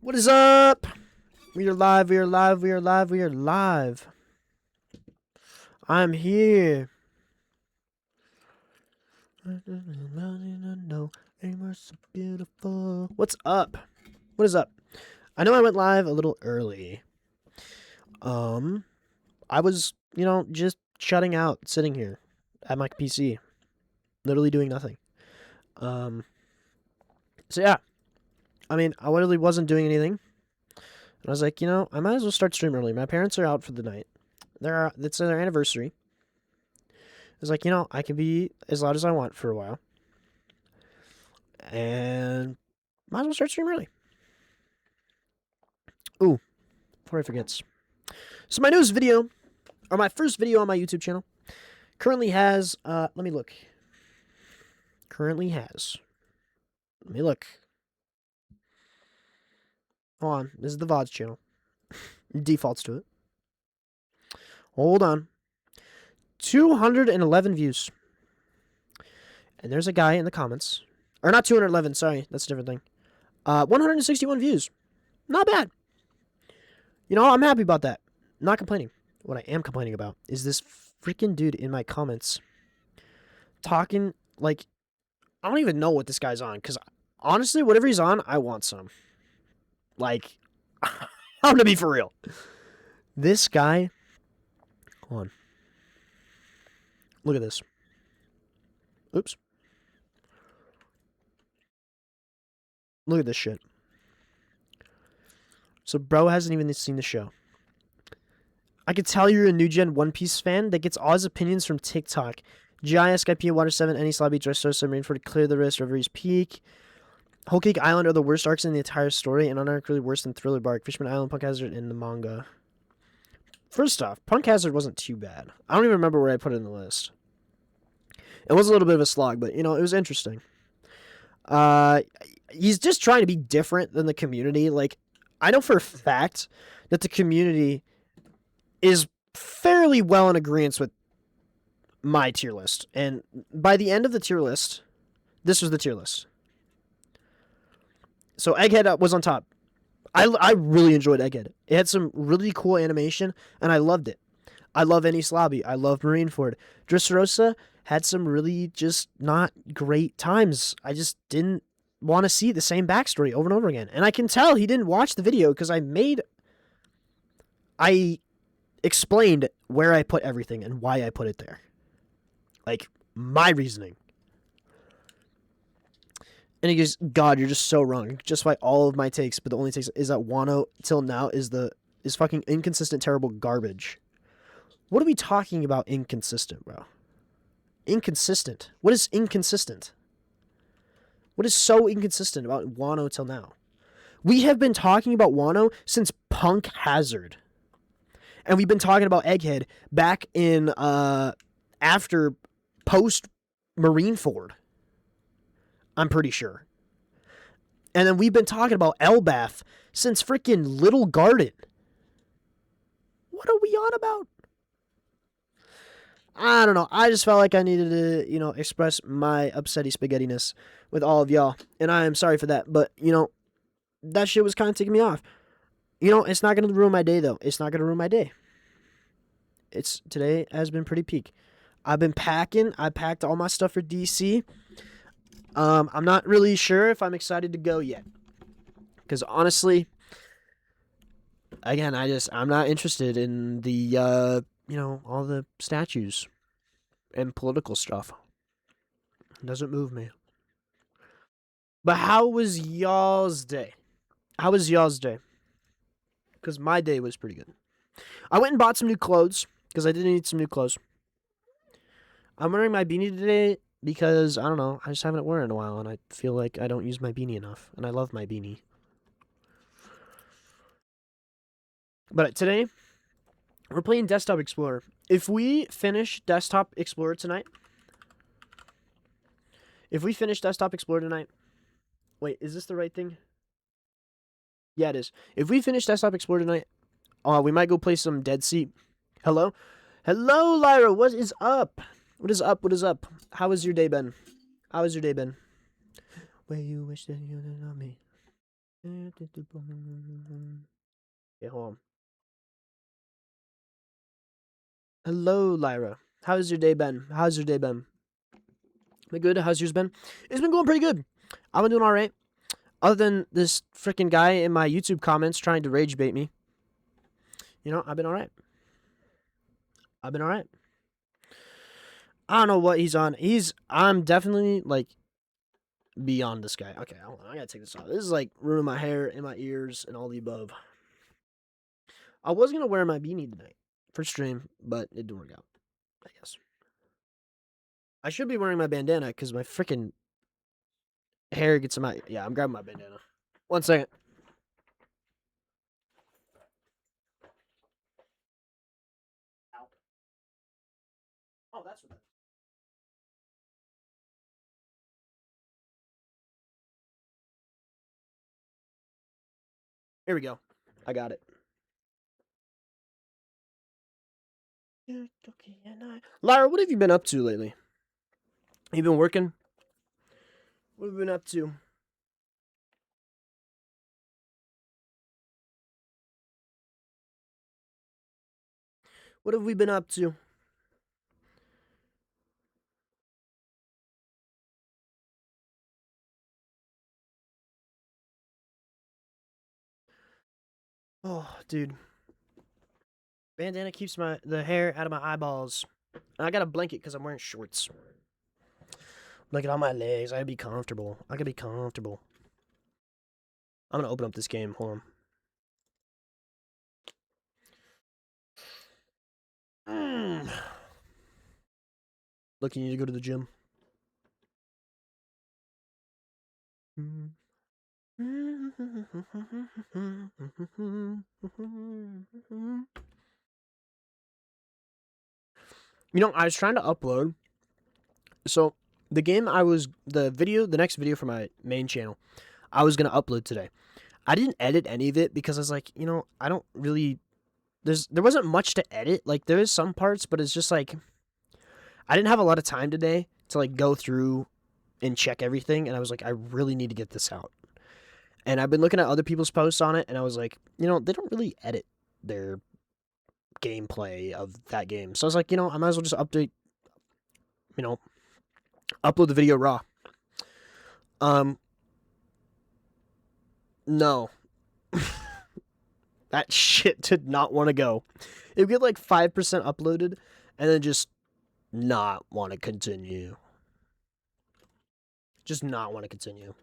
What is up? We are live, we are live, we are live, we are live. I'm here. No, anymore so beautiful. What's up? What is up? I know I went live a little early. I was, just shutting out, sitting here at my PC, literally doing nothing. So yeah. I mean, I literally wasn't doing anything. And I was like, I might as well start stream early. My parents are out for the night. It's their anniversary. I was like, I can be as loud as I want for a while. And might as well start stream early. Ooh, before I forget. So my newest video, or my first video on my YouTube channel, currently has, let me look. Let me look. Hold on, this is the VODs channel. It defaults to it. Hold on. 211 views. And there's a guy in the comments. Or not 211, sorry, that's a different thing. 161 views. Not bad. I'm happy about that. Not complaining. What I am complaining about is this freaking dude in my comments talking like I don't even know what this guy's on, because honestly, whatever he's on, I want some. Like, I'm gonna be for real. This guy, hold on. Look at this. Oops. Look at this shit. So bro hasn't even seen the show. I could tell you're a new gen One Piece fan that gets all his opinions from TikTok. GIS, Skype, Water 7, any Slobby, Dressrosa, Submarine for to clear the wrist, Reveries Peak. Whole Cake Island are the worst arcs in the entire story, and unironically worse than Thriller Bark, Fishman Island, Punk Hazard, and the manga. First off, Punk Hazard wasn't too bad. I don't even remember where I put it in the list. It was a little bit of a slog, but, it was interesting. He's just trying to be different than the community. Like, I know for a fact that the community is fairly well in agreement with my tier list. And by the end of the tier list, this was the tier list. So Egghead was on top. I really enjoyed Egghead. It had some really cool animation, and I loved it. I love Enies Lobby. I love Marineford. Dressrosa had some really just not great times. I just didn't want to see the same backstory over and over again. And I can tell he didn't watch the video because I explained where I put everything and why I put it there. Like, my reasoning. And he goes, God, you're just so wrong. Justify all of my takes, but the only takes is that Wano till now is fucking inconsistent, terrible garbage. What are we talking about inconsistent, bro? Inconsistent. What is inconsistent? What is so inconsistent about Wano till now? We have been talking about Wano since Punk Hazard. And we've been talking about Egghead back in, after post Marineford. I'm pretty sure. And then we've been talking about Elbaf since freaking Little Garden. What are we on about? I don't know. I just felt like I needed to, express my upsetty spaghettiness with all of y'all. And I am sorry for that. But, that shit was kind of ticking me off. It's not going to ruin my day, though. It's not going to ruin my day. Today has been pretty peak. I've been packing. I packed all my stuff for DC. I'm not really sure if I'm excited to go yet. Because honestly, again, I'm not interested in the, all the statues and political stuff. It doesn't move me. But how was y'all's day? Because my day was pretty good. I went and bought some new clothes because I did need some new clothes. I'm wearing my beanie today because, I don't know, I just haven't worn it in a while, and I feel like I don't use my beanie enough, and I love my beanie. But today, we're playing Desktop Explorer. If we finish Desktop Explorer tonight... Wait, is this the right thing? Yeah, it is. If we finish Desktop Explorer tonight, we might go play some Dead Sea. Hello? Hello, Lyra, what is up? What is up? How has your day been? Where you wish that you didn't know me. Okay, hold on. Hello, Lyra. How's your day been? How's your day been? Been good? How's yours been? It's been going pretty good. I've been doing all right. Other than this freaking guy in my YouTube comments trying to rage bait me. You know, I've been all right. I've been all right. I don't know what he's on. I'm definitely, like, beyond this guy. Okay, hold on. I gotta take this off. This is, like, ruining my hair and my ears and all the above. I was gonna wear my beanie tonight for stream, but it didn't work out, I guess. I should be wearing my bandana because my freaking hair gets in my... Yeah, I'm grabbing my bandana. 1 second. Ow. Oh, that's what that is. Here we go. I got it. Lyra, what have you been up to lately? You been working? What have you been up to? What have we been up to? Oh, dude. Bandana keeps the hair out of my eyeballs. And I got a blanket because I'm wearing shorts. Blanket on my legs. I gotta be comfortable. I gotta be comfortable. I'm gonna open up this game. Hold on. Look, you need to go to the gym. You know, I was trying to upload. So, the next video for my main channel, I was going to upload today. I didn't edit any of it because I was like, you know, I don't really... There wasn't much to edit. Like, there is some parts, but it's just like... I didn't have a lot of time today to, like, go through and check everything. And I was like, I really need to get this out. And I've been looking at other people's posts on it, and I was like, you know, they don't really edit their gameplay of that game. So I was like, you know, I might as well just upload the video raw. No. That shit did not want to go. It would get like 5% uploaded, and then just not want to continue. Just not want to continue.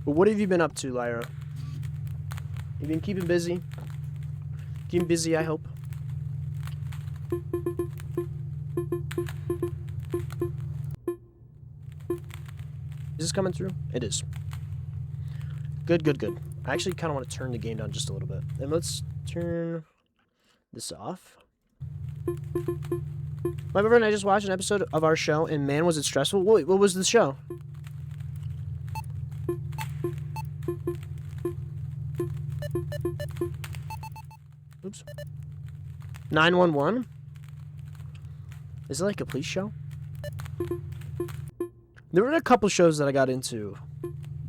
But what have you been up to, Lyra? You been keeping busy? Keeping busy, I hope. Is this coming through? It is. Good, good, good. I actually kind of want to turn the game down just a little bit. And let's turn this off. My brother and I just watched an episode of our show, and man, was it stressful. Wait, what was the show? Oops. 911? Is it like a police show? There were a couple shows that I got into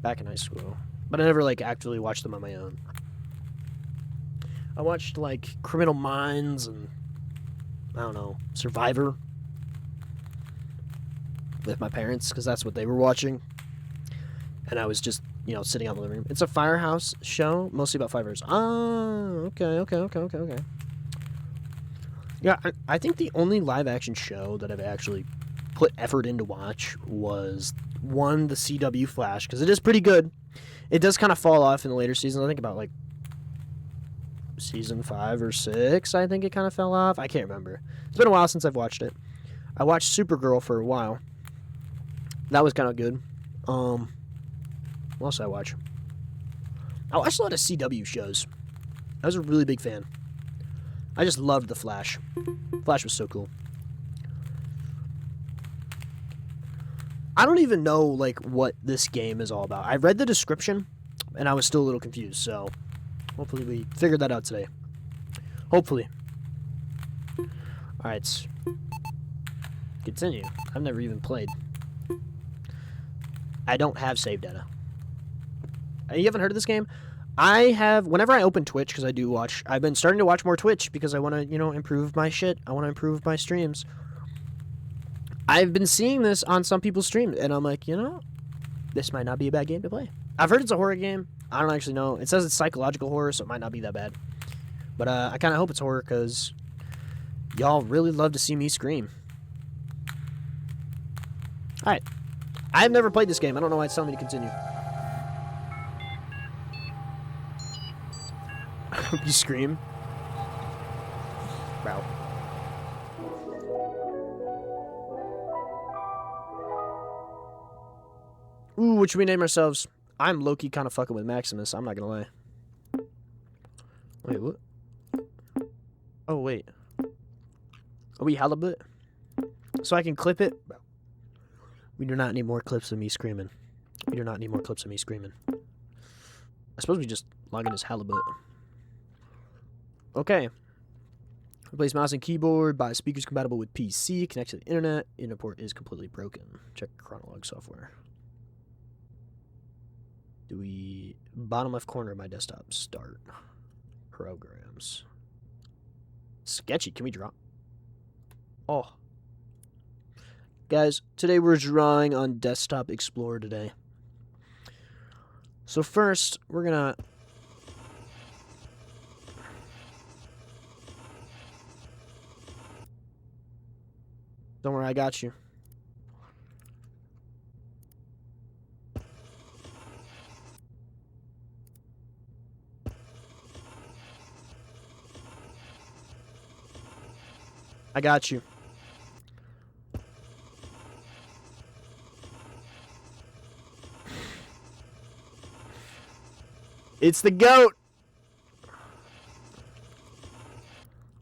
back in high school, but I never, like, actually watched them on my own. I watched, like, Criminal Minds and, I don't know, Survivor with my parents, because that's what they were watching. And I was just, you know, sitting on the living room. It's a firehouse show, mostly about firefighters. Oh, okay. Yeah, I think the only live-action show that I've actually put effort in to watch was, one, the CW Flash, because it is pretty good. It does kind of fall off in the later seasons. I think about, like, season 5 or 6, I think it kind of fell off. I can't remember. It's been a while since I've watched it. I watched Supergirl for a while. That was kind of good. What else did I watch? I watched a lot of CW shows. I was a really big fan. I just loved The Flash. Flash was so cool. I don't even know, like, what this game is all about. I read the description, and I was still a little confused, so hopefully we figured that out today. Hopefully. Alright. Continue. I've never even played. I don't have save data. You haven't heard of this game? I have, whenever I open Twitch, because I do watch, I've been starting to watch more Twitch because I want to, improve my shit. I want to improve my streams. I've been seeing this on some people's streams, and I'm like, this might not be a bad game to play. I've heard it's a horror game. I don't actually know. It says it's psychological horror, so it might not be that bad. But I kind of hope it's horror, because y'all really love to see me scream. Alright. I've never played this game. I don't know why it's telling me to continue. You scream? Wow. Ooh, what should we name ourselves? I'm low-key kind of fucking with Maximus. I'm not gonna lie. Wait, what? Oh, wait. Are we halibut? So I can clip it? We do not need more clips of me screaming. We do not need more clips of me screaming. I suppose we just log in as halibut. Okay. Replace mouse and keyboard. Buy speakers compatible with PC. Connect to the internet. Internet port is completely broken. Check Chronolog software. Do we... Bottom left corner of my desktop. Start. Programs. Sketchy. Can we draw? Oh. Guys, today we're drawing on Desktop Explorer today. So first, we're gonna... Don't worry, I got you. I got you. It's the goat!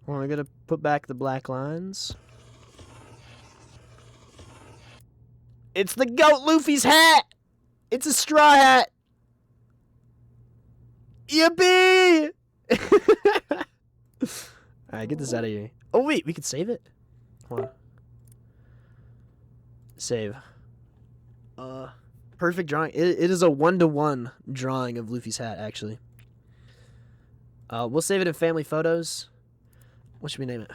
Well, we're gonna put back the black lines. It's the goat Luffy's hat! It's a straw hat! Yippee! Alright, get this out of here. Oh, wait, we could save it? Hold on. Save. Perfect drawing. It is a 1-to-1 drawing of Luffy's hat, actually. We'll save it in family photos. What should we name it?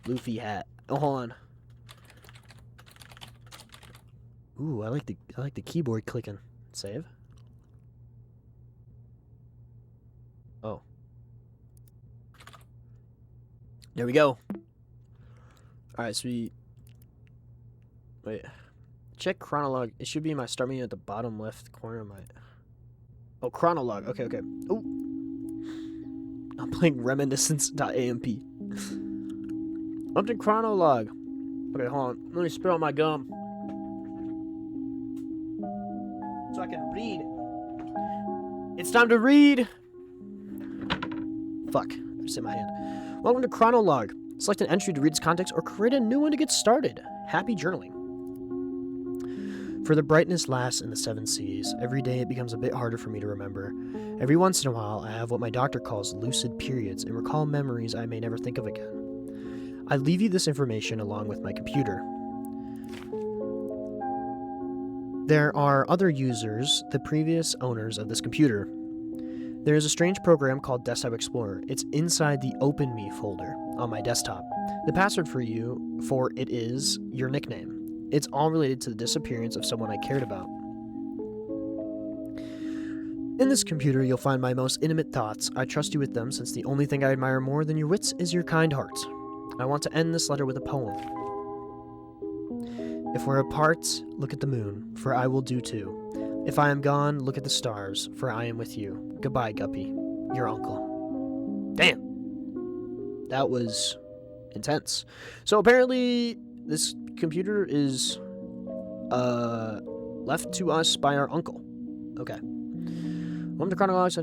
Luffy hat. Oh, hold on. Ooh, I like the keyboard clicking. Save. Oh. There we go. Alright, so we... Wait. Check Chronolog. It should be my start menu at the bottom left corner of my... Oh, Chronolog. Okay, okay. Oh. I'm playing Reminiscence.amp. Up to Chronolog. Okay, hold on. Let me spit out my gum. So I can read. It's time to read! Fuck. I just hit my hand. Welcome to Chronolog. Select an entry to read its context or create a new one to get started. Happy journaling. For the brightness lasts in the 7 seas. Every day it becomes a bit harder for me to remember. Every once in a while, I have what my doctor calls lucid periods and recall memories I may never think of again. I leave you this information along with my computer. There are other users, the previous owners of this computer. There is a strange program called Desktop Explorer. It's inside the Open Me folder on my desktop. The password for it is your nickname. It's all related to the disappearance of someone I cared about. In this computer, you'll find my most intimate thoughts. I trust you with them since the only thing I admire more than your wits is your kind heart. I want to end this letter with a poem. If we're apart, look at the moon, for I will do too. If I am gone, look at the stars, for I am with you. Goodbye, Guppy. Your uncle. Damn. That was intense. So apparently, this computer is left to us by our uncle. Okay. Welcome to Chronolog.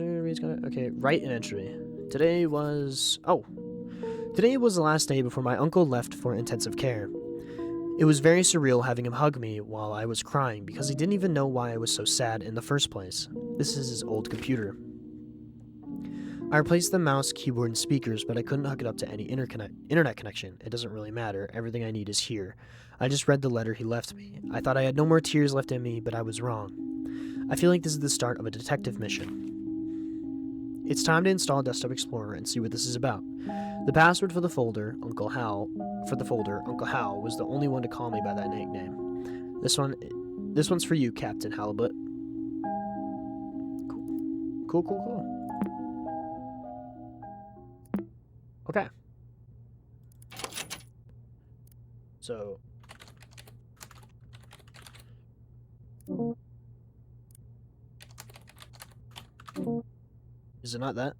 Okay, write an entry. Today Today was the last day before my uncle left for intensive care. It was very surreal having him hug me while I was crying because he didn't even know why I was so sad in the first place. This is his old computer. I replaced the mouse, keyboard, and speakers, but I couldn't hook it up to any internet connection. It doesn't really matter. Everything I need is here. I just read the letter he left me. I thought I had no more tears left in me, but I was wrong. I feel like this is the start of a detective mission. It's time to install Desktop Explorer and see what this is about. The password for the folder, Uncle Hal, was the only one to call me by that nickname. This one's for you, Captain Halibut. Cool. Okay. So. Is it not that?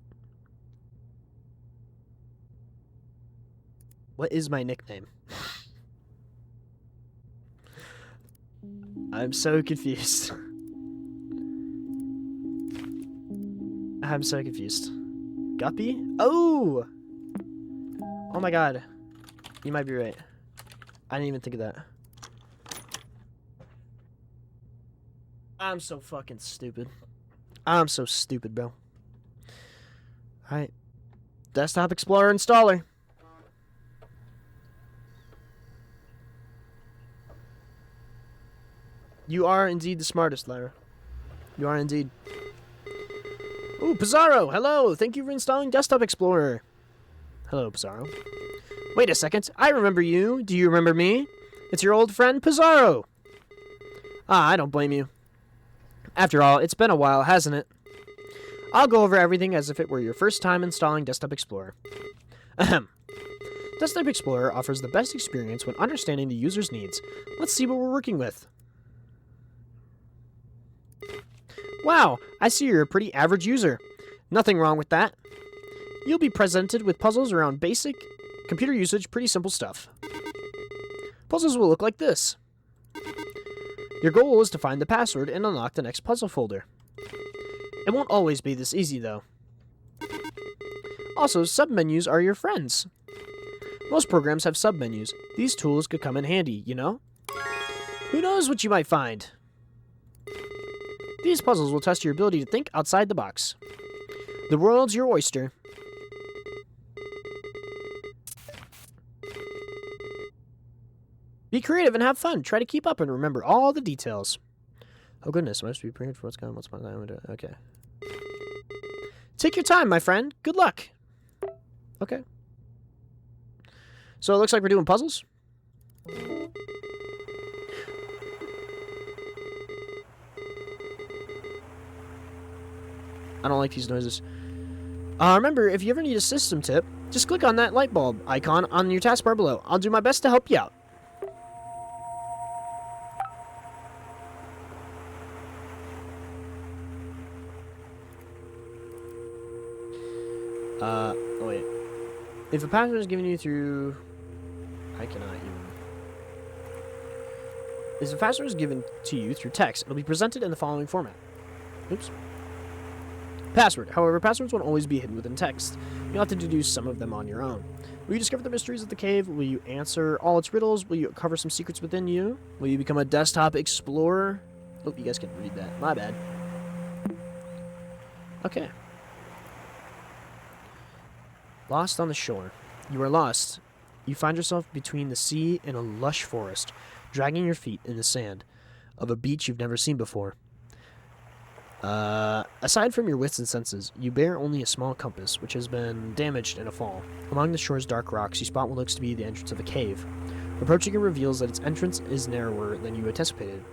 What is my nickname? I'm so confused. I'm so confused. Guppy? Oh! Oh my god. You might be right. I didn't even think of that. I'm so fucking stupid. I'm so stupid, bro. Alright. Desktop Explorer installer. You are indeed the smartest, Lyra. You are indeed. Ooh, Pizarro! Hello! Thank you for installing Desktop Explorer. Hello, Pizarro. Wait a second. I remember you. Do you remember me? It's your old friend, Pizarro. Ah, I don't blame you. After all, it's been a while, hasn't it? I'll go over everything as if it were your first time installing Desktop Explorer. Ahem. Desktop Explorer offers the best experience when understanding the user's needs. Let's see what we're working with. Wow, I see you're a pretty average user. Nothing wrong with that. You'll be presented with puzzles around basic computer usage, pretty simple stuff. Puzzles will look like this. Your goal is to find the password and unlock the next puzzle folder. It won't always be this easy, though. Also, submenus are your friends. Most programs have submenus. These tools could come in handy, you know? Who knows what you might find? These puzzles will test your ability to think outside the box. The world's your oyster. Be creative and have fun. Try to keep up and remember all the details. Oh goodness, I must be prepared for what's coming. What's my time? Okay. Take your time, my friend. Good luck. Okay. So it looks like we're doing puzzles. I don't like these noises. Remember, if you ever need a system tip, just click on that light bulb icon on your taskbar below. I'll do my best to help you out. Oh wait. If a password is given you through... I cannot even... If a password is given to you through text, it'll be presented in the following format. Oops. Password. However, passwords won't always be hidden within text. You'll have to deduce some of them on your own. Will you discover the mysteries of the cave? Will you answer all its riddles? Will you cover some secrets within you? Will you become a desktop explorer? Hope you guys can read that. My bad. Okay. Lost on the shore. You are lost. You find yourself between the sea and a lush forest, dragging your feet in the sand of a beach you've never seen before. Aside from your wits and senses, you bear only a small compass, which has been damaged in a fall. Among the shore's dark rocks, you spot what looks to be the entrance of a cave. Approaching it reveals that its entrance is narrower than you anticipated.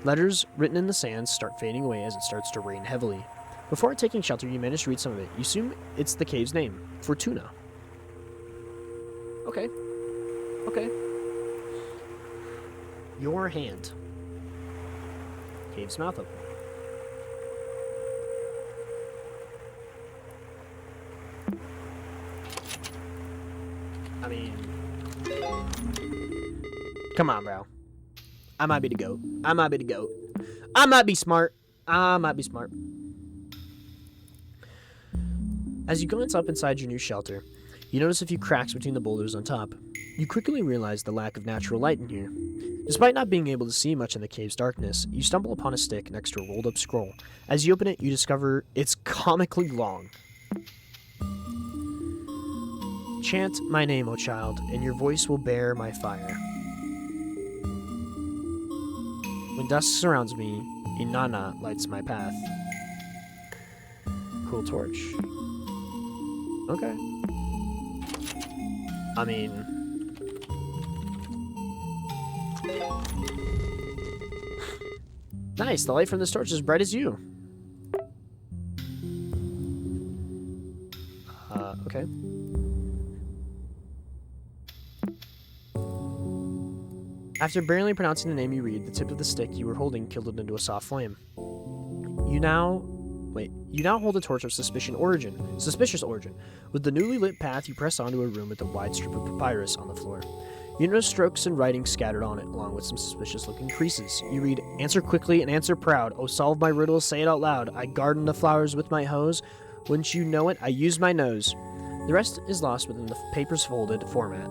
Letters written in the sand start fading away as it starts to rain heavily. Before taking shelter, you manage to read some of it. You assume it's the cave's name, Fortuna. Okay. Okay. Your hand. Cave's mouth open. I mean... Come on, bro. I might be the GOAT. I might be the GOAT. I might be smart. I might be smart. As you glance up inside your new shelter, You notice a few cracks between the boulders on top. You quickly realize the lack of natural light in here. Despite not being able to see much in the cave's darkness, you stumble upon a stick next to a rolled-up scroll. As you open it, you discover it's comically long. Chant my name, O child, and your voice will bear my fire. When dusk surrounds me, Inanna lights my path. Cool torch. Okay. I mean... Nice, the light from this torch is as bright as you. Okay. After barely pronouncing the name you read, the tip of the stick you were holding kindled into a soft flame. You now hold a torch of suspicious origin. With the newly lit path, you press onto a room with a wide strip of papyrus on the floor. You notice strokes and writing scattered on it, along with some suspicious-looking creases. You read, "Answer quickly and answer proud. Oh, solve my riddle, say it out loud. I garden the flowers with my hose. Wouldn't you know it, I use my nose." The rest is lost within the paper's folded format.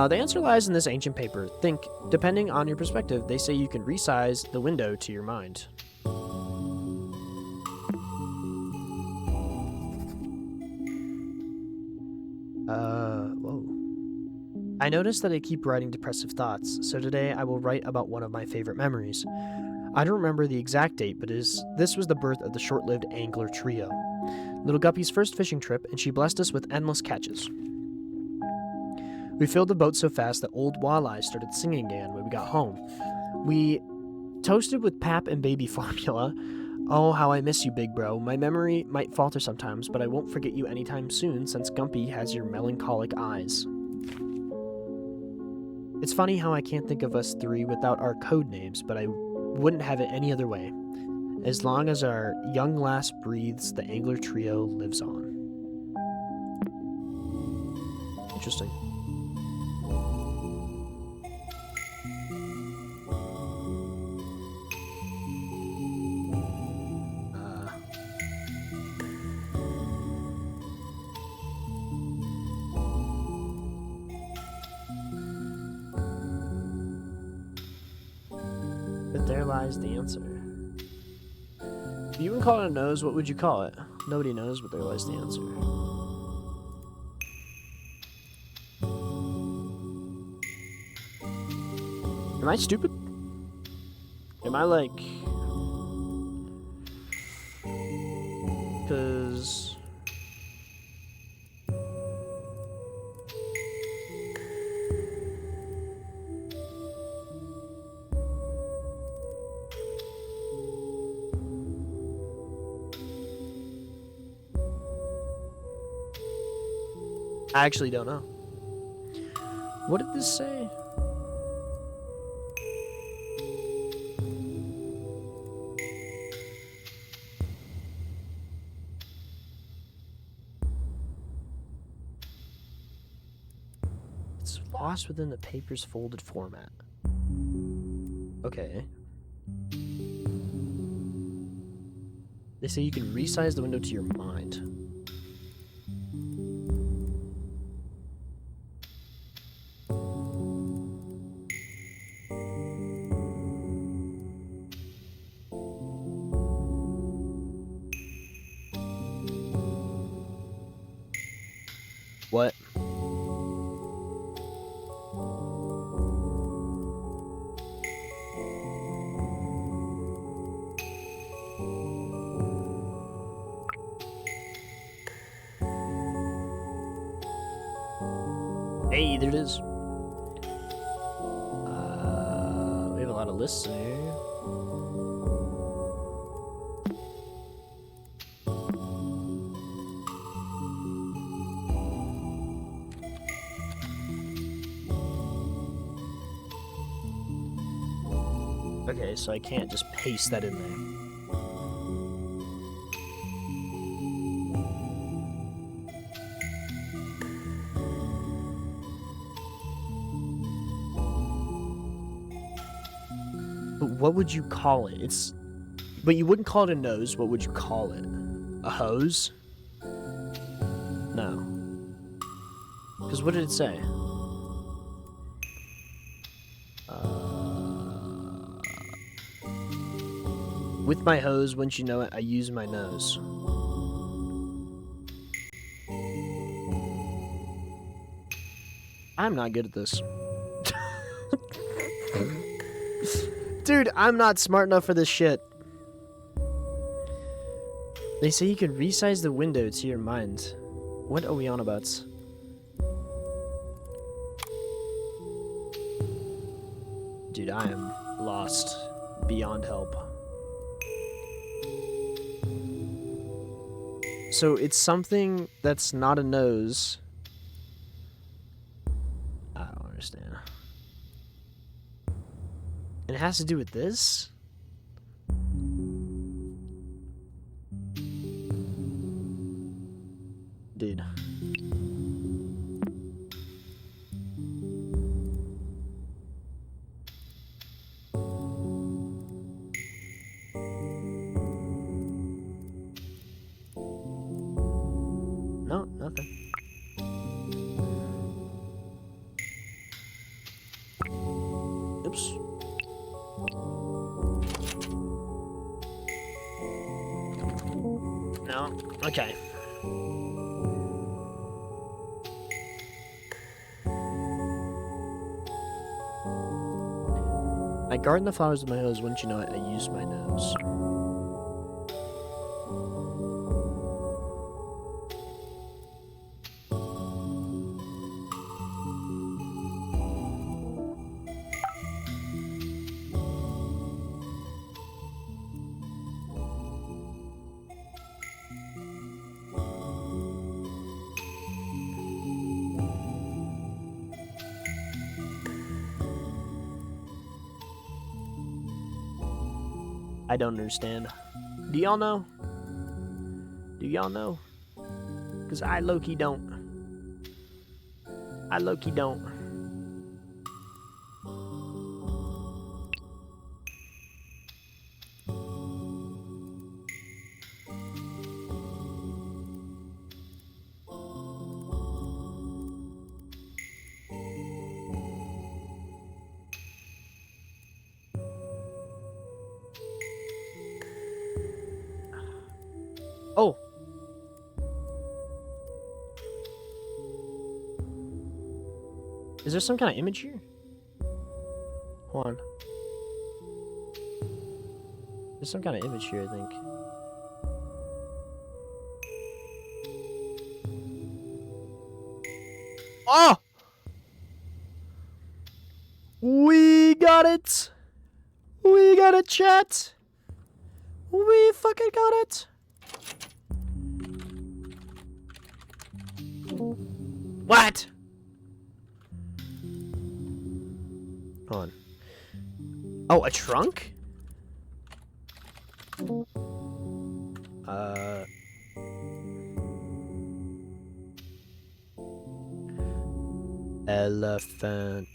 The answer lies in this ancient paper. Think, depending on your perspective, they say you can resize the window to your mind. Whoa. I noticed that I keep writing depressive thoughts, so today I will write about one of my favorite memories. I don't remember the exact date, but this was the birth of the short-lived angler trio. Little Guppy's first fishing trip, and she blessed us with endless catches. We filled the boat so fast that old Walleye started singing again when we got home. We toasted with pap and baby formula. Oh, how I miss you, big bro. My memory might falter sometimes, but I won't forget you anytime soon since Gumpy has your melancholic eyes. It's funny how I can't think of us three without our code names, but I wouldn't have it any other way. As long as our young lass breathes, the angler trio lives on. Interesting. But there lies the answer. If you would call it a nose, what would you call it? Nobody knows, but there lies the answer. Am I stupid? Am I like... Because... I actually don't know. What did this say? It's lost within the paper's folded format. Okay. They say you can resize the window to your mind. What? Hey, there it is. We have a lot of lists in here. Okay, so I can't just paste that in there. But what would you call it? But you wouldn't call it a nose. What would you call it? A hose? Because what did it say? With my hose, wouldn't you know it, I use my nose. I'm not good at this. Dude, I'm not smart enough for this shit. They say you can resize the window to your mind. What are we on about? Dude, I am lost beyond help. So it's something that's not a nose. I don't understand. And it has to do with this? Dude. No, nothing. Oops. No? Okay. I garden the flowers with my hose, wouldn't you know it? I use my nose. I don't understand. Do y'all know? Do y'all know? Because I low-key don't. I low-key don't. Oh! Is there some kind of image here? Hold on. There's some kind of image here, I think. Oh! We got it! We got it, chat! We fucking got it! What? Hold on. Oh, a trunk? Elephant.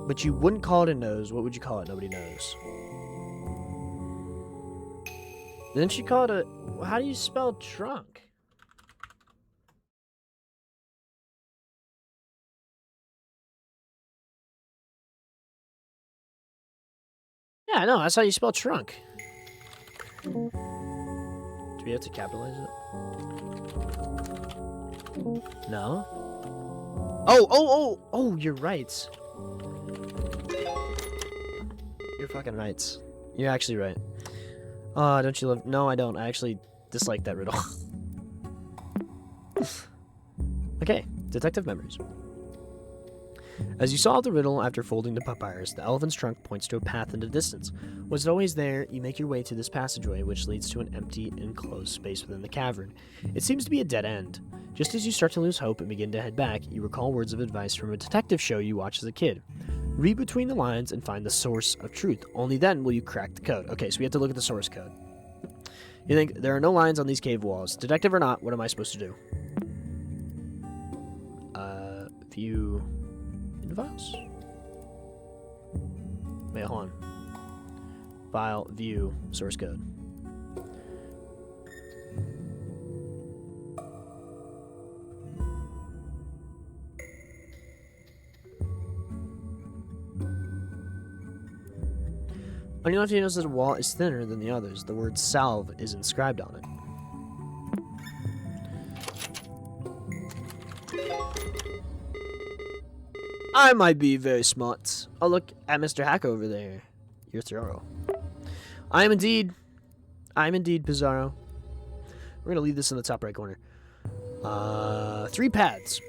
But you wouldn't call it a nose. What would you call it? Nobody knows. Didn't you call it a... How do you spell trunk? Yeah, I know. That's how you spell trunk. Do we have to capitalize it? No? Oh, you're right. You're fucking right. You're actually right. Don't you love... No, I don't. I actually dislike that riddle. Okay, detective memories. As you solve the riddle after folding the papyrus, the elephant's trunk points to a path in the distance. Was it always there? You make your way to this passageway, which leads to an empty, enclosed space within the cavern. It seems to be a dead end. Just as you start to lose hope and begin to head back, you recall words of advice from a detective show you watched as a kid. Read between the lines and find the source of truth. Only then will you crack the code. Okay, so we have to look at the source code. You think, there are no lines on these cave walls. Detective or not, what am I supposed to do? View... files? Wait, hold on. File, view, source code. On your left, you notice that the wall is thinner than the others. The word salve is inscribed on it. I might be very smart. Oh, look at Mr. Hack over there. You're thorough. I am indeed Pizarro. We're going to leave this in the top right corner. 3 paths.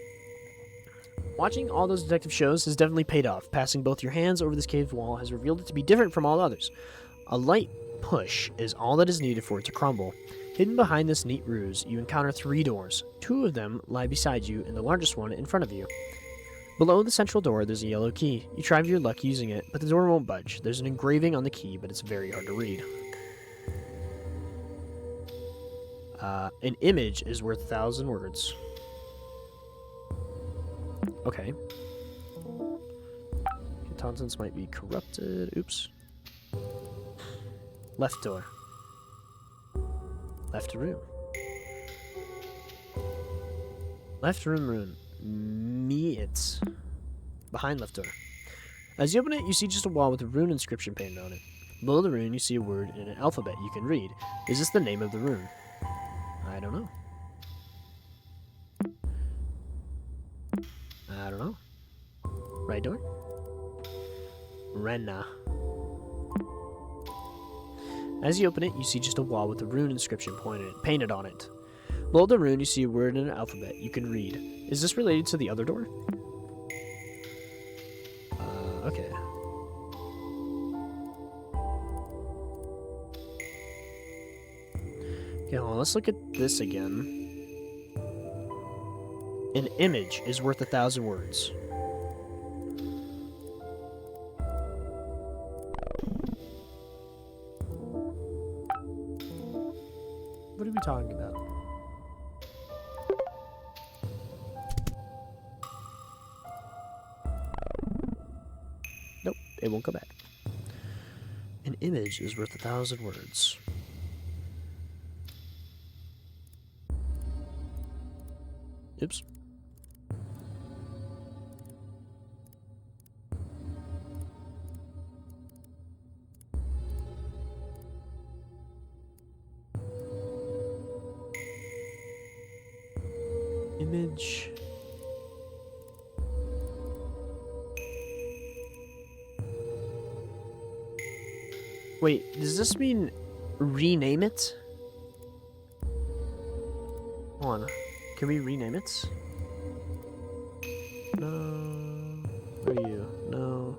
Watching all those detective shows has definitely paid off. Passing both your hands over this cave wall has revealed it to be different from all others. A light push is all that is needed for it to crumble. Hidden behind this neat ruse, you encounter 3 doors. 2 of them lie beside you, and the largest one in front of you. Below the central door, there's a yellow key. You try your luck using it, but the door won't budge. There's an engraving on the key, but it's very hard to read. An image is worth 1,000 words. Okay. Contents might be corrupted. Oops. Left door. Left room. Left room rune. It's behind left door. As you open it, you see just a wall with a rune inscription painted on it. Below the rune, you see a word in an alphabet you can read. Is this the name of the rune? I don't know. I don't know. Right door? Renna. As you open it, you see just a wall with a rune inscription painted on it. Below the rune, you see a word in an alphabet you can read. Is this related to the other door? Okay. Okay, hold on, let's look at this again. An image is worth 1,000 words. What are we talking about? Nope, it won't go back. An image is worth 1,000 words. Oops. Image. Wait, does this mean rename it? Hold on. Can we rename it? No. Where are you? No.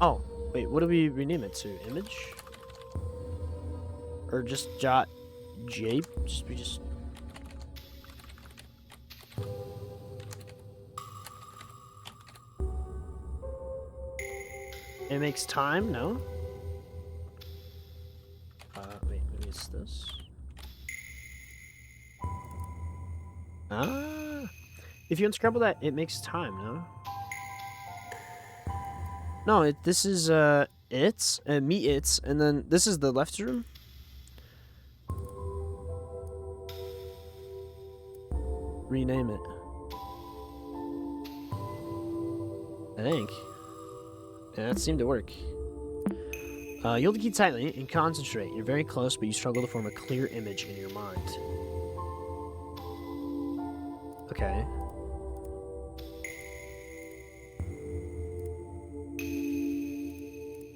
Oh, wait, what do we rename it to? Image? Or just jot J? We just. It makes time? No? Wait, maybe it's this. Ah! If you unscramble that, it makes time, no? No, this is, me it's, and then this is the left room? Rename it. I think. Yeah, that seemed to work. You hold the key tightly and concentrate. You're very close, but you struggle to form a clear image in your mind. Okay.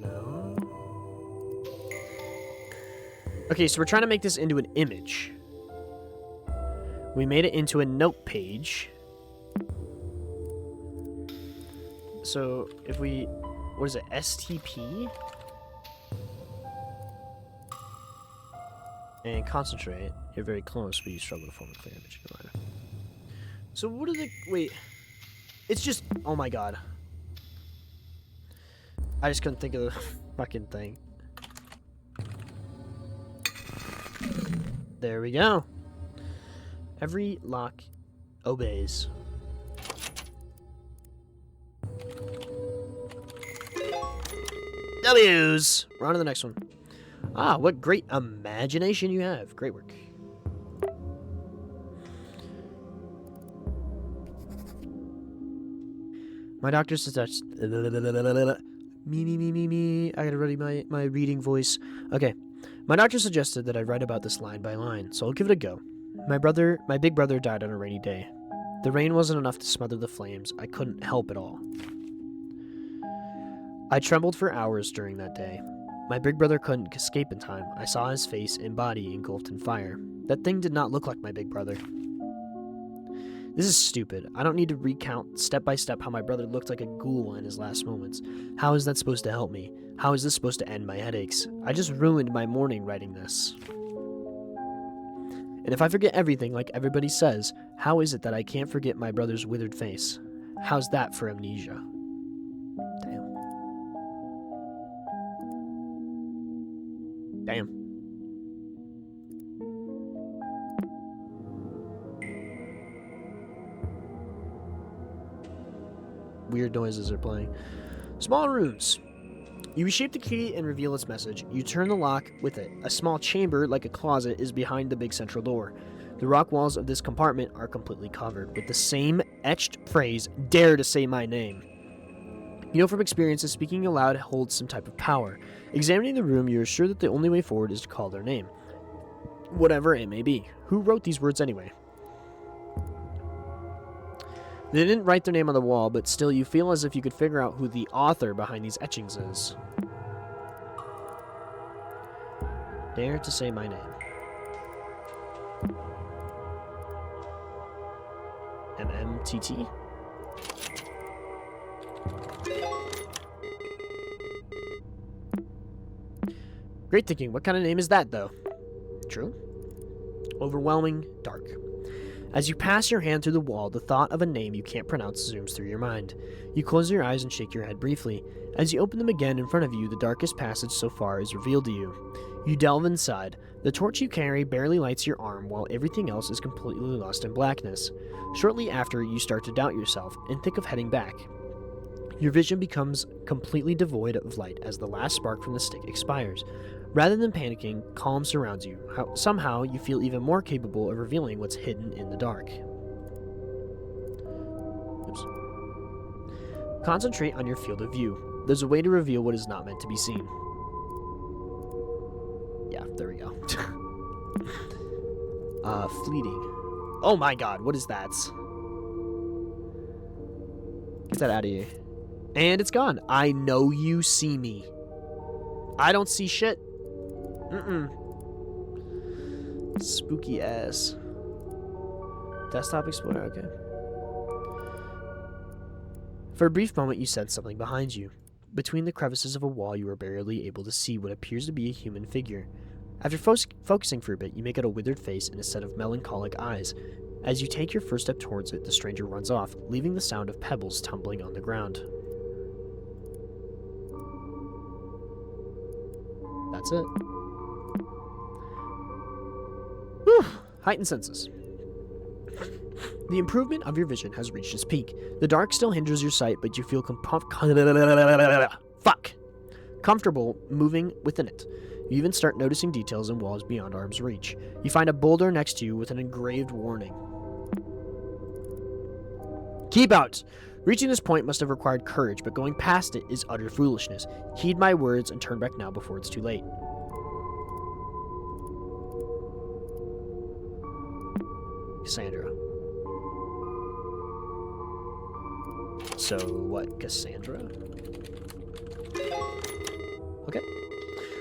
No. Okay, so we're trying to make this into an image. We made it into a note page. So if we, what is it, STP? And concentrate. You're very close, but you struggle to form a clear image in your mind. So what are the, wait. It's just, oh my god. I just couldn't think of the fucking thing. There we go. Every lock obeys. W's! We're on to the next one. Ah, what great imagination you have. Great work. My doctor suggests... Me. I gotta ready my reading voice. Okay. My doctor suggested that I write about this line by line, so I'll give it a go. My big brother died on a rainy day. The rain wasn't enough to smother the flames. I couldn't help it all. I trembled for hours during that day. My big brother couldn't escape in time. I saw his face and body engulfed in fire. That thing did not look like my big brother. This is stupid. I don't need to recount step by step how my brother looked like a ghoul in his last moments. How is that supposed to help me? How is this supposed to end my headaches? I just ruined my morning writing this. And if I forget everything like everybody says, how is it that I can't forget my brother's withered face? How's that for amnesia? Damn. Weird noises are playing. Small rooms. You reshape the key and reveal its message. You turn the lock with it. A small chamber, like a closet, is behind the big central door. The rock walls of this compartment are completely covered with the same etched phrase, "Dare to say my name." You know from experience that speaking aloud holds some type of power. Examining the room, you are sure that the only way forward is to call their name. Whatever it may be. Who wrote these words anyway? They didn't write their name on the wall, but still you feel as if you could figure out who the author behind these etchings is. Dare to say my name. MMTT? Great thinking. What kind of name is that, though? True. Overwhelming, dark. As you pass your hand through the wall, the thought of a name you can't pronounce zooms through your mind. You close your eyes and shake your head briefly. As you open them again in front of you, the darkest passage so far is revealed to you. You delve inside. The torch you carry barely lights your arm, while everything else is completely lost in blackness. Shortly after, you start to doubt yourself and think of heading back. Your vision becomes completely devoid of light as the last spark from the stick expires. Rather than panicking, calm surrounds you. Somehow, you feel even more capable of revealing what's hidden in the dark. Oops. Concentrate on your field of view. There's a way to reveal what is not meant to be seen. Yeah, there we go. Fleeting. Oh my god, what is that? Get that out of here. And it's gone. I know you see me. I don't see shit. Spooky ass. Desktop Explorer, okay. For a brief moment, you sense something behind you. Between the crevices of a wall, you are barely able to see what appears to be a human figure. After focusing for a bit, you make out a withered face and a set of melancholic eyes. As you take your first step towards it, the stranger runs off, leaving the sound of pebbles tumbling on the ground. That's it. Whew. Heightened senses. The improvement of your vision has reached its peak. The dark still hinders your sight, but you feel comfortable moving within it. You even start noticing details in walls beyond arm's reach. You find a boulder next to you with an engraved warning. Keep out! Reaching this point must have required courage, but going past it is utter foolishness. Heed my words and turn back now before it's too late. Cassandra. So, what, Cassandra? Okay.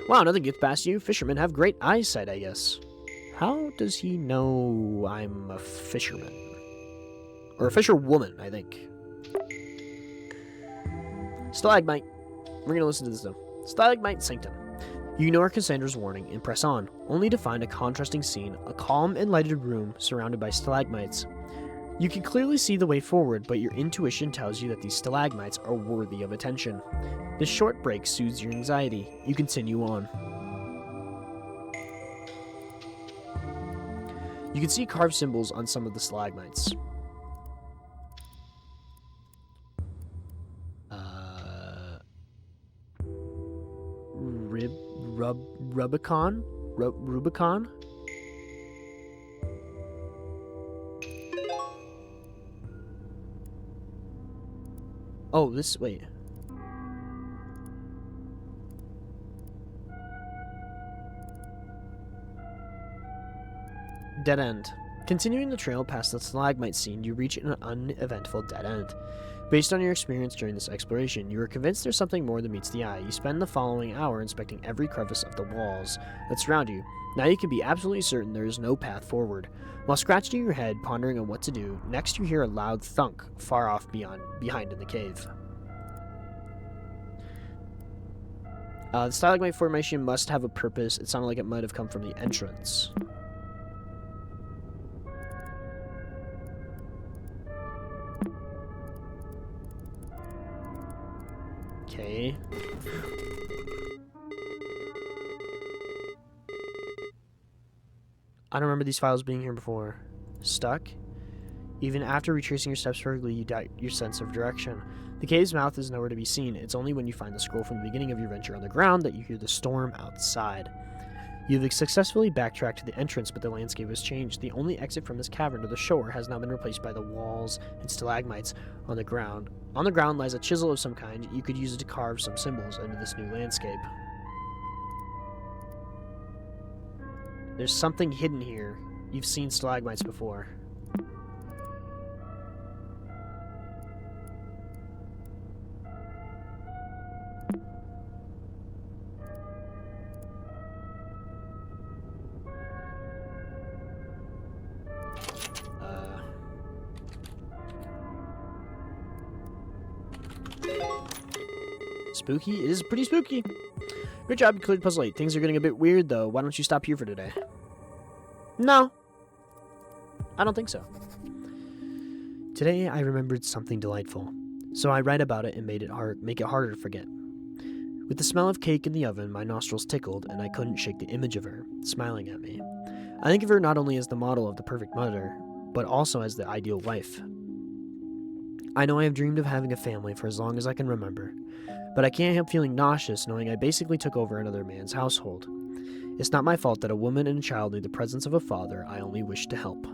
Wow, another gift past you. Fishermen have great eyesight, I guess. How does he know I'm a fisherman? Or a fisherwoman, I think. Stalagmite. We're gonna listen to this though. Stalagmite Sanctum. You ignore Cassandra's warning and press on, only to find a contrasting scene, a calm and lighted room surrounded by stalagmites. You can clearly see the way forward, but your intuition tells you that these stalagmites are worthy of attention. This short break soothes your anxiety. You continue on. You can see carved symbols on some of the stalagmites. Rubicon? Rubicon? Oh, this... Wait. Dead end. Continuing the trail past the stalagmite scene, you reach an uneventful dead end. Based on your experience during this exploration, you are convinced there's something more than meets the eye. You spend the following hour inspecting every crevice of the walls that surround you. Now you can be absolutely certain there is no path forward. While scratching your head, pondering on what to do, next you hear a loud thunk far off behind in the cave. The stalagmite formation must have a purpose. It sounded like it might have come from the entrance. Okay. I don't remember these files being here before. Stuck? Even after retracing your steps perfectly, you doubt your sense of direction. The cave's mouth is nowhere to be seen. It's only when you find the scroll from the beginning of your venture on the ground that you hear the storm outside. You've successfully backtracked to the entrance, but the landscape has changed. The only exit from this cavern to the shore has now been replaced by the walls and stalagmites on the ground. On the ground lies a chisel of some kind. You could use it to carve some symbols into this new landscape. There's something hidden here. You've seen stalagmites before. Spooky? It is pretty spooky. Great job, you cleared puzzle 8. Things are getting a bit weird, though. Why don't you stop here for today? No. I don't think so. Today, I remembered something delightful. So I read about it and make it harder to forget. With the smell of cake in the oven, my nostrils tickled, and I couldn't shake the image of her, smiling at me. I think of her not only as the model of the perfect mother, but also as the ideal wife. I know I have dreamed of having a family for as long as I can remember, but I can't help feeling nauseous knowing I basically took over another man's household. It's not my fault that a woman and a child need the presence of a father. I only wish to help.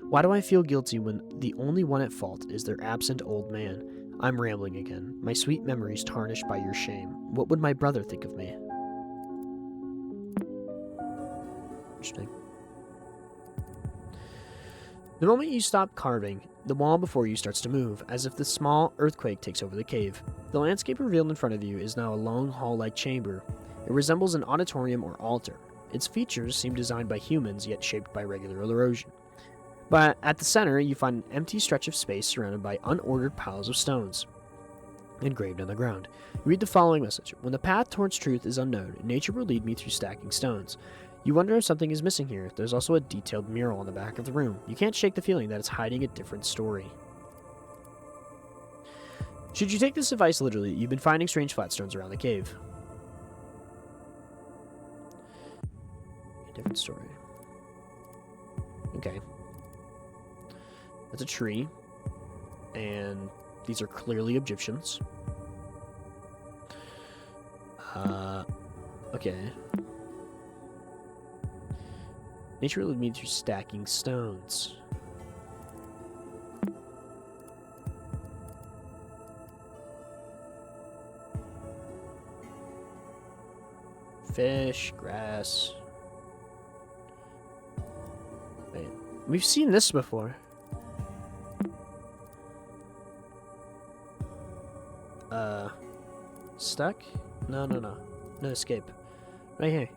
Why do I feel guilty when the only one at fault is their absent old man? I'm rambling again, my sweet memories tarnished by your shame. What would my brother think of me? Interesting. The moment you stop carving, the wall before you starts to move, as if the small earthquake takes over the cave. The landscape revealed in front of you is now a long hall-like chamber. It resembles an auditorium or altar. Its features seem designed by humans, yet shaped by regular erosion. But at the center, you find an empty stretch of space surrounded by unordered piles of stones, engraved on the ground. You read the following message. When the path towards truth is unknown, nature will lead me through stacking stones. You wonder if something is missing here. There's also a detailed mural on the back of the room. You can't shake the feeling that it's hiding a different story. Should you take this advice literally, you've been finding strange flatstones around the cave. A different story. Okay. That's a tree. And these are clearly Egyptians. Okay. Nature will lead me through stacking stones. Fish, grass. Wait, we've seen this before. Stuck? No. No escape. Right here.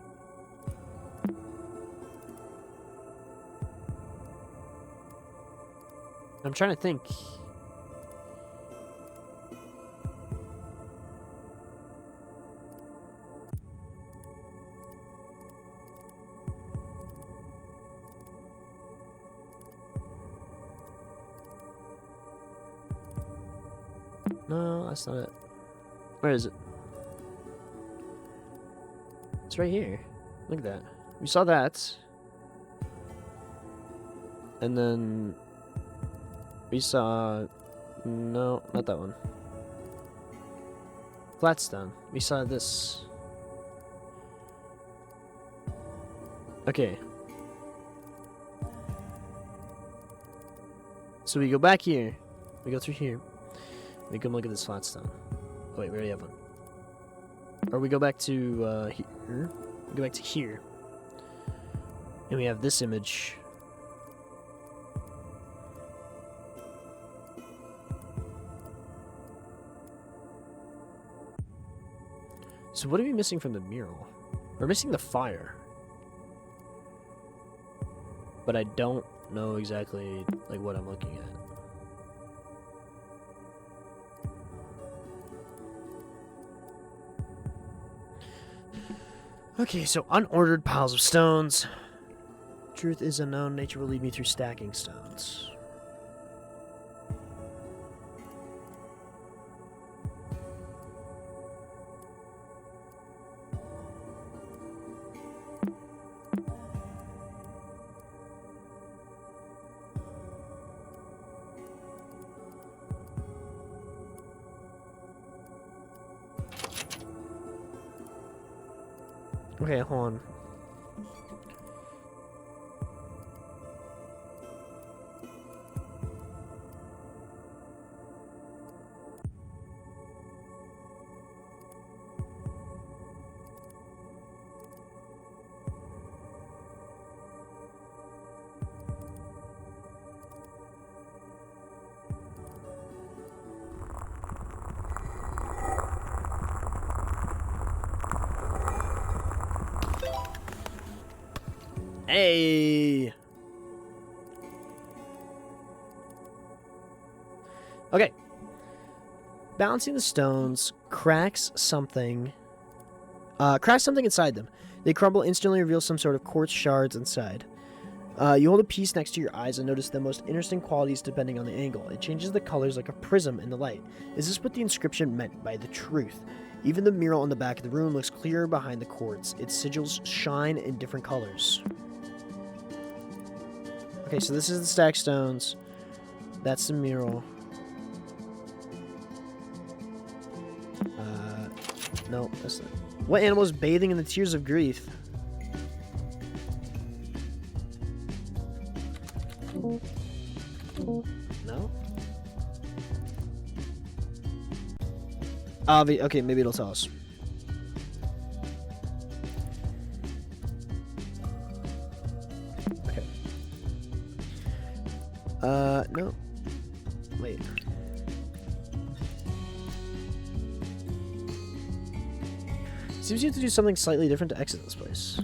I'm trying to think. No, that's not it. Where is it? It's right here. Look at that. We saw that. And then we saw... No, not that one. Flatstone. We saw this. Okay. So we go back here. We go through here. We come look at this flat stone. Oh wait, we already have one. Or we go back to here. We go back to here. And we have this image. So what are we missing from the mural? We're missing the fire. But I don't know exactly like what I'm looking at. Okay, so unordered piles of stones. Truth is unknown. Nature will lead me through stacking stones. Okay, hold on. Hey! Okay. Balancing the stones cracks something inside them. They crumble, instantly reveal some sort of quartz shards inside. You hold a piece next to your eyes and notice the most interesting qualities depending on the angle. It changes the colors like a prism in the light. Is this what the inscription meant by the truth? Even the mural on the back of the room looks clearer behind the quartz. Its sigils shine in different colors. Okay, so this is the stack stones. That's the mural. No, that's not. What animal is bathing in the tears of grief? No? Okay, maybe it'll tell us. Okay. No. Wait. Seems you have to do something slightly different to exit this place.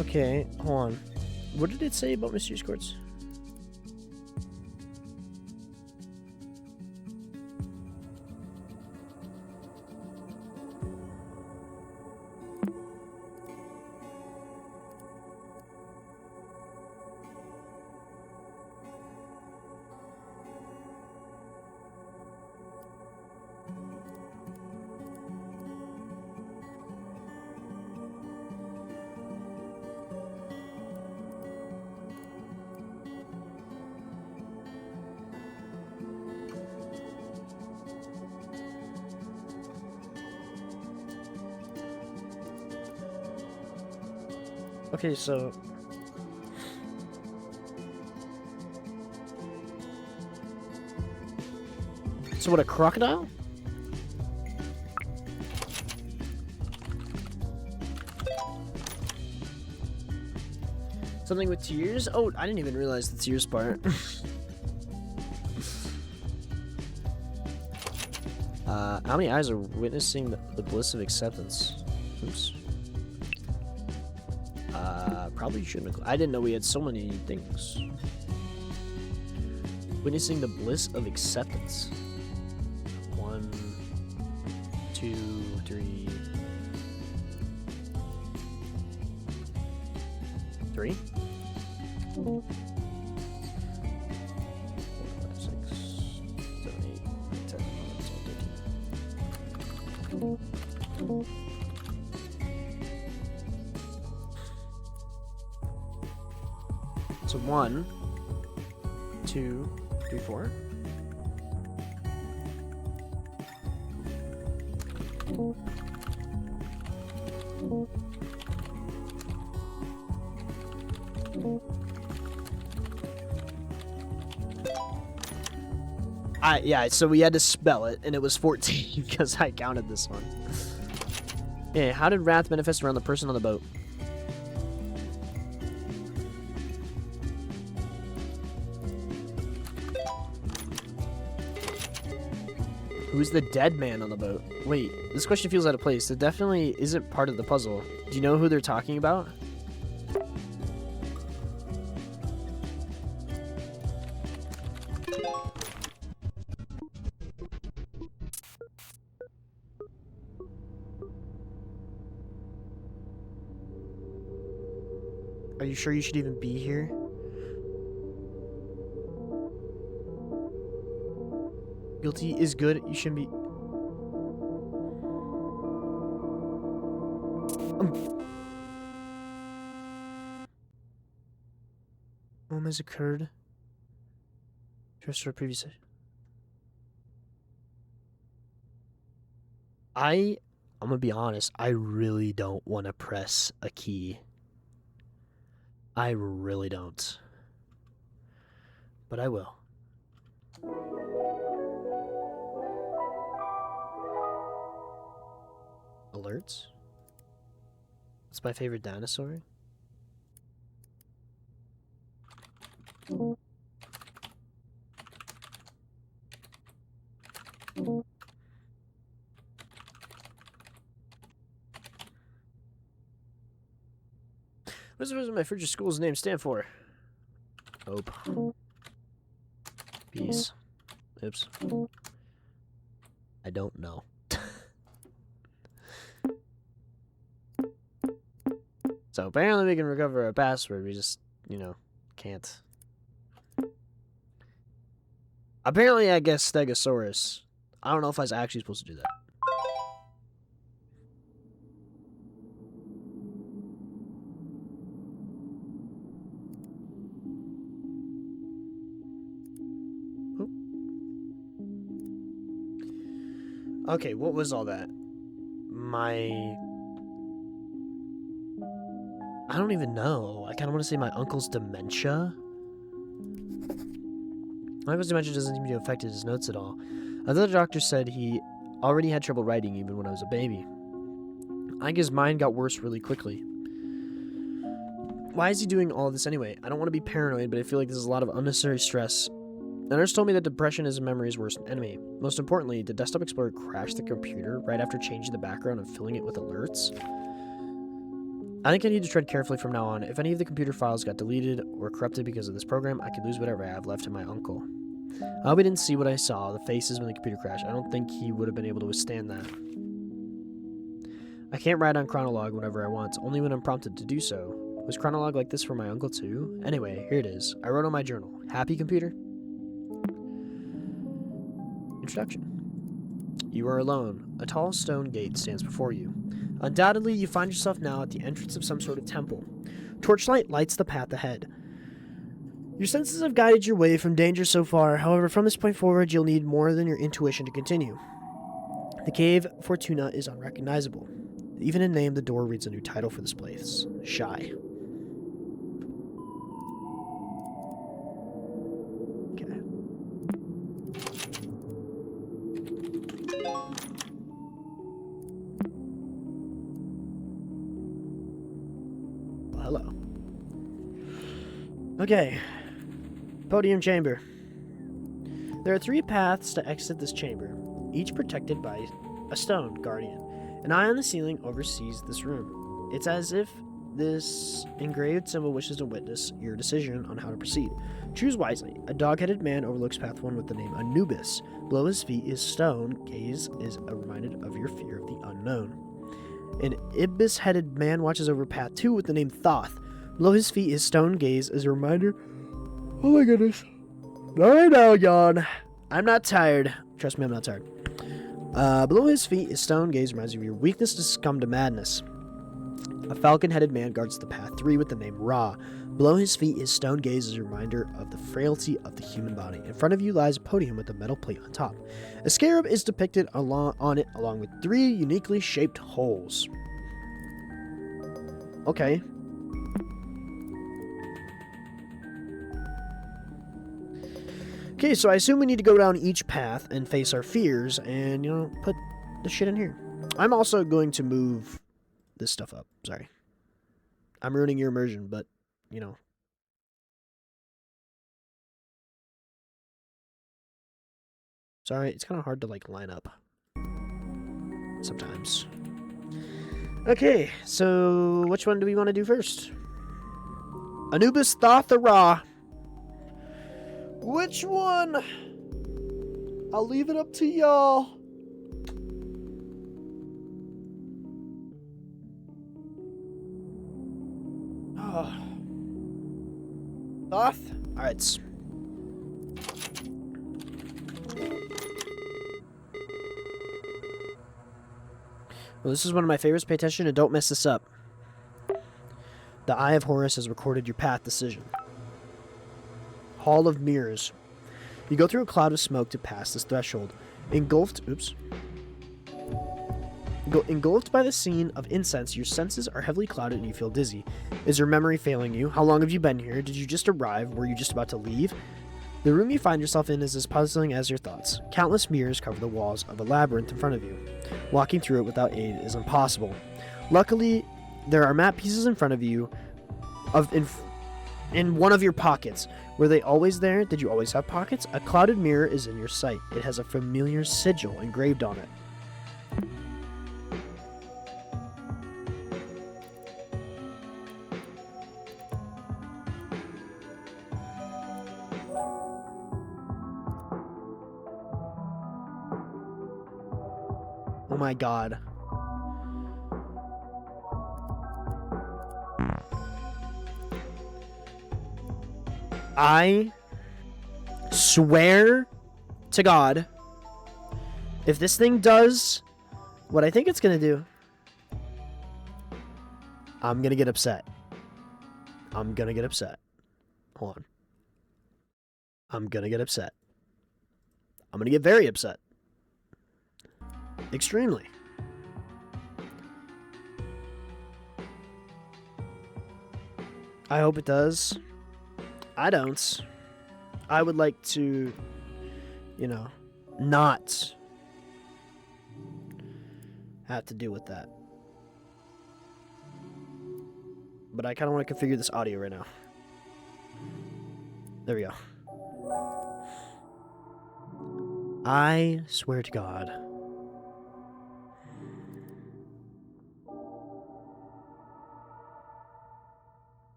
Okay, hold on. What did it say about mysterious quartz? Okay, so So what, a crocodile? Something with tears? Oh, I didn't even realize the tears part. How many eyes are witnessing the bliss of acceptance? Oops. Probably shouldn't have. I didn't know we had so many things. Witnessing the bliss of acceptance. 1, 2, 3. 3? 4, 5, 6, 7, 8, 10, 11, 12, 13. So 1, 2, 3, 4. Yeah, so we had to spell it, and it was 14 because I counted this one. Yeah, how did wrath manifest around the person on the boat? Who's the dead man on the boat? Wait, this question feels out of place. It definitely isn't part of the puzzle. Do you know who they're talking about? Are you sure you should even be here? Guilty is good. You shouldn't be. Moment has occurred. Just for previous. I'm gonna be honest. I really don't want to press a key. I really don't. But I will. Alerts? What's my favorite dinosaur? What does my future school's name stand for? Hope. Peace. Oops. I don't know. So apparently we can recover our password. We just, can't. Apparently, I guess Stegosaurus. I don't know if I was actually supposed to do that. Okay, what was all that? I don't even know. I kind of want to say my uncle's dementia. My uncle's dementia doesn't seem to have affected his notes at all. Another doctor said he already had trouble writing even when I was a baby. I think his mind got worse really quickly. Why is he doing all this anyway? I don't want to be paranoid, but I feel like this is a lot of unnecessary stress. The nurse told me that depression is a memory's worst enemy. Most importantly, did Desktop Explorer crash the computer right after changing the background and filling it with alerts? I think I need to tread carefully from now on. If any of the computer files got deleted or corrupted because of this program, I could lose whatever I have left in my uncle. I hope he didn't see what I saw, the faces when the computer crashed. I don't think he would have been able to withstand that. I can't write on Chronolog whenever I want, only when I'm prompted to do so. Was Chronolog like this for my uncle too? Anyway, here it is. I wrote on my journal. Happy computer? Introduction. You are alone. A tall stone gate stands before you. Undoubtedly, you find yourself now at the entrance of some sort of temple. Torchlight lights the path ahead. Your senses have guided your way from danger so far. However, from this point forward, you'll need more than your intuition to continue. The Cave Fortuna is unrecognizable. Even in name, the door reads a new title for this place. Shy. Okay. hello. Okay. Podium chamber. There are 3 paths to exit this chamber, each protected by a stone guardian. An eye on the ceiling oversees this room. It's as if this engraved symbol wishes to witness your decision on how to proceed. Choose wisely. A dog-headed man overlooks path 1 with the name Anubis. Below his feet is stone. Gaze is a reminder of your fear of the unknown. An ibis-headed man watches over path 2 with the name Thoth. Below his feet is stone. Gaze is a reminder. Oh my goodness. I know, yawn. I'm not tired. Trust me, I'm not tired. Below his feet is stone. Gaze reminds you of your weakness to succumb to madness. A falcon-headed man guards the path 3 with the name Ra. Below his feet is stone. Gaze is a reminder of the frailty of the human body. In front of you lies a podium with a metal plate on top. A scarab is depicted on it along with 3 uniquely shaped holes. Okay. Okay, so I assume we need to go down each path and face our fears and, put the shit in here. I'm also going to move this stuff up. Sorry. I'm ruining your immersion, but, Sorry, it's kind of hard to, line up. Sometimes. Okay, so which one do we want to do first? Anubis, Thoth, or Ra? Which one? I'll leave it up to y'all. Oh. Thoth? Alright. Well, this is one of my favorites. Pay attention and don't mess this up. The Eye of Horus has recorded your path decision. Hall of Mirrors. You go through a cloud of smoke to pass this threshold. Engulfed by the scene of incense, your senses are heavily clouded and you feel dizzy. Is your memory failing you? How long have you been here? Did you just arrive? Were you just about to leave? The room you find yourself in is as puzzling as your thoughts. Countless mirrors cover the walls of a labyrinth in front of you. Walking through it without aid is impossible. Luckily, there are map pieces in front of you in one of your pockets. Were they always there? Did you always have pockets? A clouded mirror is in your sight. It has a familiar sigil engraved on it. Oh my god. I swear to God, if this thing does what I think it's gonna do, I'm gonna get upset. I'm gonna get upset. Hold on. I'm gonna get upset. I'm gonna get very upset. Extremely. I hope it does. I don't. I would like to, not have to deal with that. But I kind of want to configure this audio right now. There we go. I swear to God.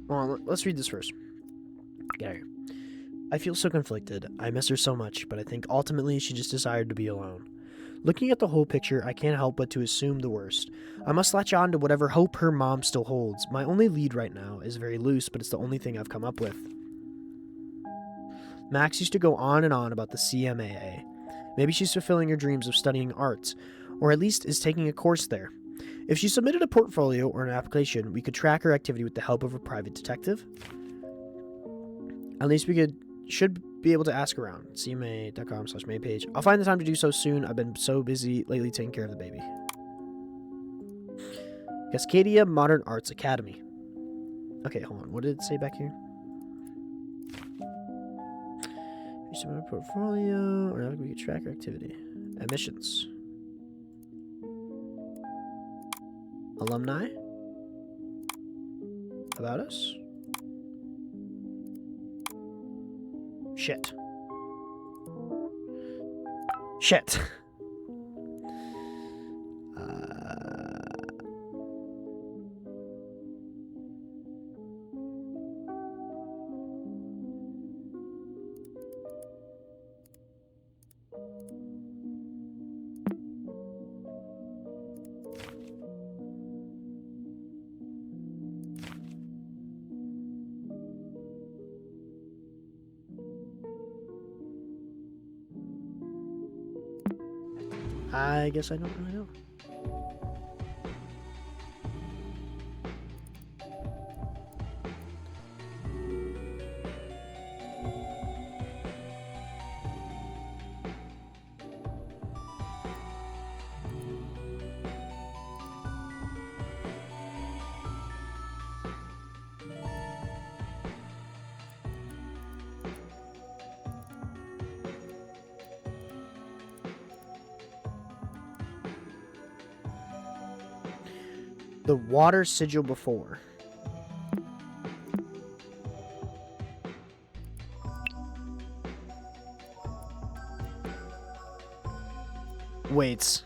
Well, let's read this first. Get out of here. I feel so conflicted. I miss her so much, but I think ultimately she just desired to be alone. Looking at the whole picture, I can't help but to assume the worst. I must latch on to whatever hope her mom still holds. My only lead right now is very loose, but it's the only thing I've come up with. Max used to go on and on about the CMAA. Maybe she's fulfilling her dreams of studying arts, or at least is taking a course there. If she submitted a portfolio or an application, we could track her activity with the help of a private detective. At least we should be able to ask around. cma.com/main page. I'll find the time to do so soon. I've been so busy lately taking care of the baby. Cascadia Modern Arts Academy. Okay, hold on. What did it say back here? You submit a portfolio, or we can track her activity. Admissions. Alumni. About us. Shit. Shit. I guess I don't really know. The water sigil before. Wait.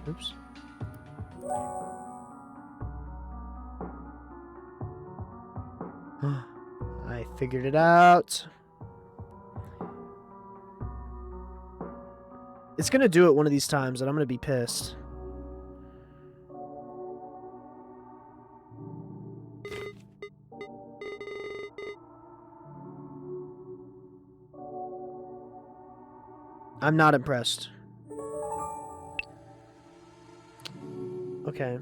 Oops. I figured it out. It's gonna do it one of these times, and I'm gonna be pissed. I'm not impressed. Okay.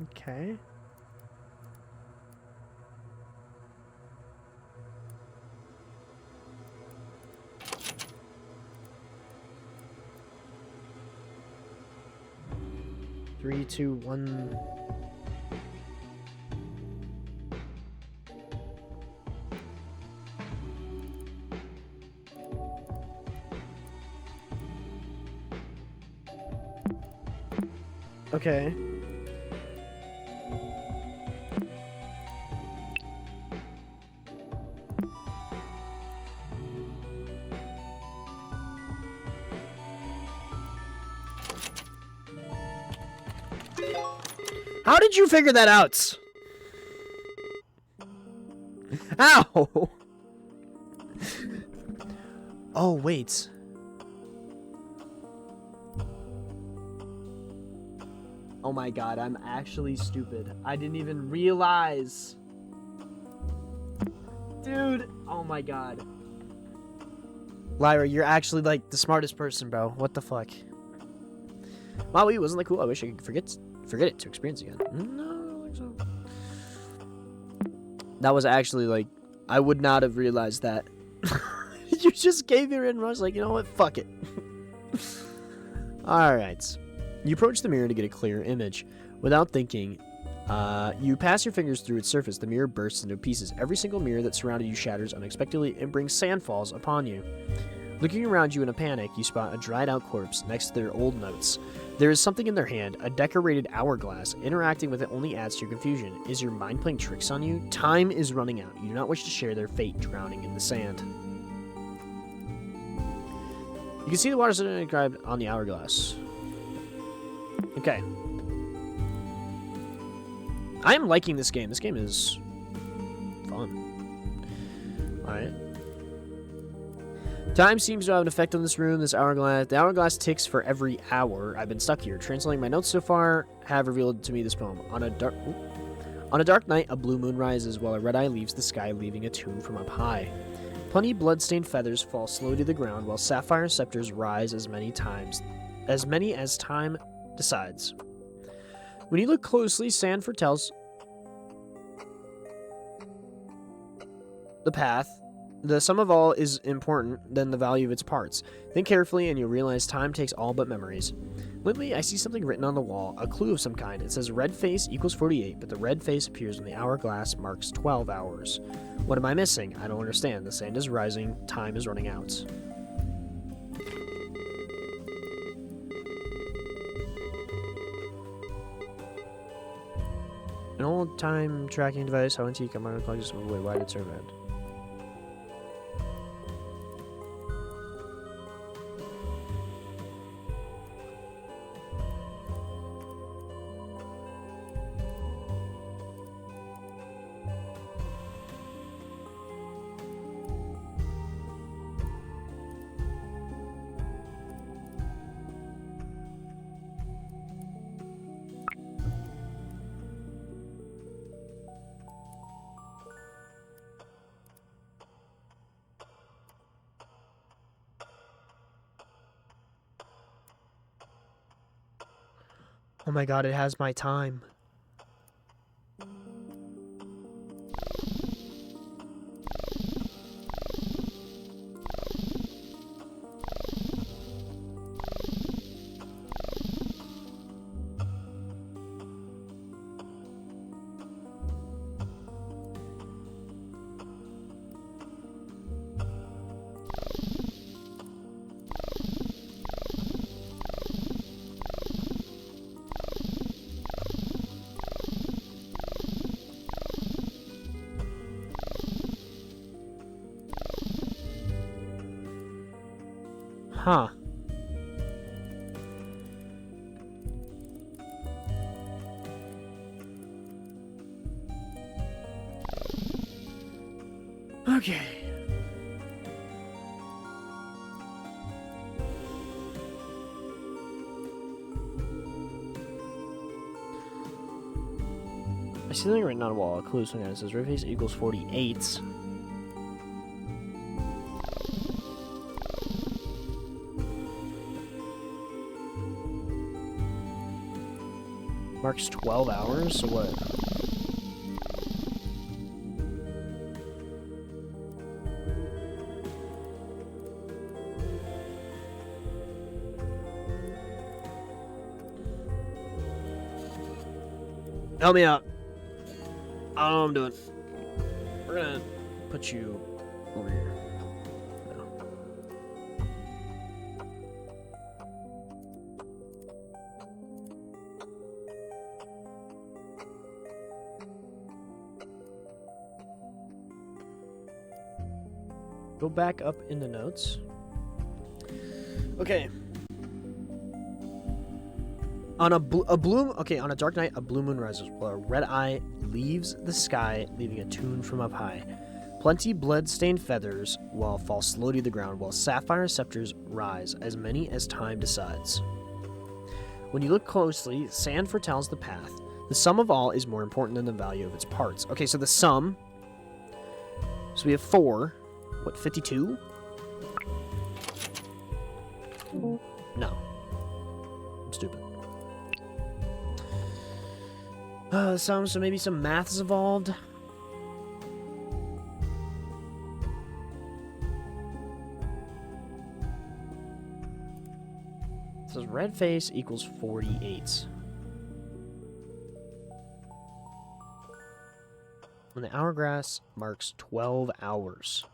Okay. Three, two, one. Okay. How did you figure that out? Ow! Oh, wait. Oh my god, I'm actually stupid. I didn't even realize. Dude, oh my god. Lyra, you're actually like the smartest person, bro. What the fuck? Maui wasn't that cool? I wish I could forget it to experience again. No, I don't think so. That was actually like, I would not have realized that. You just gave your in rush, like, you know what? Fuck it. Alright. You approach the mirror to get a clear image. Without thinking, you pass your fingers through its surface. The mirror bursts into pieces. Every single mirror that surrounded you shatters unexpectedly and brings sandfalls upon you. Looking around you in a panic, you spot a dried-out corpse next to their old notes. There is something in their hand, a decorated hourglass. Interacting with it only adds to your confusion. Is your mind playing tricks on you? Time is running out. You do not wish to share their fate, drowning in the sand. You can see the water inscribed on the hourglass. Okay. I am liking this game. This game is fun. Alright. Time seems to have an effect on this room. The hourglass ticks for every hour. I've been stuck here. Translating my notes so far have revealed to me this poem. On a dark night, a blue moon rises while a red eye leaves the sky, leaving a tune from up high. Plenty blood-stained feathers fall slowly to the ground, while sapphire scepters rise as many as time decides. When you look closely, sand foretells the path. The sum of all is important than the value of its parts. Think carefully and you'll realize time takes all but memories. Lately, I see something written on the wall, a clue of some kind. It says red face equals 48, but the red face appears when the hourglass marks 12 hours. What am I missing? I don't understand. The sand is rising, time is running out. An old time tracking device, how antique, I'm gonna call this away, why did it serve it? Oh my god, it has my time. Huh. Okay. I see something written on a wall. A clue something that says red face equals 48. Marks 12 hours, so what? Help me out. I don't know what I'm doing. We're gonna put you over here. Go back up in the notes. Okay. On on a dark night, a blue moon rises, while a red eye leaves the sky, leaving a tune from up high. Plenty blood-stained feathers fall slowly to the ground, while sapphire scepters rise, as many as time decides. When you look closely, sand foretells the path. The sum of all is more important than the value of its parts. Okay, so the sum. So we have 4. What, 52? No. I'm stupid. So maybe some math is evolved. It says red face equals 48. When the hourglass marks 12 hours.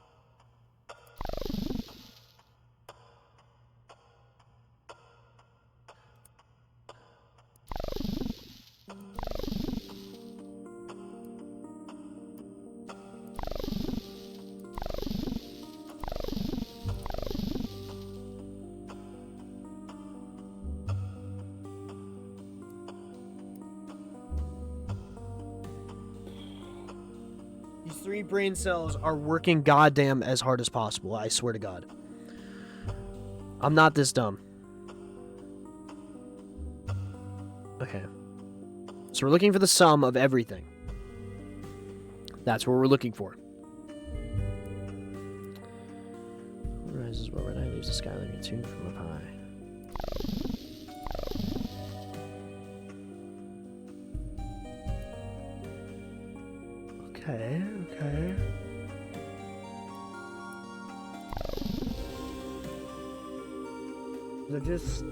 3 brain cells are working goddamn as hard as possible. I swear to God. I'm not this dumb. Okay. So we're looking for the sum of everything. That's what we're looking for. Rises well red eye, leaves the sky like a tune from up high. Okay, okay. They're just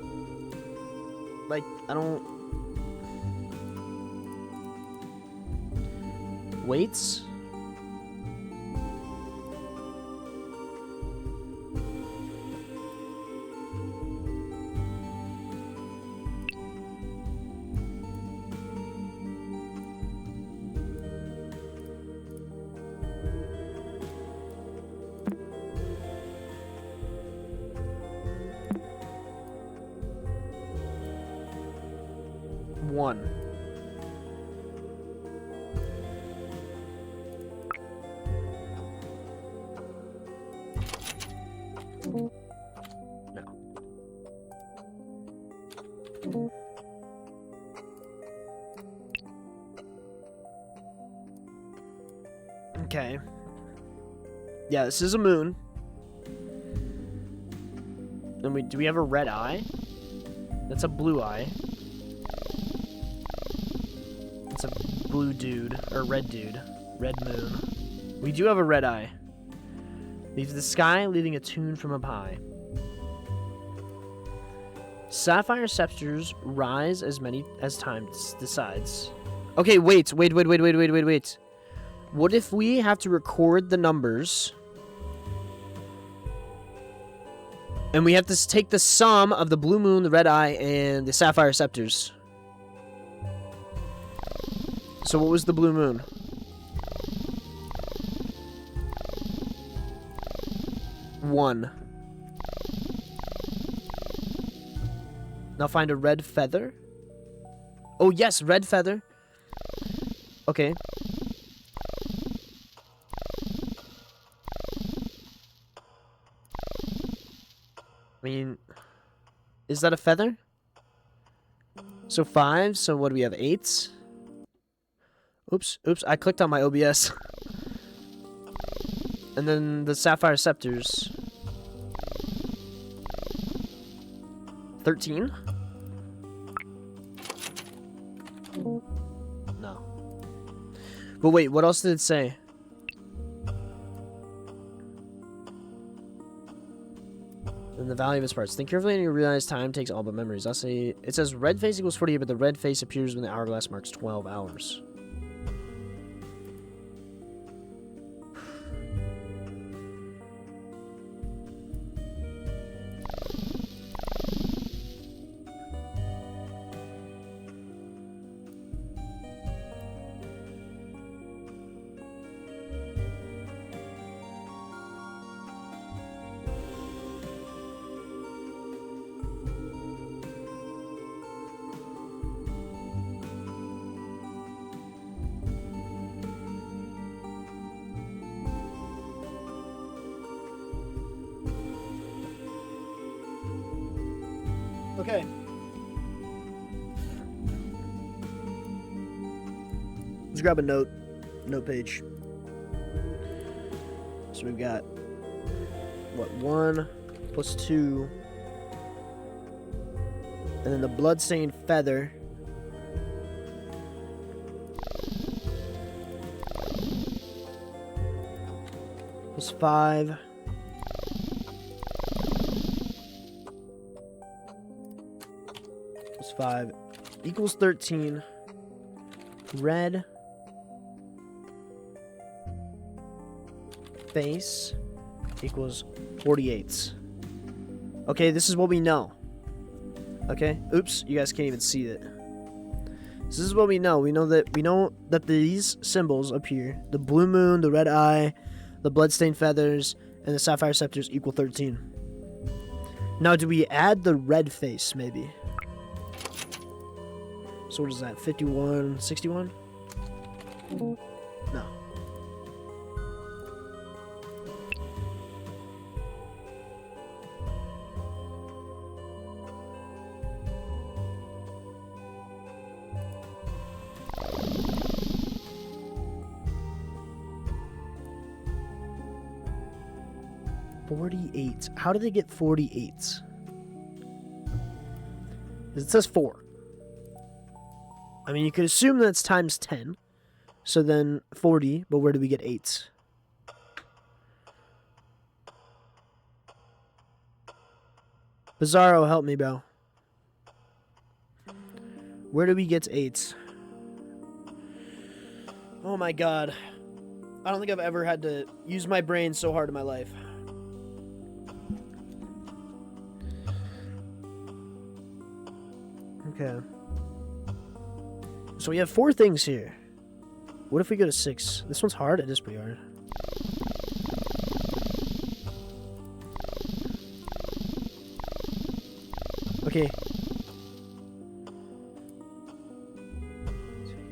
like, I don't. Weights? One. No. Okay. Yeah, this is a moon. And do we have a red eye? That's a blue eye. It's a blue dude, or red dude. Red moon. We do have a red eye. Leaves the sky, leaving a tune from up high. Sapphire scepters rise as many as time decides. Okay, wait. What if we have to record the numbers? And we have to take the sum of the blue moon, the red eye, and the sapphire scepters. So what was the blue moon? One. Now find a red feather. Oh yes, red feather. Okay. I mean, is that a feather? So 5, so what do we have, 8? Oops, I clicked on my OBS. And then the sapphire scepters. 13? No. But wait, what else did it say? In the value of its parts. Think carefully and you realize time takes all but memories. I'll say it says red face equals 48, but the red face appears when the hourglass marks 12 hours. Okay. Let's grab a note page. So we've got, what, 1 plus 2. And then the bloodstained feather. Plus 5. Plus 5 equals 13. Red face equals 48. Okay, this is what we know. Okay, oops, you guys can't even see it. This is what we know. We know that these symbols up here, the blue moon, the red eye, the bloodstained feathers, and the sapphire scepters equal 13. Now, do we add the red face, maybe? So what is that, 51, 61? No. 48. How did they get 48? It says 4. I mean, you could assume that's times 10. So then 40, but where do we get 8? Bizarro, help me, bro. Where do we get 8? Oh my god. I don't think I've ever had to use my brain so hard in my life. Okay. So we have 4 things here. What if we go to 6? This one's hard. It is pretty hard. Okay.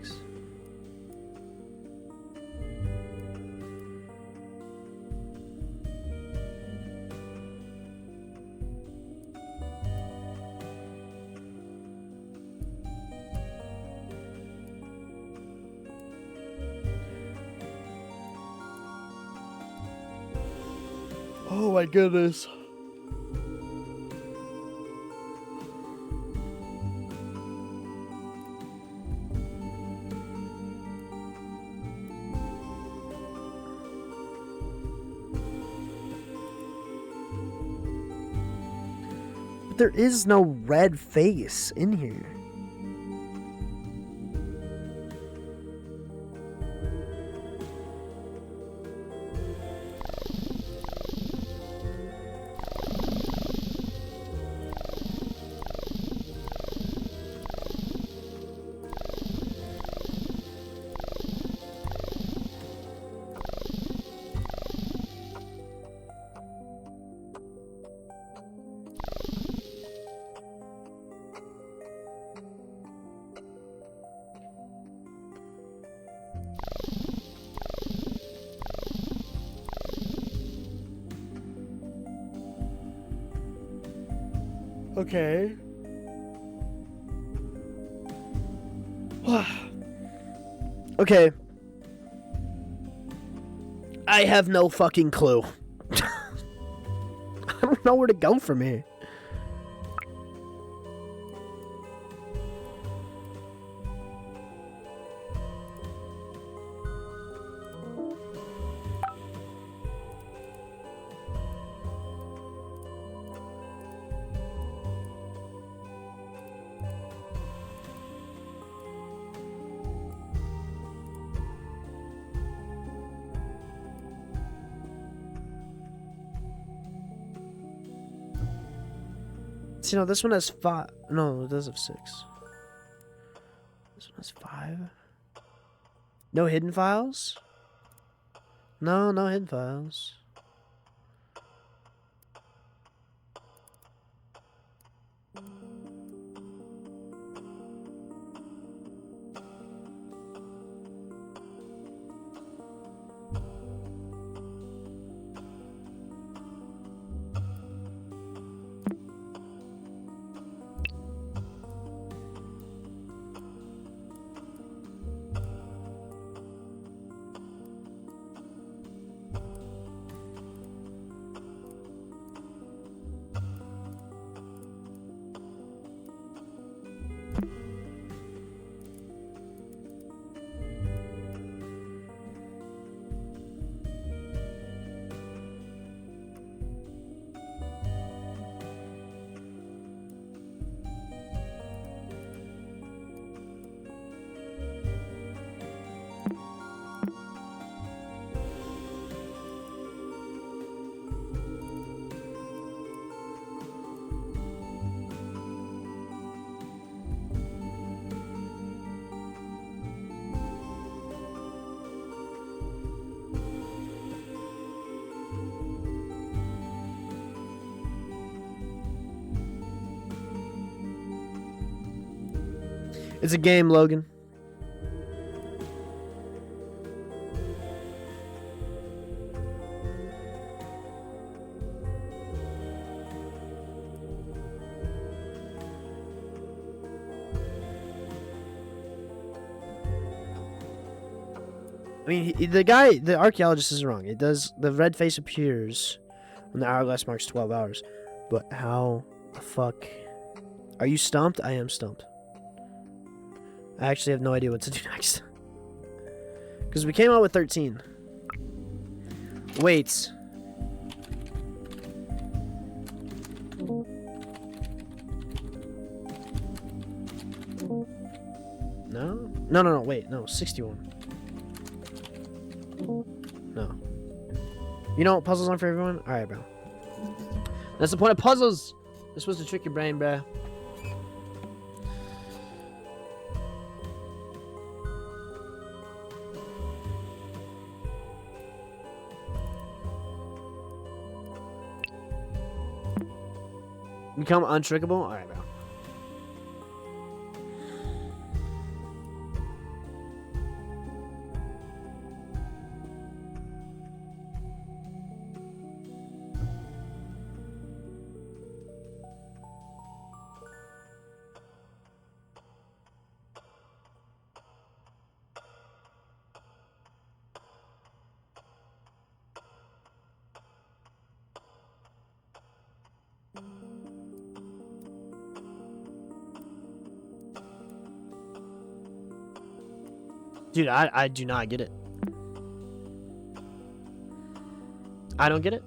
6. Oh my goodness. But there is no red face in here. Okay. Okay. I have no fucking clue. I don't know where to go from here. You know, this one has 5. No, it does have 6. This one has 5. No hidden files? No hidden files. It's a game, Logan. I mean, the archaeologist is wrong. It does, the red face appears when the hourglass marks 12 hours. But how the fuck... Are you stumped? I am stumped. I actually have no idea what to do next. Because we came out with 13. Wait. No? No, wait. No, 61. No. You know, puzzles aren't for everyone? Alright, bro. That's the point of puzzles! They're supposed to trick your brain, bro. Become untrickable? Alright, bro. Dude, I do not get it. I don't get it.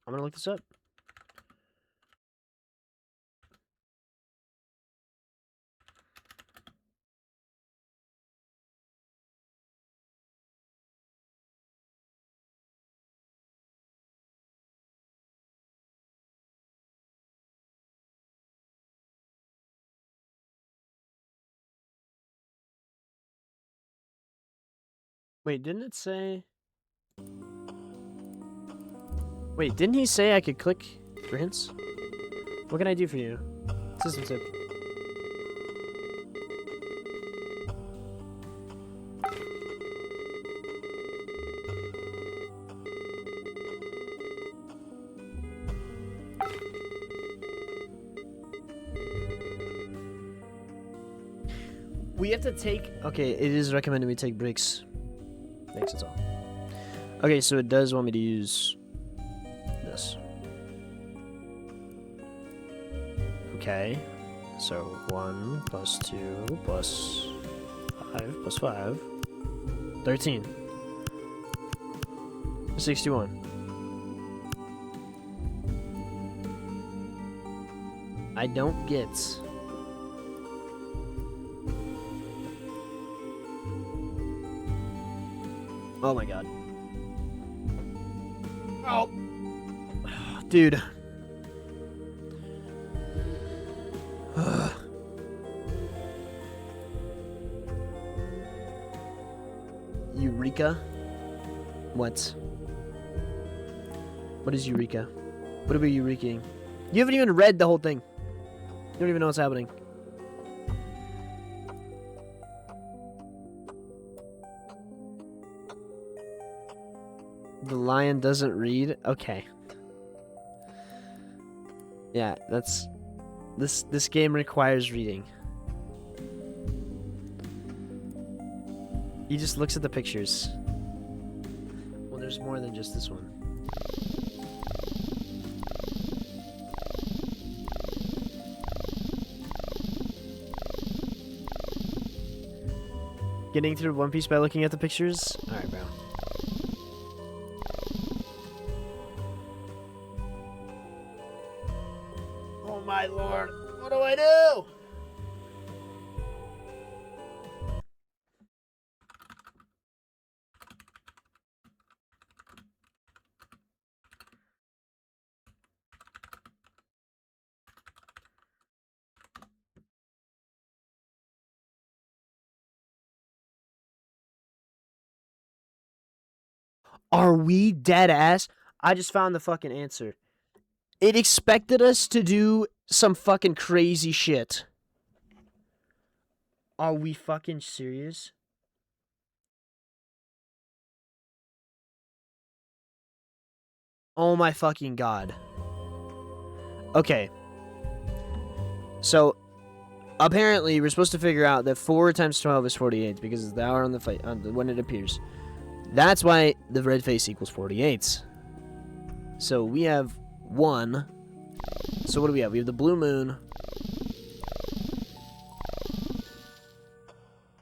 I'm gonna look this up. Wait, didn't it say... Wait, didn't he say I could click for hints? What can I do for you? System tip. We have to take... Okay, it is recommended we take breaks. Thanks, that's all. Okay, so it does want me to use this. Okay, so 1 plus 2 plus 5 plus 5. 13. 61. I don't get... Oh my god. Oh. Dude. Eureka? What? What is Eureka? What are we Eurekaing? You haven't even read the whole thing. You don't even know what's happening. The lion doesn't read? Okay. Yeah, that's... This game requires reading. He just looks at the pictures. Well, there's more than just this one. Getting through One Piece by looking at the pictures? Alright, bro. Oh my lord, what do I do? Are we dead ass? I just found the fucking answer. It expected us to do some fucking crazy shit. Are we fucking serious? Oh my fucking god. Okay. So, apparently, we're supposed to figure out that 4 times 12 is 48 because it's the hour on the fight when it appears. That's why the red face equals 48. So we have 1. So what do we have? We have the blue moon.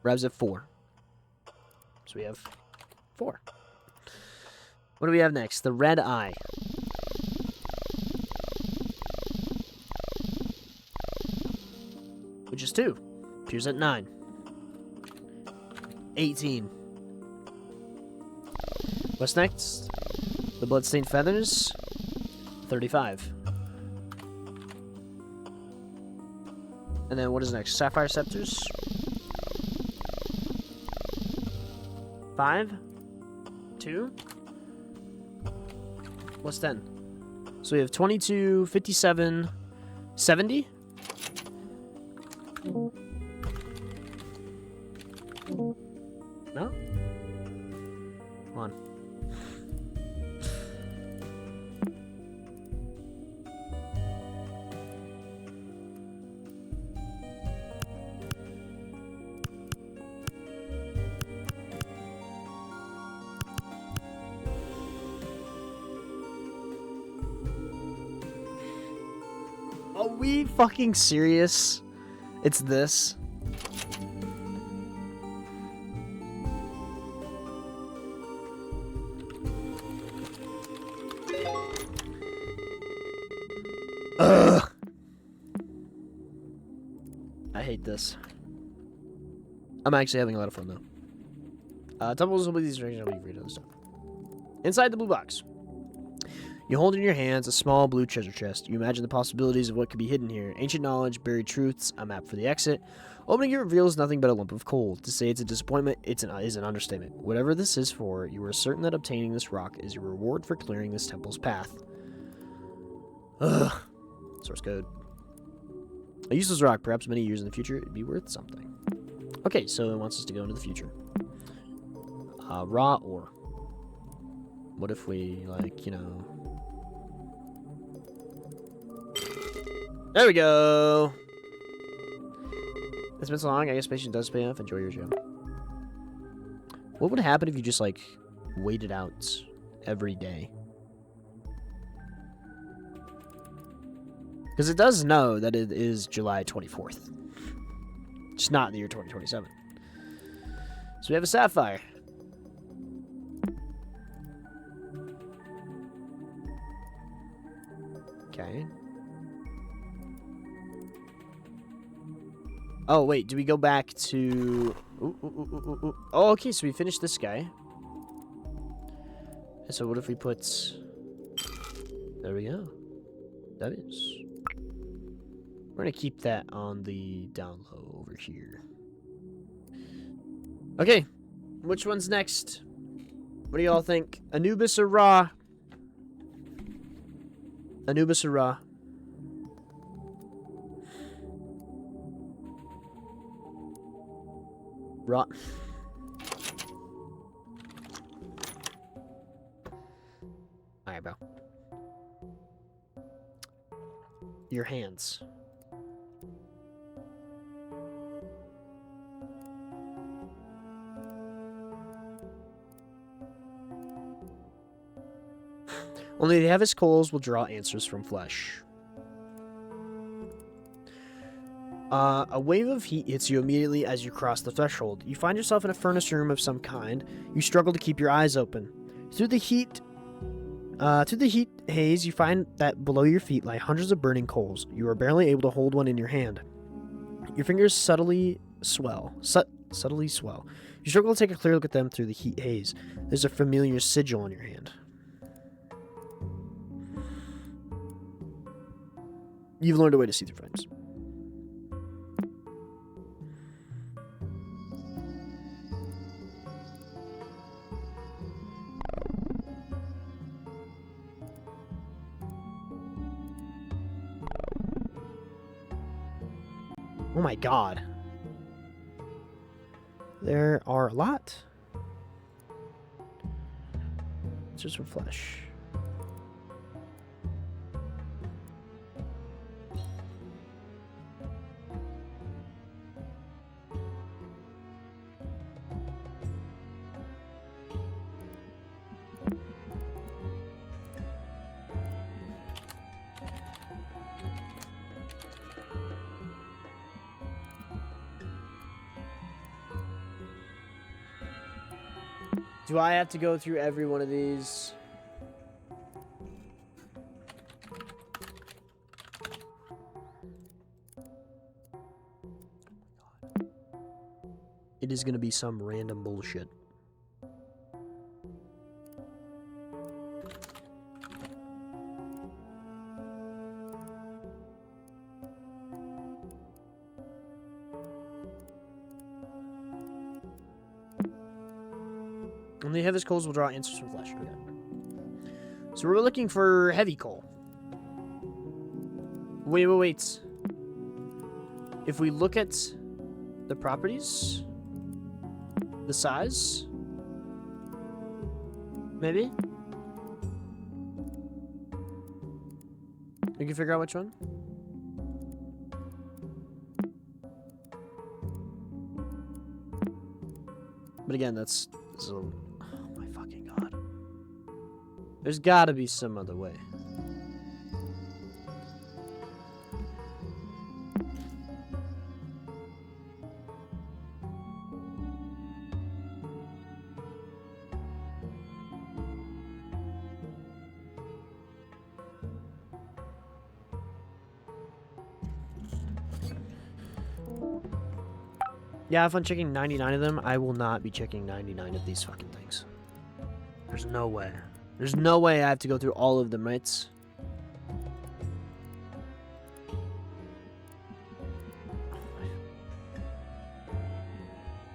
Revs at 4. So we have 4. What do we have next? The red eye. Which is 2. Appears at 9. 18. What's next? The bloodstained feathers. 35. And then what is next? Sapphire scepters. 5. 2. What's 10? So we have 22, 57, 70. No? Come on. Are we fucking serious? It's this? Ugh. I hate this. I'm actually having a lot of fun though. Tumbles will be these directions. I'll be reading other stuff. Inside the blue box, you hold in your hands a small blue treasure chest. You imagine the possibilities of what could be hidden here. Ancient knowledge, buried truths, a map for the exit. Opening it reveals nothing but a lump of coal. To say it's a disappointment is an understatement. Whatever this is for, you are certain that obtaining this rock is your reward for clearing this temple's path. Ugh. Source code. A useless rock, perhaps many years in the future, it'd be worth something. Okay, so it wants us to go into the future. Raw ore. What if we, like, you know... There we go! It's been so long, I guess patience does pay off. Enjoy your show. What would happen if you just, like, waited out every day? Because it does know that it is July 24th. It's not the year 2027. So we have a sapphire. Okay. Oh, wait. Do we go back to... Oh, okay. So we finished this guy. And so what if we put... There we go. That is... We're going to keep that on the down low over here. Okay. Which one's next? What do y'all think? Anubis or Ra? Anubis or Ra? Ra. Alright, bro. Your hands. Only the heaviest coals will draw answers from flesh. A wave of heat hits you immediately as you cross the threshold. You find yourself in a furnace room of some kind. You struggle to keep your eyes open. Through the heat haze, you find that below your feet lie hundreds of burning coals. You are barely able to hold one in your hand. Your fingers subtly swell. Subtly swell. You struggle to take a clear look at them through the heat haze. There's a familiar sigil on your hand. You've learned a way to see through flames. Oh my god. There are a lot. It's just some flesh. Do I have to go through every one of these? It is gonna be some random bullshit. When they have his coals, will draw answers from flesh. Okay. So we're looking for heavy coal. Wait. If we look at the properties, the size, maybe we can figure out which one. But again, that's so. Oh my fucking god! There's got to be some other way. Yeah, if I'm checking 99 of them, I will not be checking 99 of these fucking things. There's no way. There's no way I have to go through all of them, right?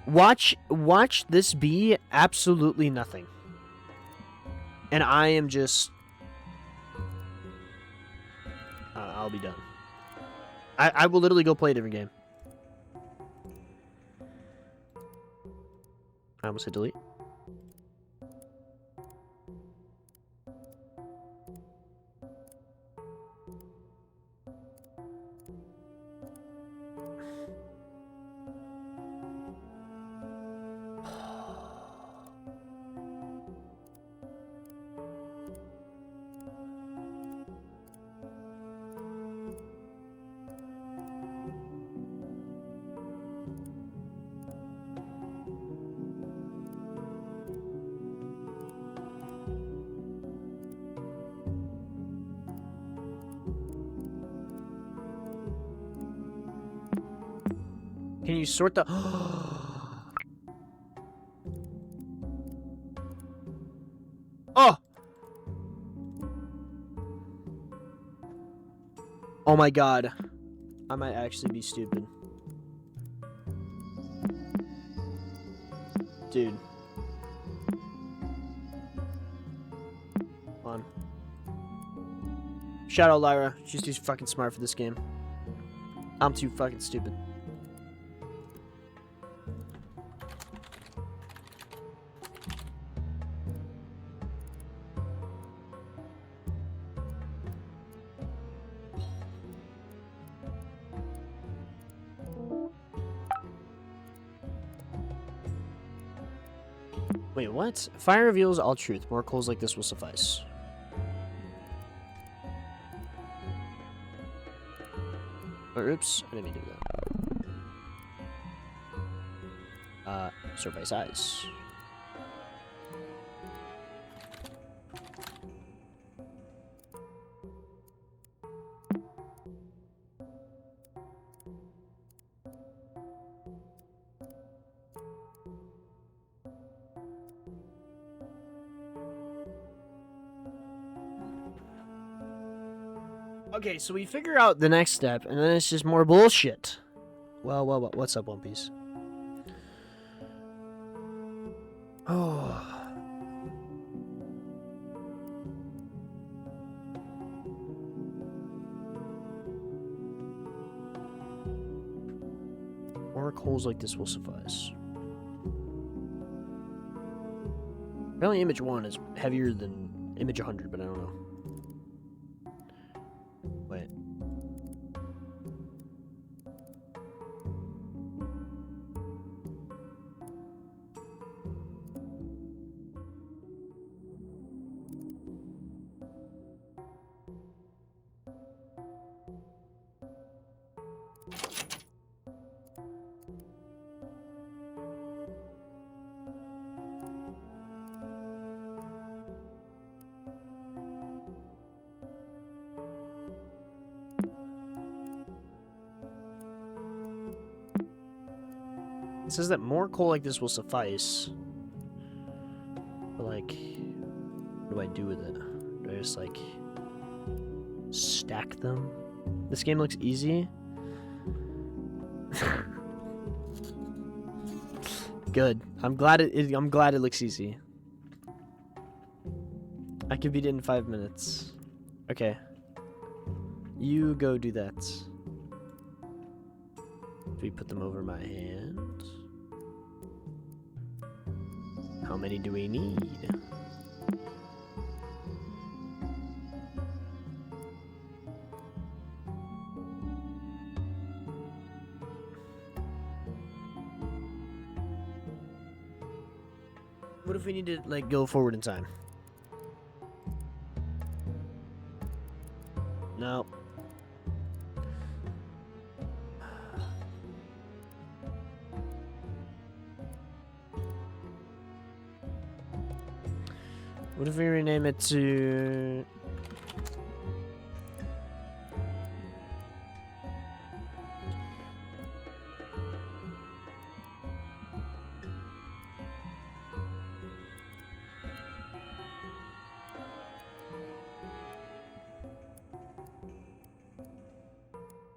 Watch this be absolutely nothing. And I am just... I'll be done. I will literally go play a different game. I almost hit delete. Can you sort the... Oh! Oh my god. I might actually be stupid. Dude. Come on. Shout out Lyra. She's too fucking smart for this game. I'm too fucking stupid. Wait, what? Fire reveals all truth. More coals like this will suffice. Or, oops, I didn't mean to do that. Sort by size. Okay, so we figure out the next step, and then it's just more bullshit. Well, what's up, One Piece? Oh. More coals like this will suffice. Apparently image 1 is heavier than image 100, but I don't know. Wait. It says that more coal like this will suffice. But like, what do I do with it? Do I just like stack them? This game looks easy. Good. I'm glad it looks easy. I could beat it in 5 minutes. Okay. You go do that. Do we put them over my hands? How many do we need? What if we need to like go forward in time? No. What if we rename it to...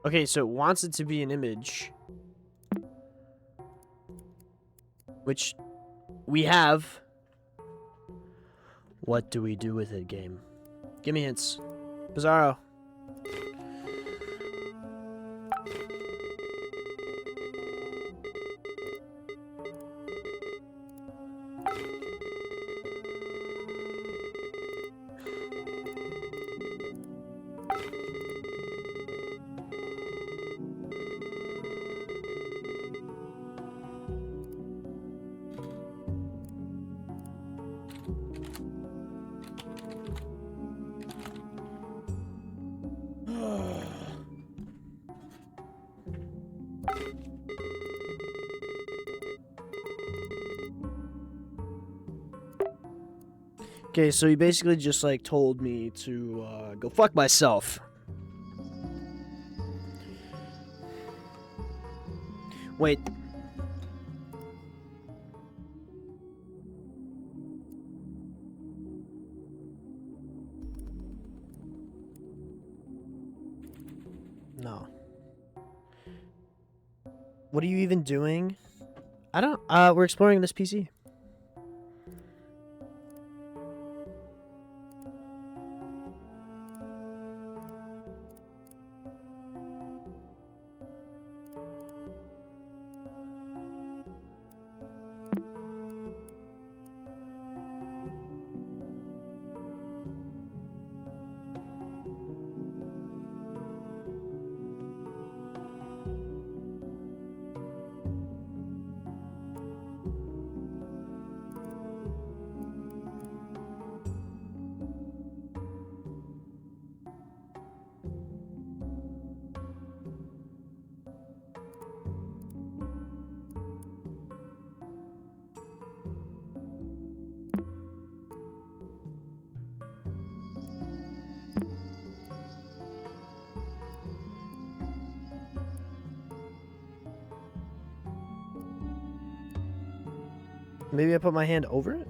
Okay, so it wants it to be an image. Which we have. What do we do with it, game? Give me hints. Bizarro. Okay, so he basically just like told me to go fuck myself. Wait. No. What are you even doing? I don't we're exploring this PC. Maybe I put my hand over it?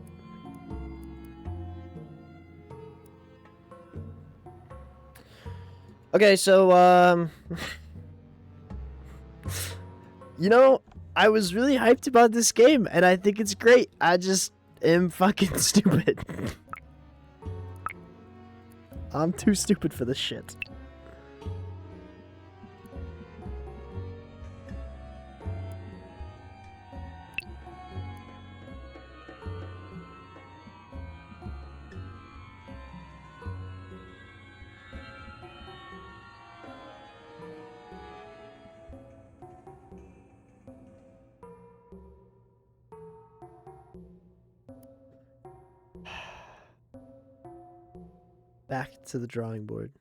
Okay, so, you know, I was really hyped about this game, and I think it's great. I just am fucking stupid. I'm too stupid for this shit. Back to the drawing board.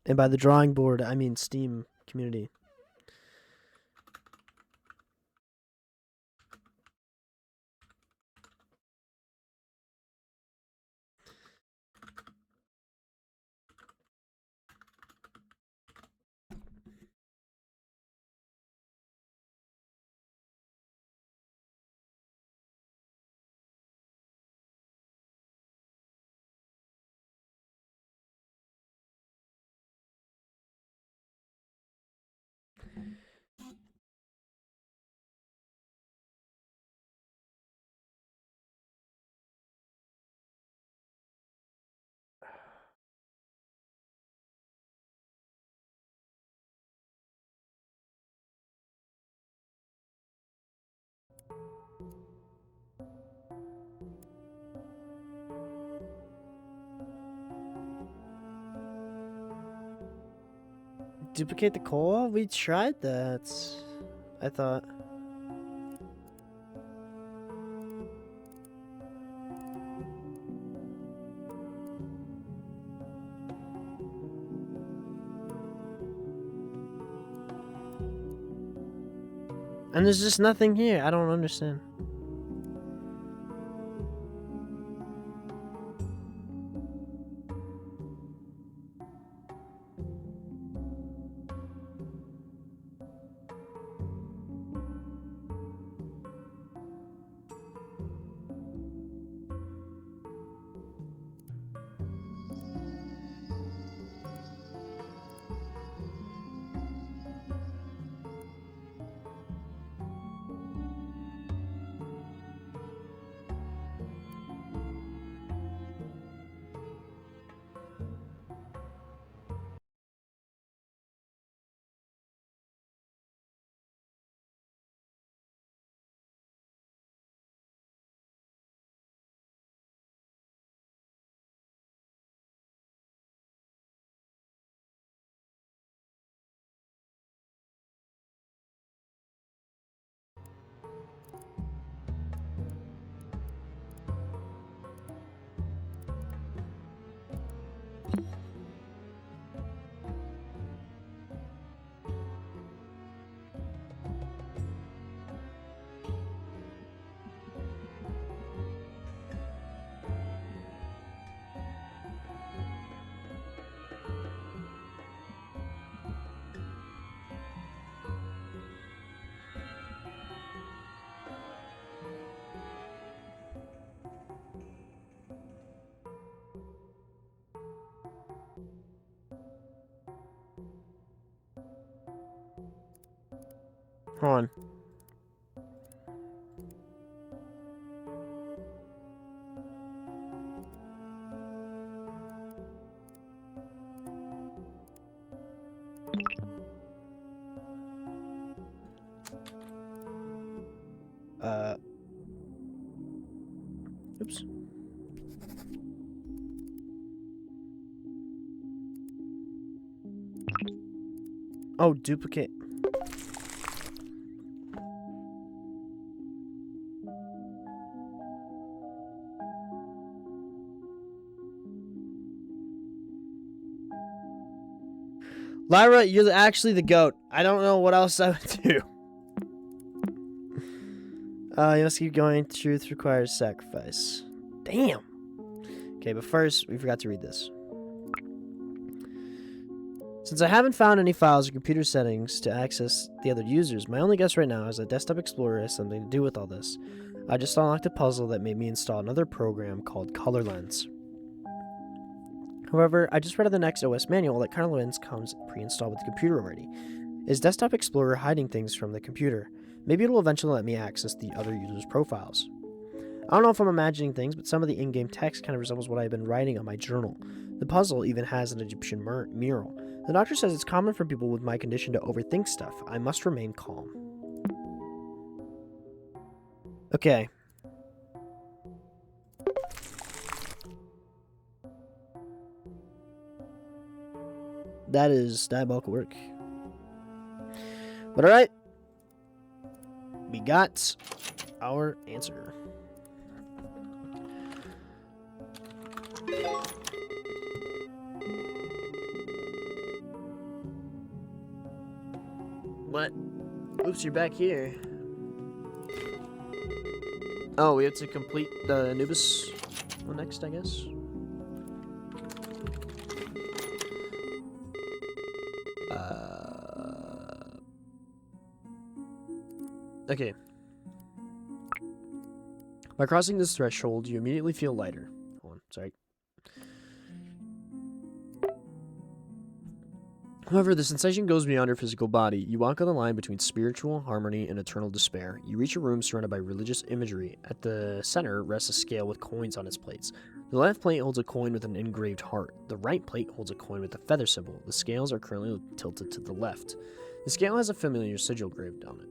And by the drawing board, I mean Steam community. duplicate the coal? We tried that. I thought. And there's just nothing here. I don't understand. Hold on. Oops. Oh, duplicate. Lyra, you're actually the goat. I don't know what else I would do. You must keep going. Truth requires sacrifice. Damn. Okay, but first, we forgot to read this. Since I haven't found any files or computer settings to access the other users, my only guess right now is that Desktop Explorer has something to do with all this. I just unlocked a puzzle that made me install another program called Color Lens. However, I just read in the next OS manual that Color Lens comes pre-installed with the computer already. Is Desktop Explorer hiding things from the computer? Maybe it'll eventually let me access the other users' profiles. I don't know if I'm imagining things, but some of the in-game text kind of resembles what I've been writing on my journal. The puzzle even has an Egyptian mural. The doctor says it's common for people with my condition to overthink stuff. I must remain calm. Okay. That is diabolical work. But alright. We got our answer. What? Oops, you're back here. Oh, we have to complete the Anubis one next, I guess. Okay. By crossing this threshold, you immediately feel lighter. Hold on, sorry. However, the sensation goes beyond your physical body. You walk on the line between spiritual harmony and eternal despair. You reach a room surrounded by religious imagery. At the center rests a scale with coins on its plates. The left plate holds a coin with an engraved heart. The right plate holds a coin with a feather symbol. The scales are currently tilted to the left. The scale has a familiar sigil engraved on it.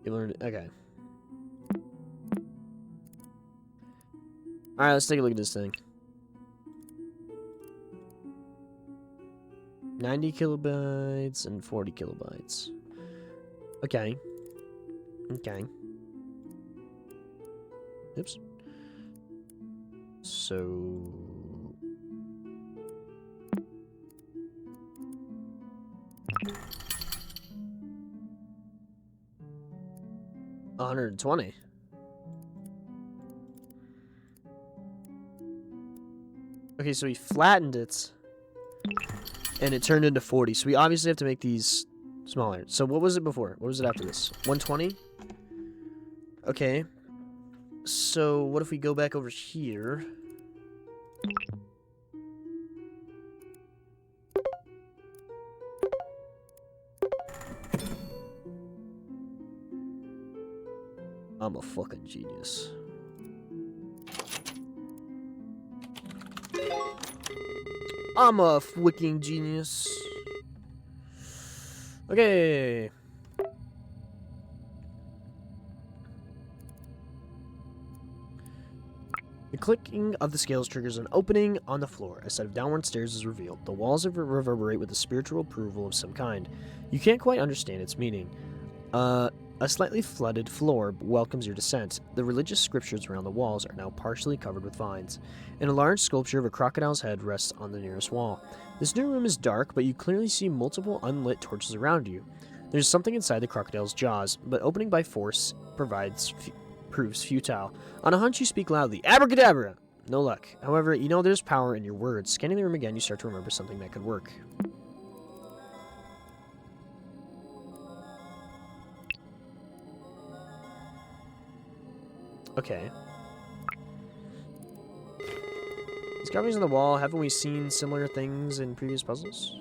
You learned. Okay. Alright, let's take a look at this thing. 90 kilobytes and 40 kilobytes. Okay. Okay. Oops. So... $120. Okay, so we flattened it, and it turned into 40. So we obviously have to make these smaller. So what was it before? What was it after this? 120? Okay. So what if we go back over here? I'm a fucking genius. I'm a freaking genius. Okay. The clicking of the scales triggers an opening on the floor. A set of downward stairs is revealed. The walls reverberate with a spiritual approval of some kind. You can't quite understand its meaning. A slightly flooded floor welcomes your descent. The religious scriptures around the walls are now partially covered with vines, and a large sculpture of a crocodile's head rests on the nearest wall. This new room is dark, but you clearly see multiple unlit torches around you. There's something inside the crocodile's jaws, but opening by force proves futile. On a hunch, you speak loudly, "Abracadabra!" No luck. However, you know there's power in your words. Scanning the room again, you start to remember something that could work. Okay. These carvings on the wall, haven't we seen similar things in previous puzzles?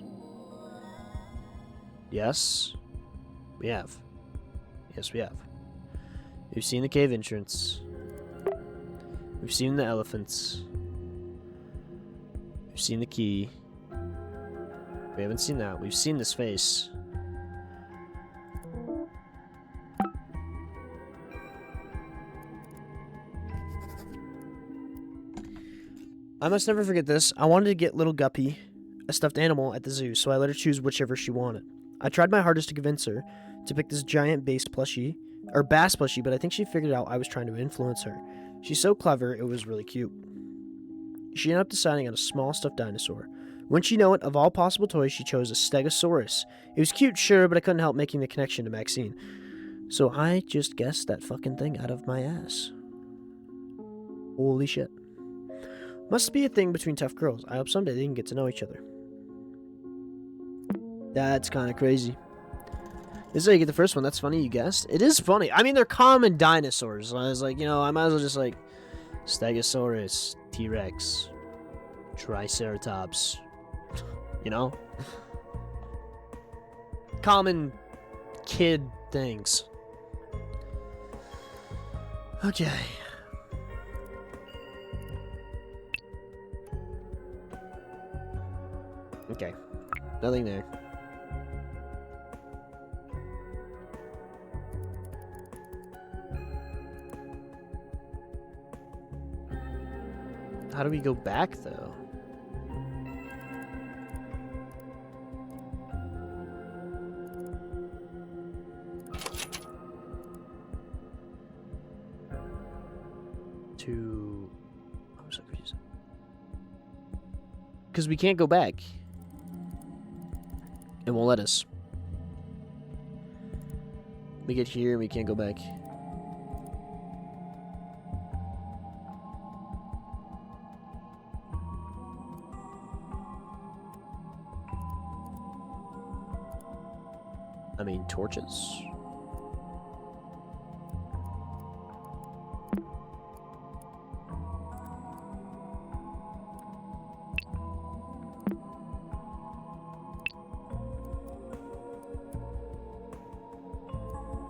Yes. We have. Yes, we have. We've seen the cave entrance. We've seen the elephants. We've seen the key. We haven't seen that. We've seen this face. I must never forget this. I wanted to get little Guppy, a stuffed animal, at the zoo, so I let her choose whichever she wanted. I tried my hardest to convince her to pick this giant bass plushie, but I think she figured out I was trying to influence her. She's so clever, it was really cute. She ended up deciding on a small stuffed dinosaur. Wouldn't you know it, of all possible toys, she chose a Stegosaurus. It was cute, sure, but I couldn't help making the connection to Maxine. So I just guessed that fucking thing out of my ass. Holy shit. Must be a thing between tough girls. I hope someday they can get to know each other. That's kind of crazy. This is how you get the first one. That's funny, you guessed. It is funny. I mean, they're common dinosaurs. I was like, I might as well just like Stegosaurus, T-Rex, Triceratops. Common kid things. Okay. Okay. Nothing there. How do we go back, though? I'm so confused. Because we can't go back. It won't let us. We get here and we can't go back. I mean, torches.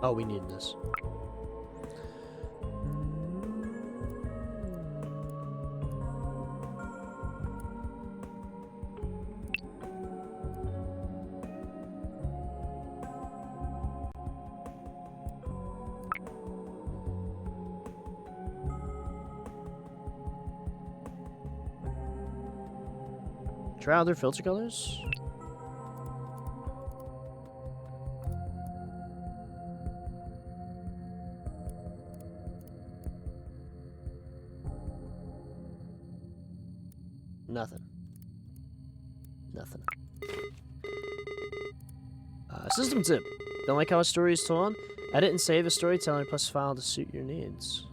Oh, we need this. Try other filter colors. Nothing. Nothing. System tip. Don't like how a story is told? Edit and save a storyteller plus file to suit your needs.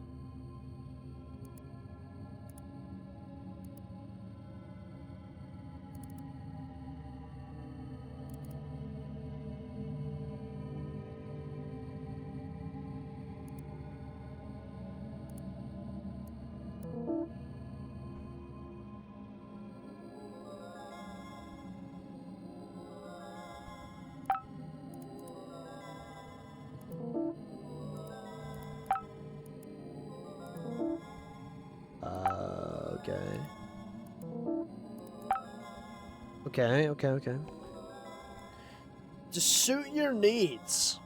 Okay. Just suit your needs.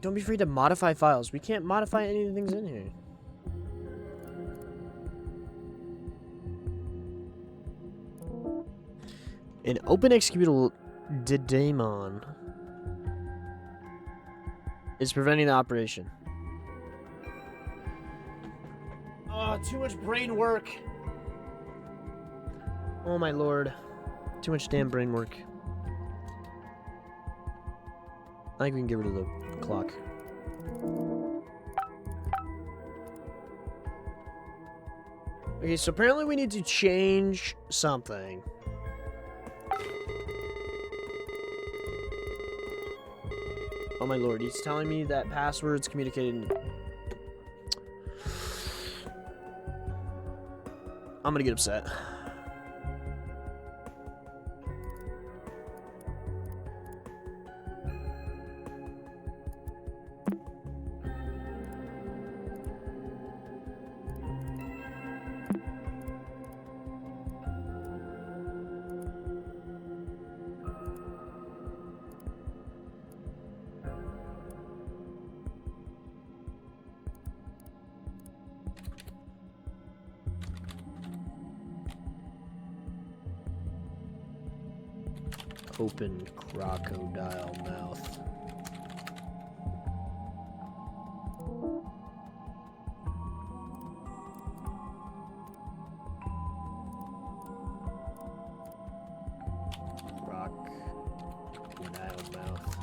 Don't be free to modify files. We can't modify any of the things in here. An open executable daemon is preventing the operation. Oh, too much brain work. Oh my lord. Too much damn brain work. I think we can get rid of the clock. Okay, so apparently we need to change something. Oh my lord, he's telling me that passwords communicated. I'm gonna get upset. Open crocodile mouth. Crocodile mouth.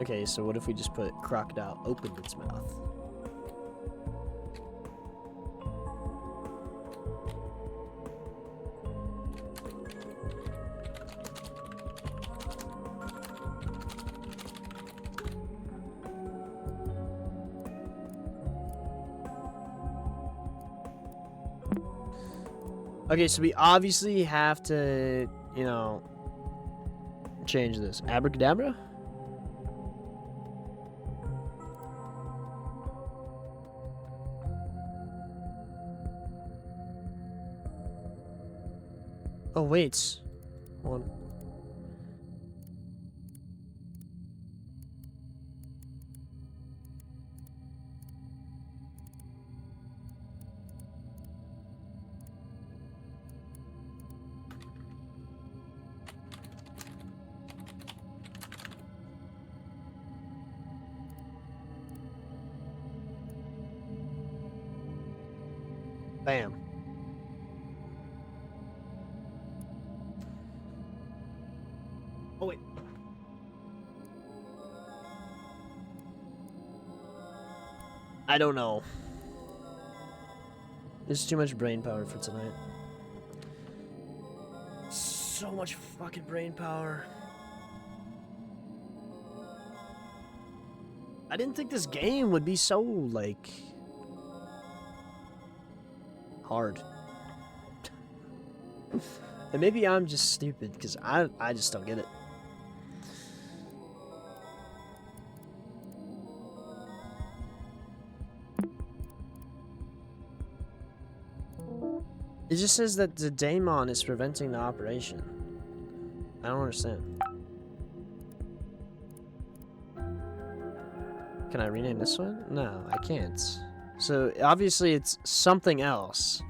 Okay, so what if we just put crocodile opened its mouth? Okay, so we obviously have to, you know, change this. Abracadabra? Oh, wait. Hold on. Bam. Oh, wait. I don't know. There's too much brain power for tonight. So much fucking brain power. I didn't think this game would be so, like, hard. And maybe I'm just stupid, because I just don't get it. It just says that the daemon is preventing the operation. I don't understand. Can I rename this one? No, I can't. So obviously it's something else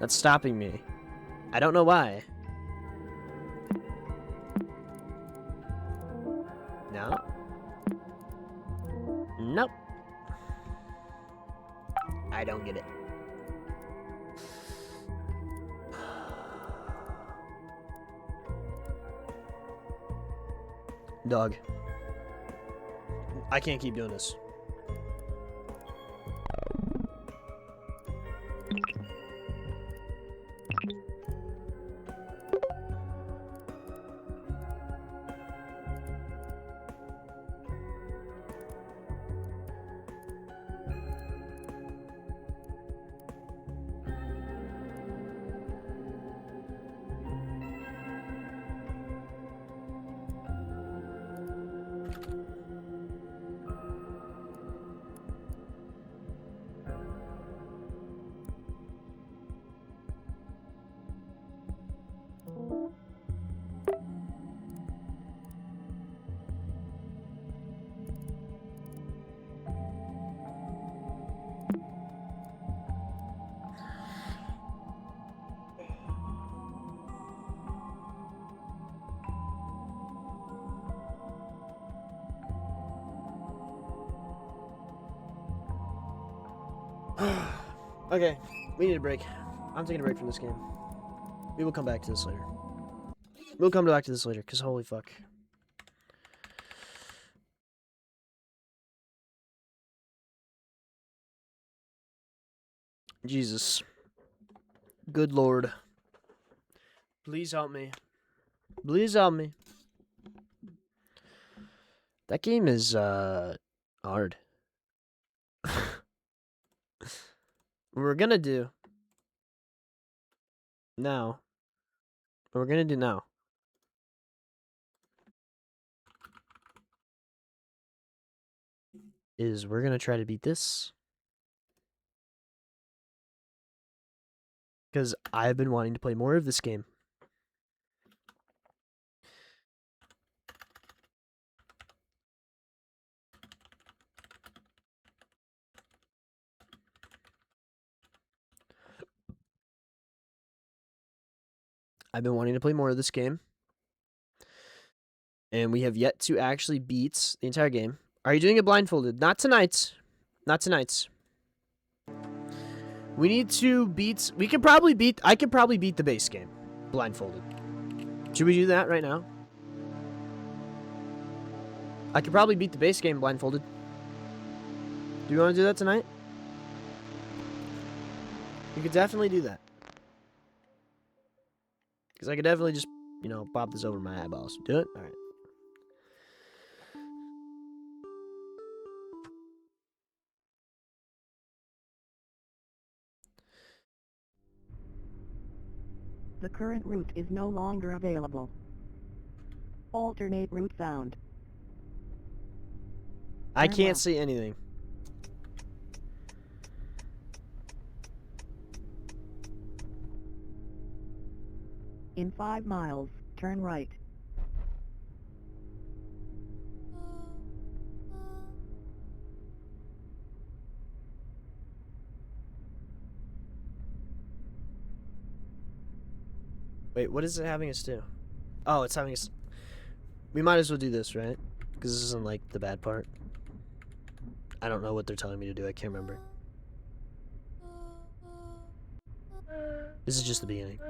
that's stopping me. I don't know why. No. Nope. I don't get it. Dog. I can't keep doing this. Okay, we need a break. I'm taking a break from this game. We will come back to this later. We'll come back to this later, because holy fuck. Jesus. Good Lord. Please help me. Please help me. That game is, hard. What we're gonna do now. What we're gonna do now is we're gonna try to beat this. Because I've been wanting to play more of this game. I've been wanting to play more of this game. And we have yet to actually beat the entire game. Are you doing it blindfolded? Not tonight. Not tonight. We need to beat... I could probably beat the base game blindfolded. Should we do that right now? I could probably beat the base game blindfolded. Do you want to do that tonight? You could definitely do that. Because I could definitely just, you know, pop this over my eyeballs. Do it? Alright. The current route is no longer available. Alternate route found. I Turn can't left. see anything. In 5 miles, turn right. Wait, what is it having us do? Oh, it's having us... We might as well do this, right? Because this isn't, like, the bad part. I don't know what they're telling me to do. I can't remember. This is just the beginning.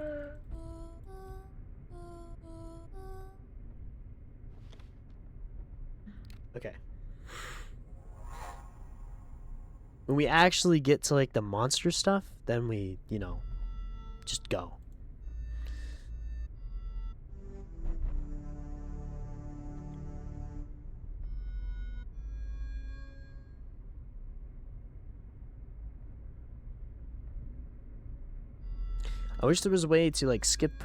Okay. When we actually get to, like, the monster stuff, then we, you know, just go. I wish there was a way to, like, skip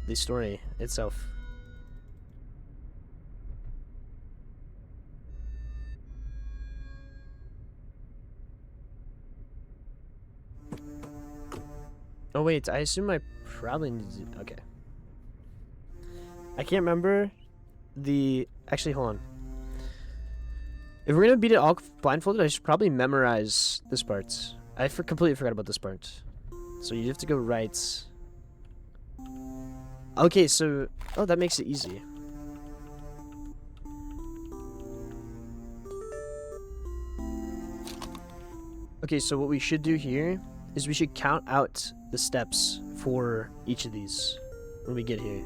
the story itself. Oh, wait, I assume I probably need to... Okay. I can't remember the... Actually, hold on. If we're gonna beat it all blindfolded, I should probably memorize this part. I completely forgot about this part. So you have to go right. Okay, so... Oh, that makes it easy. Okay, so what we should do here is we should count out the steps for each of these when we get here.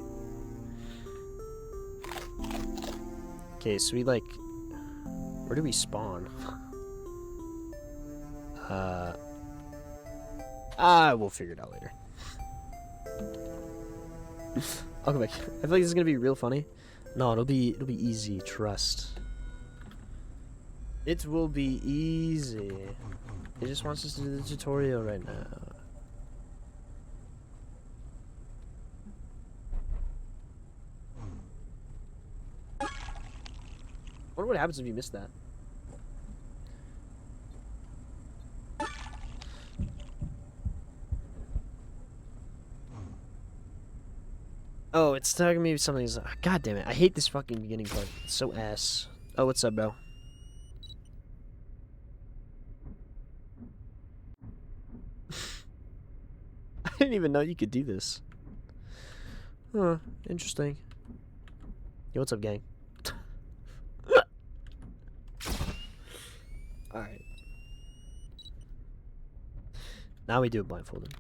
Okay, so we like... Where do we spawn? We'll figure it out later. I'll come back. I feel like this is gonna be real funny. No, it'll be easy, trust. It will be easy. It just wants us to do the tutorial right now. I wonder what happens if you miss that. Oh, it's telling me something's... God damn it. I hate this fucking beginning part. It's so ass. Oh, what's up, bro? I didn't even know you could do this. Huh. Interesting. Yo, what's up, gang? Alright. Now we do it blindfolded.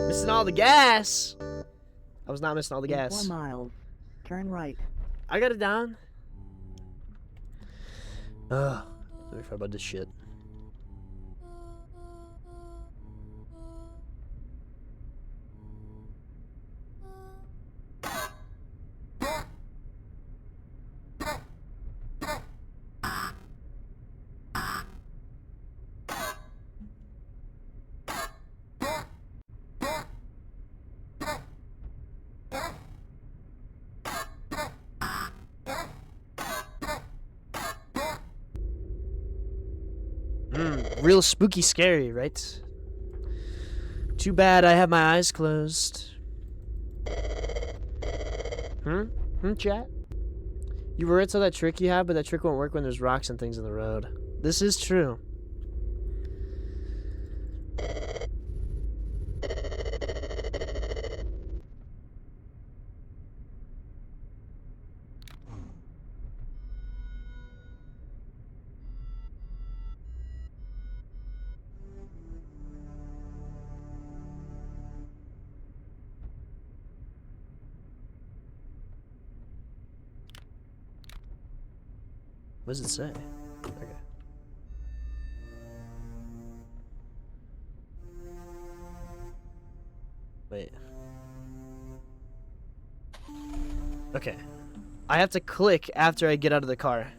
Missing all the gas. I was not missing all the In gas. 4 miles. Turn right. I got it down. Ugh. Let me forget about this shit. Real spooky scary, right? Too bad I have my eyes closed. Chat? You were into that trick you have, but that trick won't work when there's rocks and things in the road. This is true. What does it say? Okay. Wait. Okay. I have to click after I get out of the car.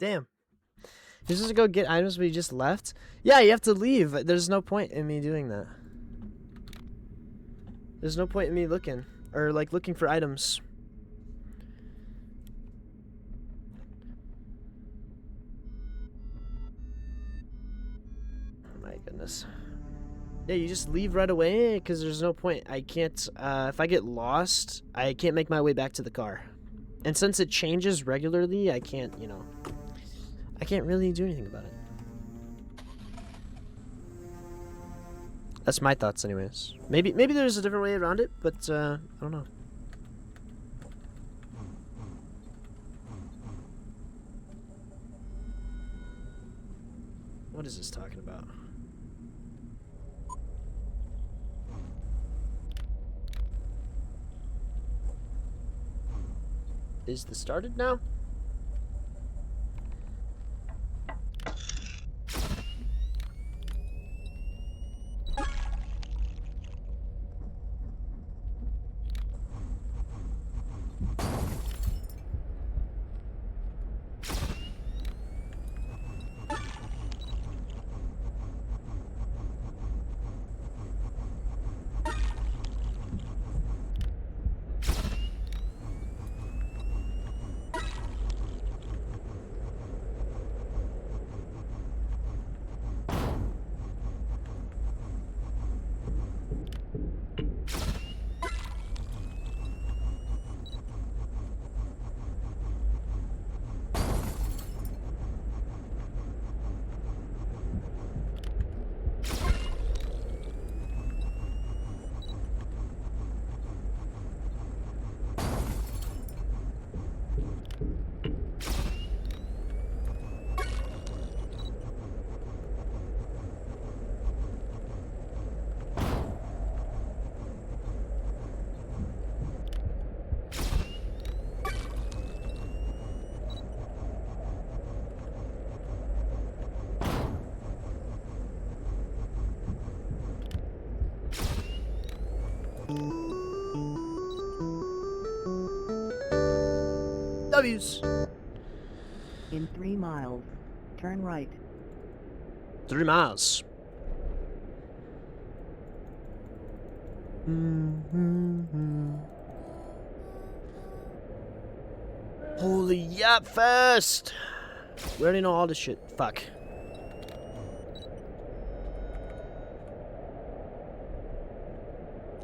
Damn. You're supposed to go get items, but you just left? Yeah, you have to leave. There's no point in me doing that. There's no point in me looking. Or, like, looking for items. Oh my goodness. Yeah, you just leave right away, because there's no point. I can't, if I get lost, I can't make my way back to the car. And since it changes regularly, I can't, you know, I can't really do anything about it. That's my thoughts anyways. Maybe there's a different way around it, but, I don't know. What is this talking about? Is this started now? W's. In 3 miles, turn right. 3 miles. Holy yap fest! We already know all this shit. Fuck.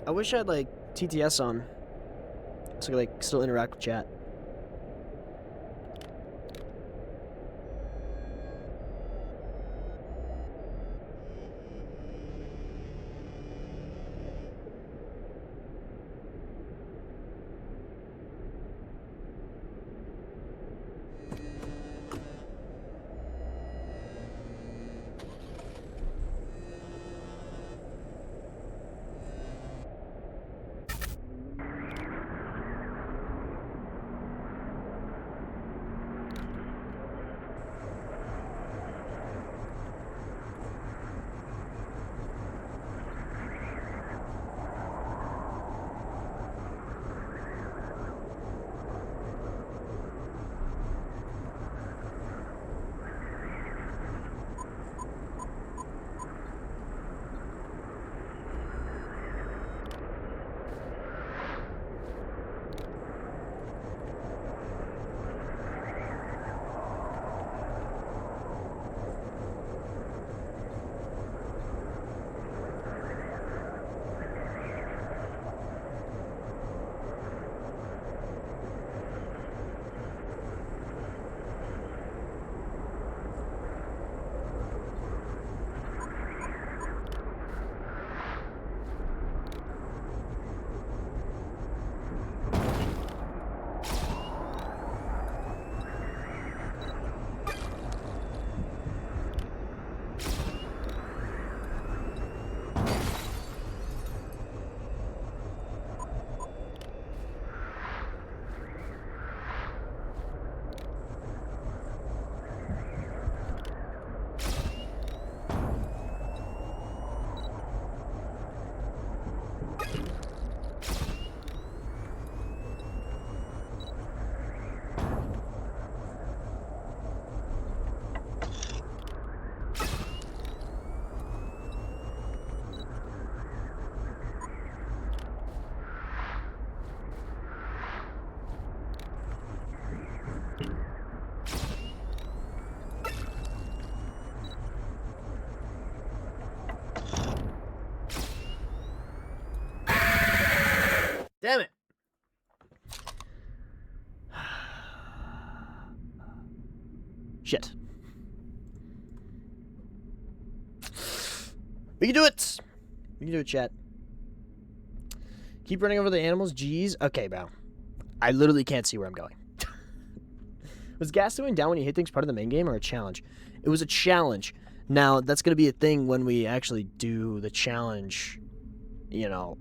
I wish I had like TTS on, so I could like still interact with chat. Shit. We can do it! We can do it, chat. Keep running over the animals? Jeez. Okay, bro. I literally can't see where I'm going. Was gas going down when you hit things part of the main game or a challenge? It was a challenge. Now, that's going to be a thing when we actually do the challenge, you know,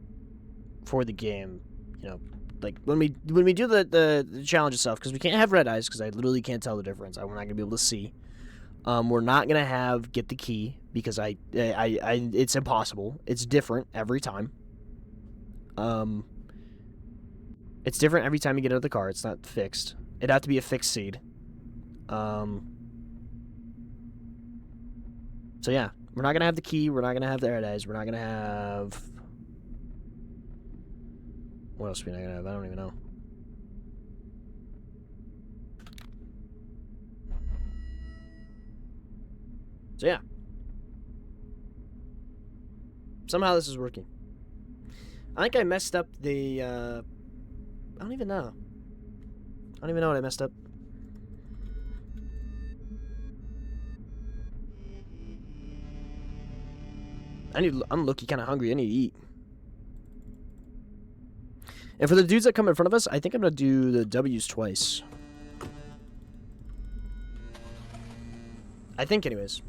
for the game. You know, like, when we do the challenge itself, because we can't have red eyes, because I literally can't tell the difference. We're not going to be able to see. We're not going to have get the key, because it's impossible. It's different every time. It's different every time you get out of the car. It's not fixed. It'd have to be a fixed seed. So yeah, we're not gonna have the key. We're not gonna have the red eyes. We're not gonna have. What else are we not gonna have? I don't even know. So yeah. Somehow this is working. I think I messed up the. I don't even know. I don't even know what I messed up. I'm low-key kind of hungry. I need to eat. And for the dudes that come in front of us, I think I'm gonna do the W's twice. I think, anyways.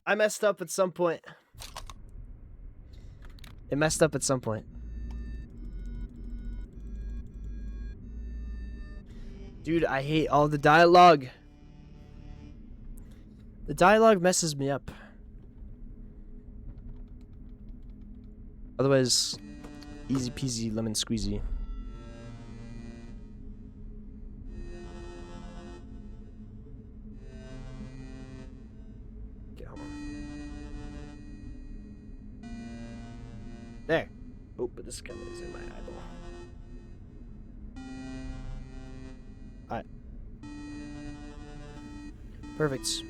I messed up at some point. It messed up at some point. Dude, I hate all the dialogue. The dialogue messes me up. Otherwise, easy peasy lemon squeezy. Okay, hold on. There. Oh, but this camera is in my eyeball. Alright. Perfect.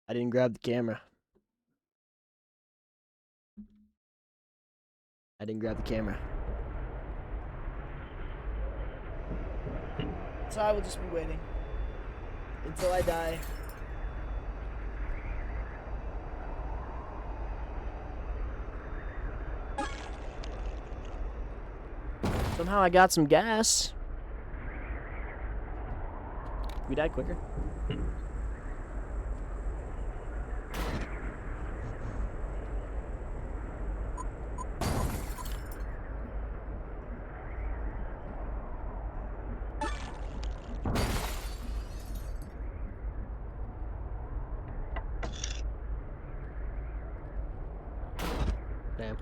I didn't grab the camera. I didn't grab the camera. So I will just be waiting until I die. Somehow I got some gas. We died quicker. Damn.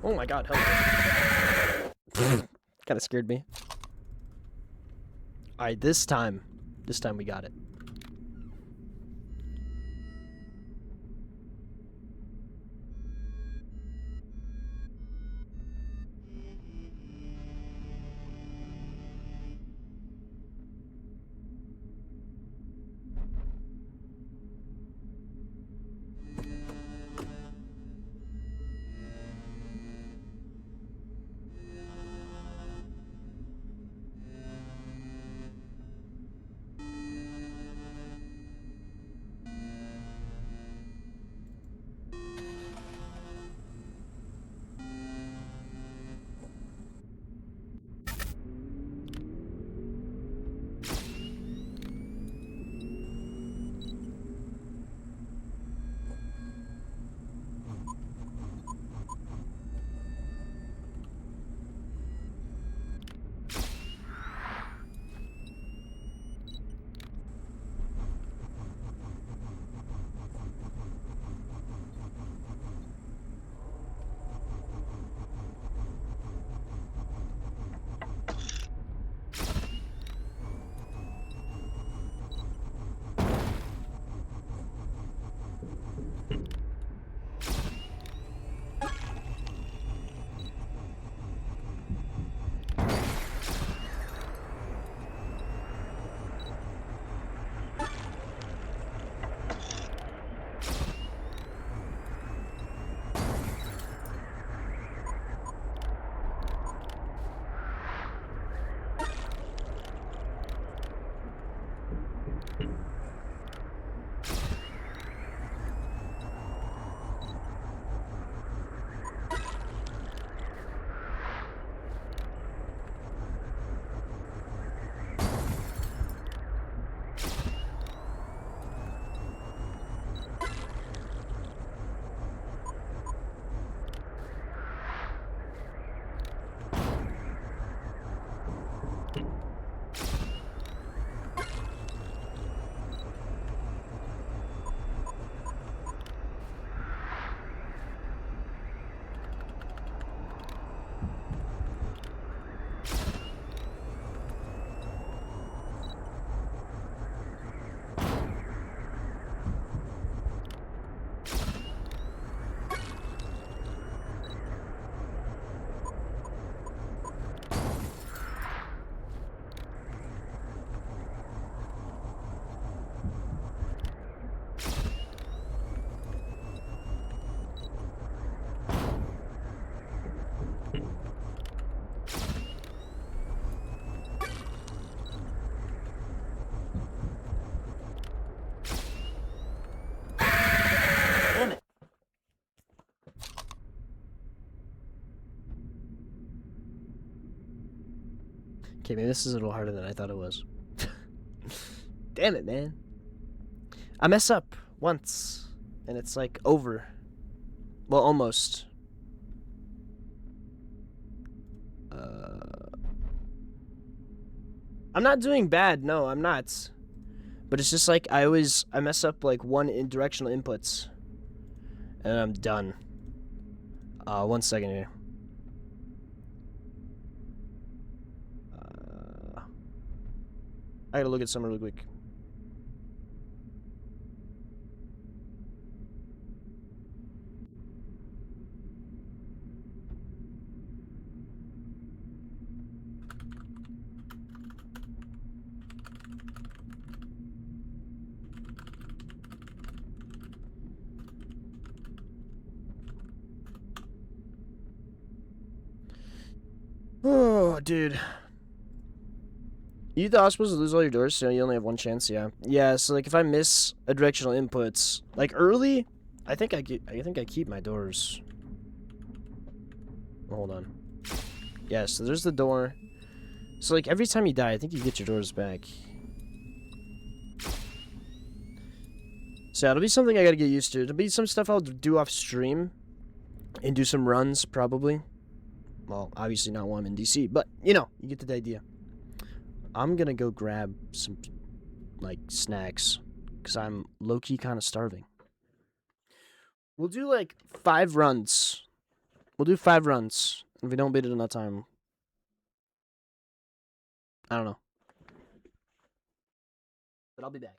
Oh my god, help. Kind of scared me. Alright, this time we got it. Okay, maybe this is a little harder than I thought it was. Damn it, man. I mess up once, and it's like over. Well, almost. I'm not doing bad, no, I'm not. But it's just like I mess up like one directional inputs, and I'm done. 1 second here. I gotta look at something really quick. Oh, dude. You thought I was supposed to lose all your doors, so you only have one chance. Yeah. Yeah. So like, if I miss a directional inputs, like early, I think I keep my doors. Hold on. Yeah. So there's the door. So like every time you die, I think you get your doors back. So yeah, it'll be something I gotta get used to. It'll be some stuff I'll do off stream, and do some runs probably. Well, obviously not while I'm in DC, but you know, you get the idea. I'm gonna go grab some like snacks because I'm low-key kind of starving. We'll do like 5 runs. We'll do 5 runs. If we don't beat it in that time, I don't know. But I'll be back.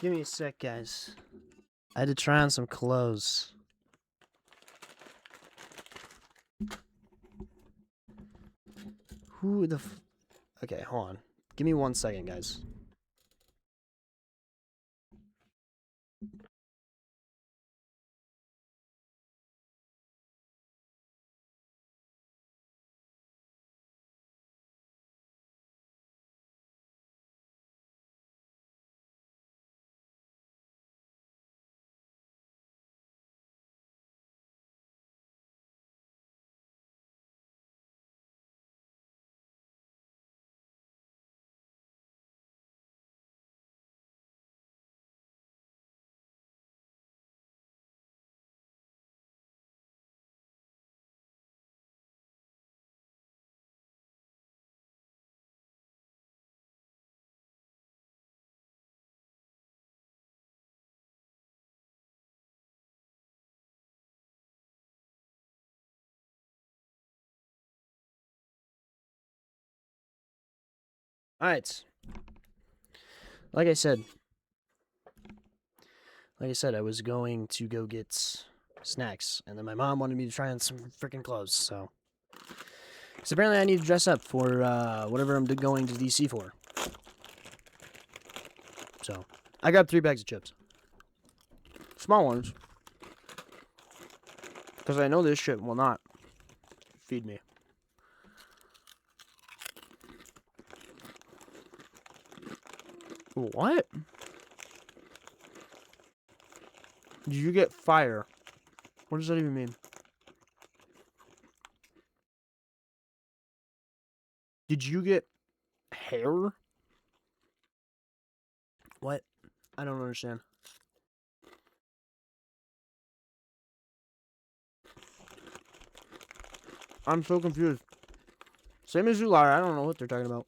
Give me a sec, guys. I had to try on some clothes. Who the Okay, hold on. Give me 1 second, guys. All right. Like I said, I was going to go get snacks, and then my mom wanted me to try on some freaking clothes. So, because apparently I need to dress up for whatever I'm going to DC for. So, I grabbed 3 bags of chips, small ones, because I know this shit will not feed me. What? Did you get fire? What does that even mean? Did you get hair? What? I don't understand. I'm so confused. Same as Zular, I don't know what they're talking about.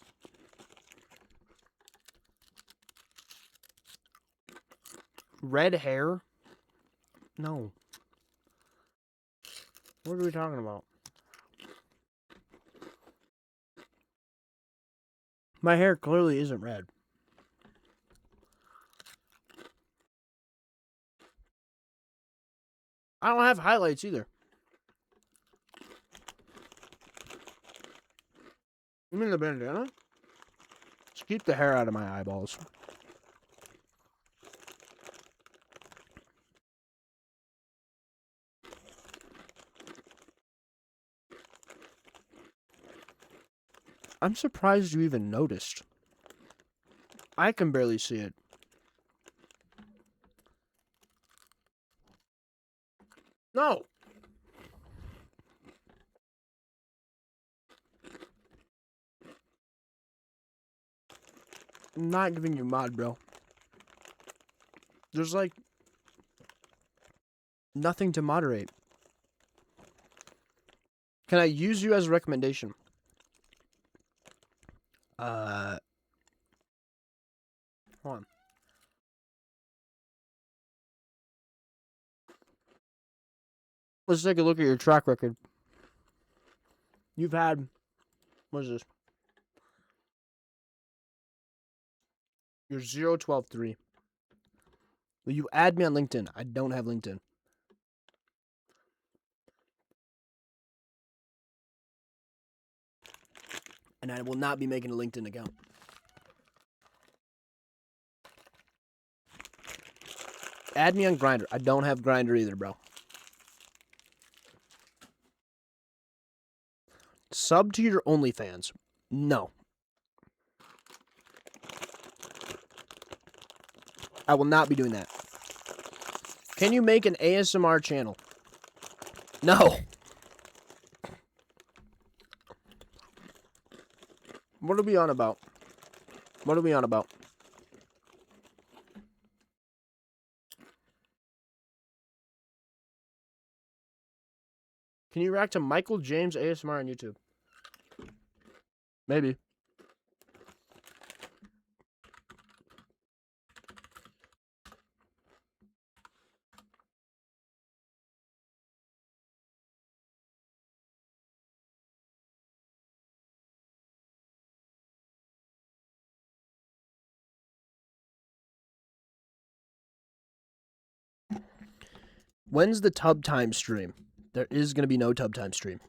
Red hair? No. What are we talking about? My hair clearly isn't red. I don't have highlights either. You mean the bandana? Just keep the hair out of my eyeballs. I'm surprised you even noticed. I can barely see it. No! I'm not giving you mod, bro. There's like nothing to moderate. Can I use you as a recommendation? Hold on. Let's take a look at your track record. You've had, what is this? You're 0-12-3. Will you add me on LinkedIn? I don't have LinkedIn. And I will not be making a LinkedIn account. Add me on Grindr. I don't have Grindr either, bro. Sub to your OnlyFans. No. I will not be doing that. Can you make an ASMR channel? No. What are we on about? What are we on about? Can you react to Michael James ASMR on YouTube? Maybe. When's the tub time stream? There is going to be no tub time stream.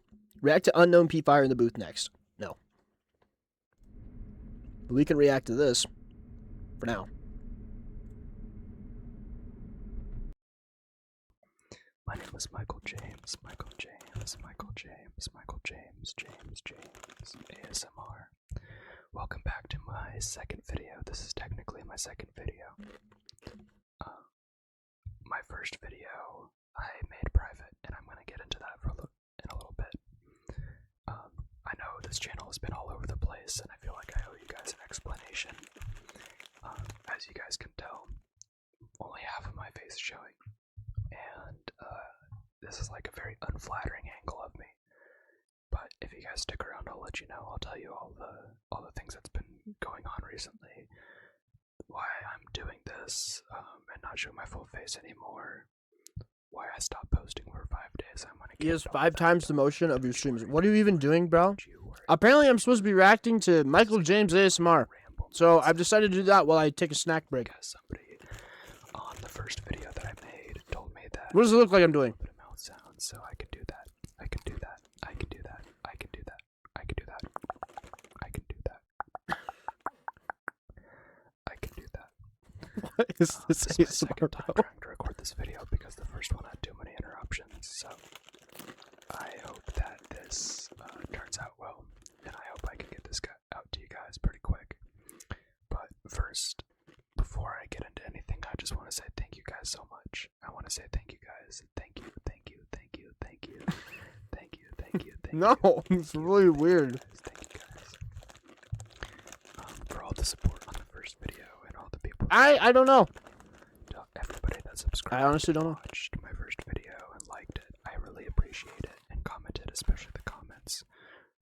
React to unknown P Fire in the booth next. No. But we can react to this for now. My name is Michael James, Michael James, Michael James, Michael James, James, James, ASMR. Welcome back to my second video. This is technically my second video. My first video I made private, and I'm going to get into that in a little bit. I know this channel has been all over the place, and I feel like I owe you guys an explanation. As you guys can tell, only half of my face is showing, and this is like a very unflattering angle of me. But if you guys stick around, I'll let you know. I'll tell you all the things that's been going on recently, why I'm doing this, and not showing my full face anymore, why I stopped posting for 5 days. I'm gonna He has 5 times the motion of your streams. What are you even doing, bro? Apparently, I'm supposed to be reacting to Michael James ASMR. So I've decided to do that while I take a snack break. Because somebody on the first video that I made told me that. What does it look like I'm doing? A little bit of mouth sounds, so I can do that. I can do that. I can do that. I can do that. I can do that. I can do that. I can do that. What is this This is my ASMR, second time bro? trying to record this video because the first one had too many interruptions. So I hope that this turns out well, and I hope I can get this out to you guys pretty quick. But first, before I get into anything, I just want to say thank you guys so much. I want to say thank you guys. Thank you, thank you, thank you, thank you, thank you, thank you, thank you. No, it's really weird. Thank you guys. For all the support on the first video and all the people. I don't know. To everybody that subscribed. I honestly don't know. Watched my first video and liked it. I really appreciate it, and commented, especially the comments.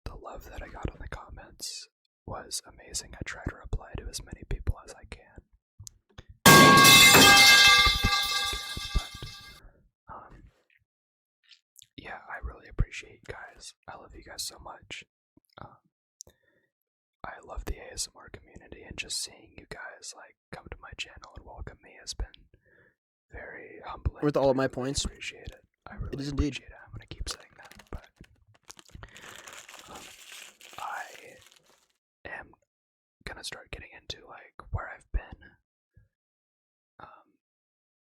The love that I got on the comments was amazing. I try to reply to as many people as I can. But, yeah, I really appreciate you guys. I love you guys so much. I love the ASMR community, and just seeing you guys like come to my channel and welcome me has been very humbling. Worth all of my I really points. appreciate it. I really is indeed. appreciate it. I'm gonna keep saying that, but I am gonna start getting into like where I've been,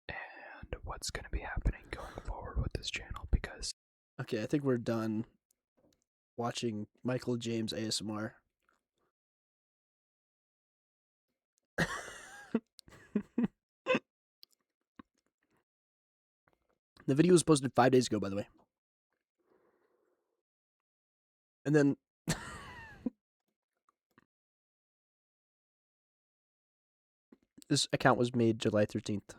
and what's gonna be happening going forward with this channel, because Okay, I think we're done watching Michael James ASMR. The video was posted 5 days ago, by the way. And then this account was made July 13th.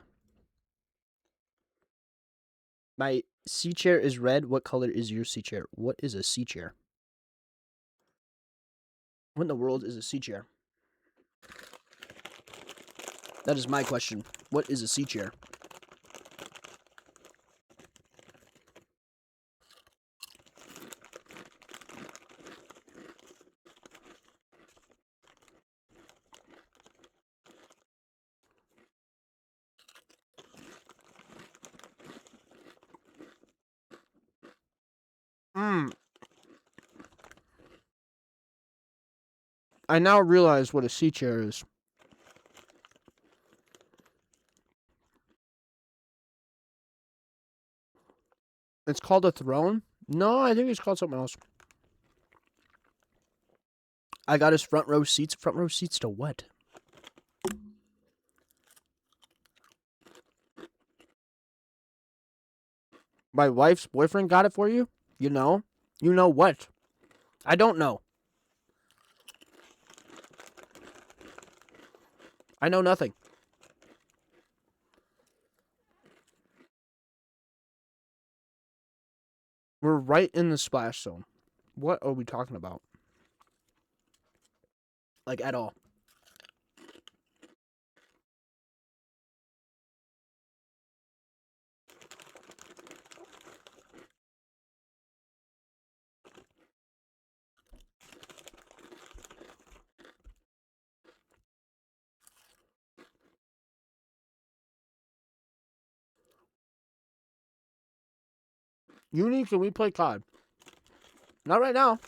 My C chair is red. What color is your C chair? What is a C chair? What in the world is a C chair? That is my question. What is a C chair? I now realize what a C chair is. It's called a throne? No, I think it's called something else. I got his front row seats. Front row seats to what? My wife's boyfriend got it for you? You know? You know what? I don't know. I know nothing. We're right in the splash zone. What are we talking about? Like, at all. Uni, can we play COD? Not right now.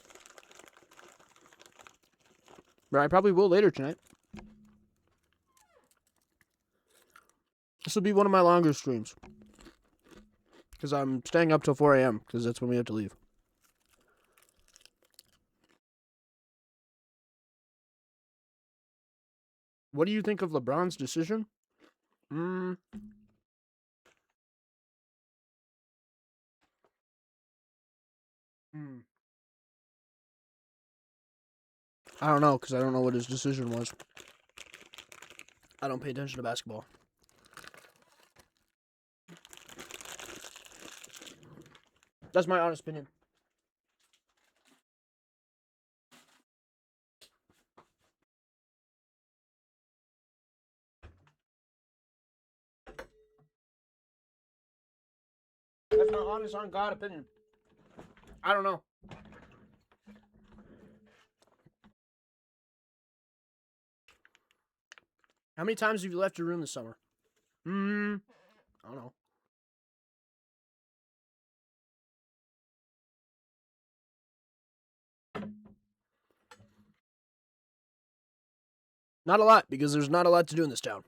But I probably will later tonight. This will be one of my longer streams. Because I'm staying up till 4 a.m. because that's when we have to leave. What do you think of LeBron's decision? I don't know, because I don't know what his decision was. I don't pay attention to basketball. That's my honest opinion. That's my honest on God opinion. I don't know. How many times have you left your room this summer? I don't know. Not a lot, because there's not a lot to do in this town.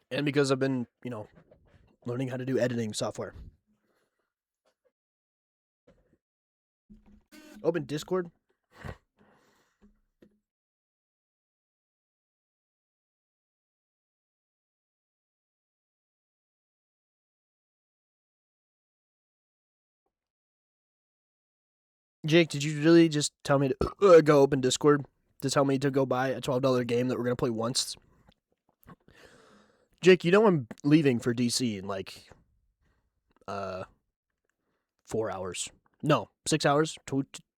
And because I've been, learning how to do editing software. Open Discord? Jake, did you really just tell me to go open Discord to tell me to go buy a $12 game that we're going to play once? Jake, you know I'm leaving for DC in 4 hours. No, 6 hours?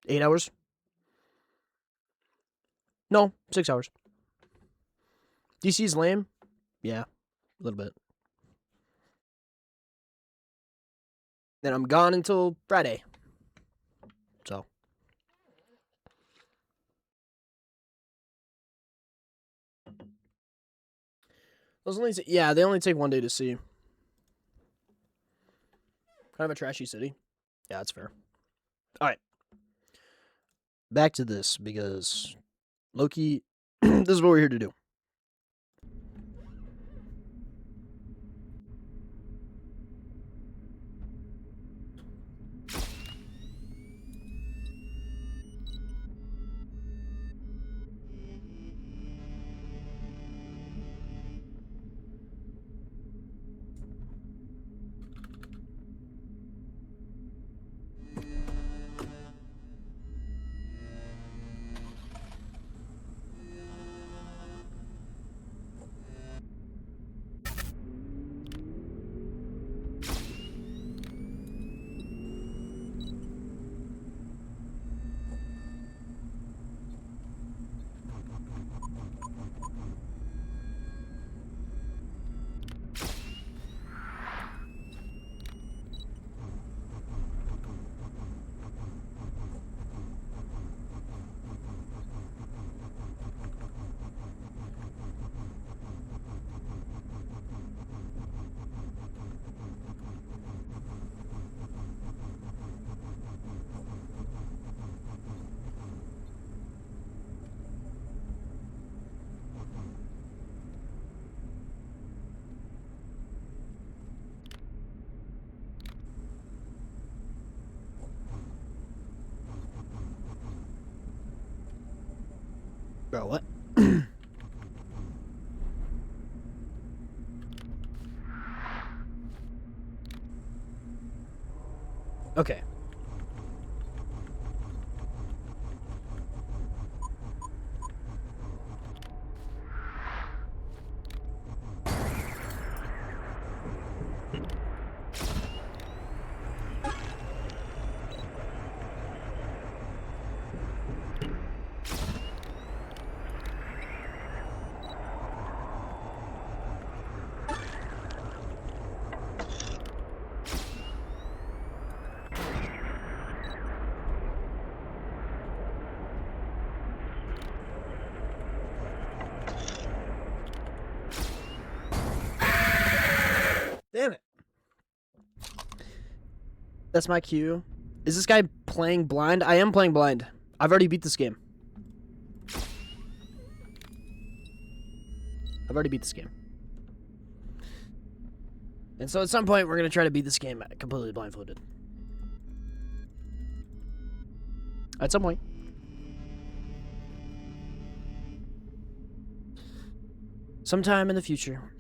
8 hours? No, 6 hours. DC's lame? Yeah, a little bit. Then I'm gone until Friday. So. They only take 1 day to see. Kind of a trashy city. Yeah, that's fair. Alright. Back to this, because Loki, this is what we're here to do. Bro, what? Okay. Damn it. That's my cue. Is this guy playing blind? I am playing blind. I've already beat this game. I've already beat this game. And so at some point, we're going to try to beat this game completely blindfolded. At some point. Sometime in the future.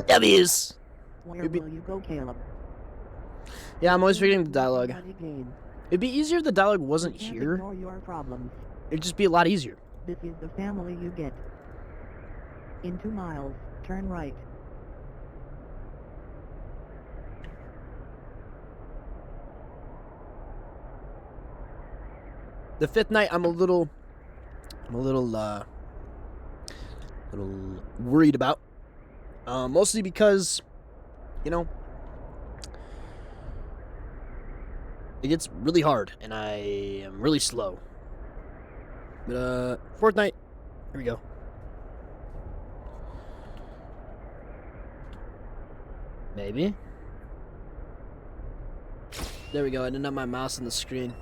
W's. Where It'd be- will you go, Caleb? Yeah, I'm always forgetting the dialogue. Bloody game. It'd be easier if the dialogue wasn't You can't here. ignore your problems. It'd just be a lot easier. This is the family you get. In 2 miles, turn right. The fifth night, I'm a little worried about. Mostly because, you know, it gets really hard, and I am really slow. But, fourth night, here we go. Maybe. There we go, I didn't have my mouse on the screen.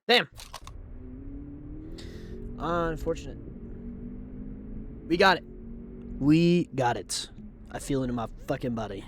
Damn. Unfortunate. We got it. We got it. I feel it in my fucking body.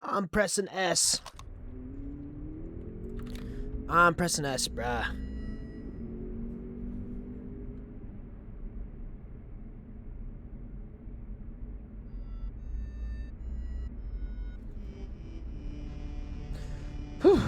I'm pressing S. I'm pressing S, bruh. Whew.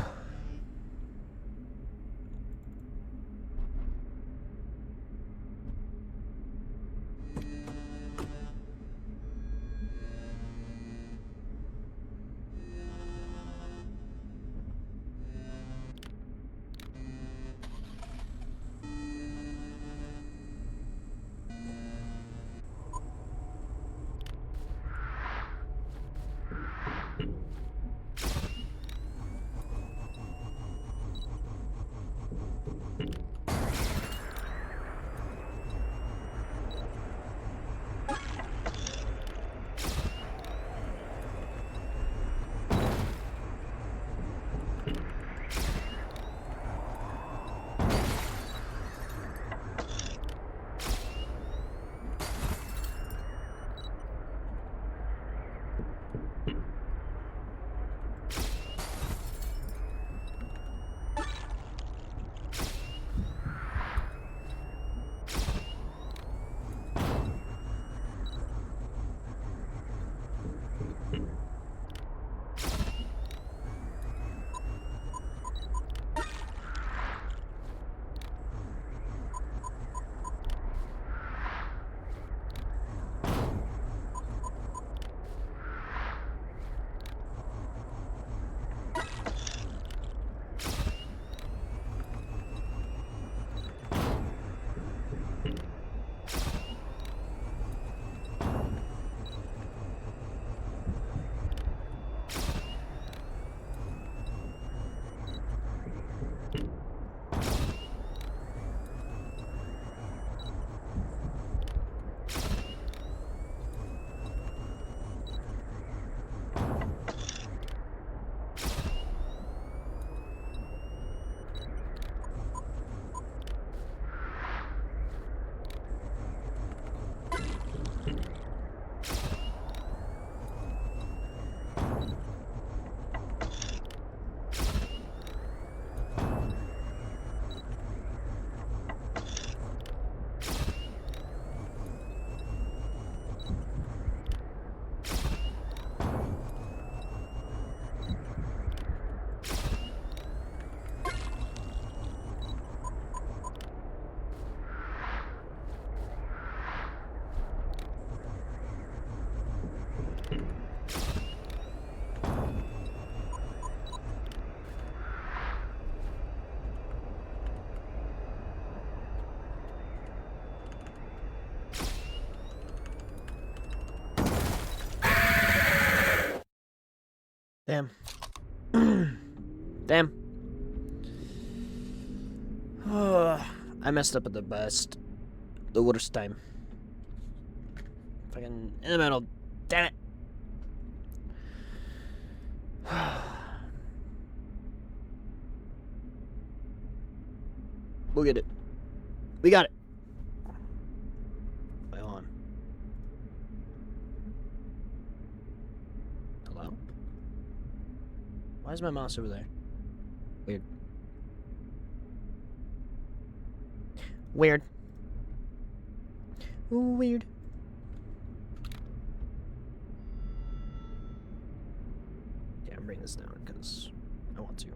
Damn. Damn. I messed up at the best. The worst time. Fucking in the middle. Damn it. We'll get it. We got it. Wait, hold on. Hello? Why is my mouse over there? Weird. Weird. Weird. Yeah, I'm bringing this down because I want to.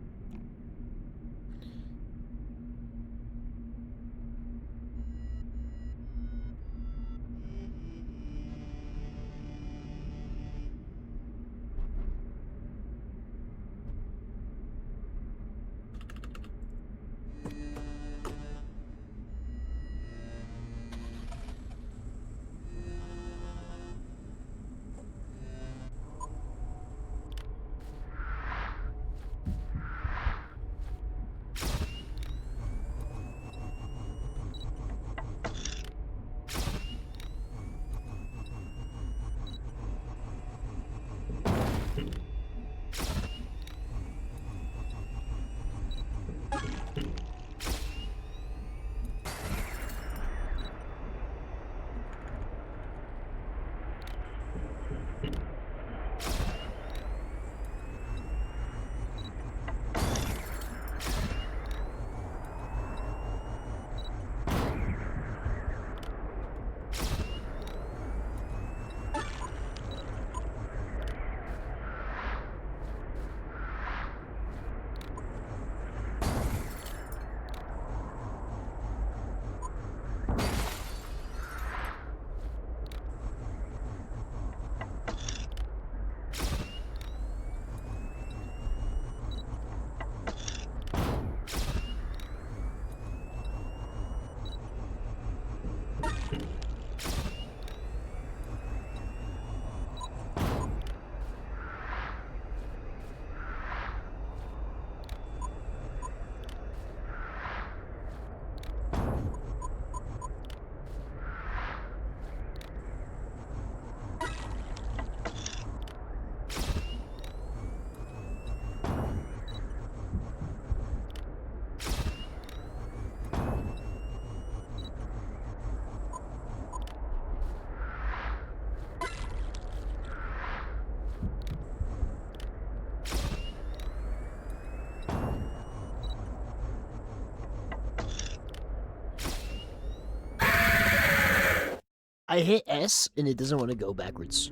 I hit S and it doesn't want to go backwards.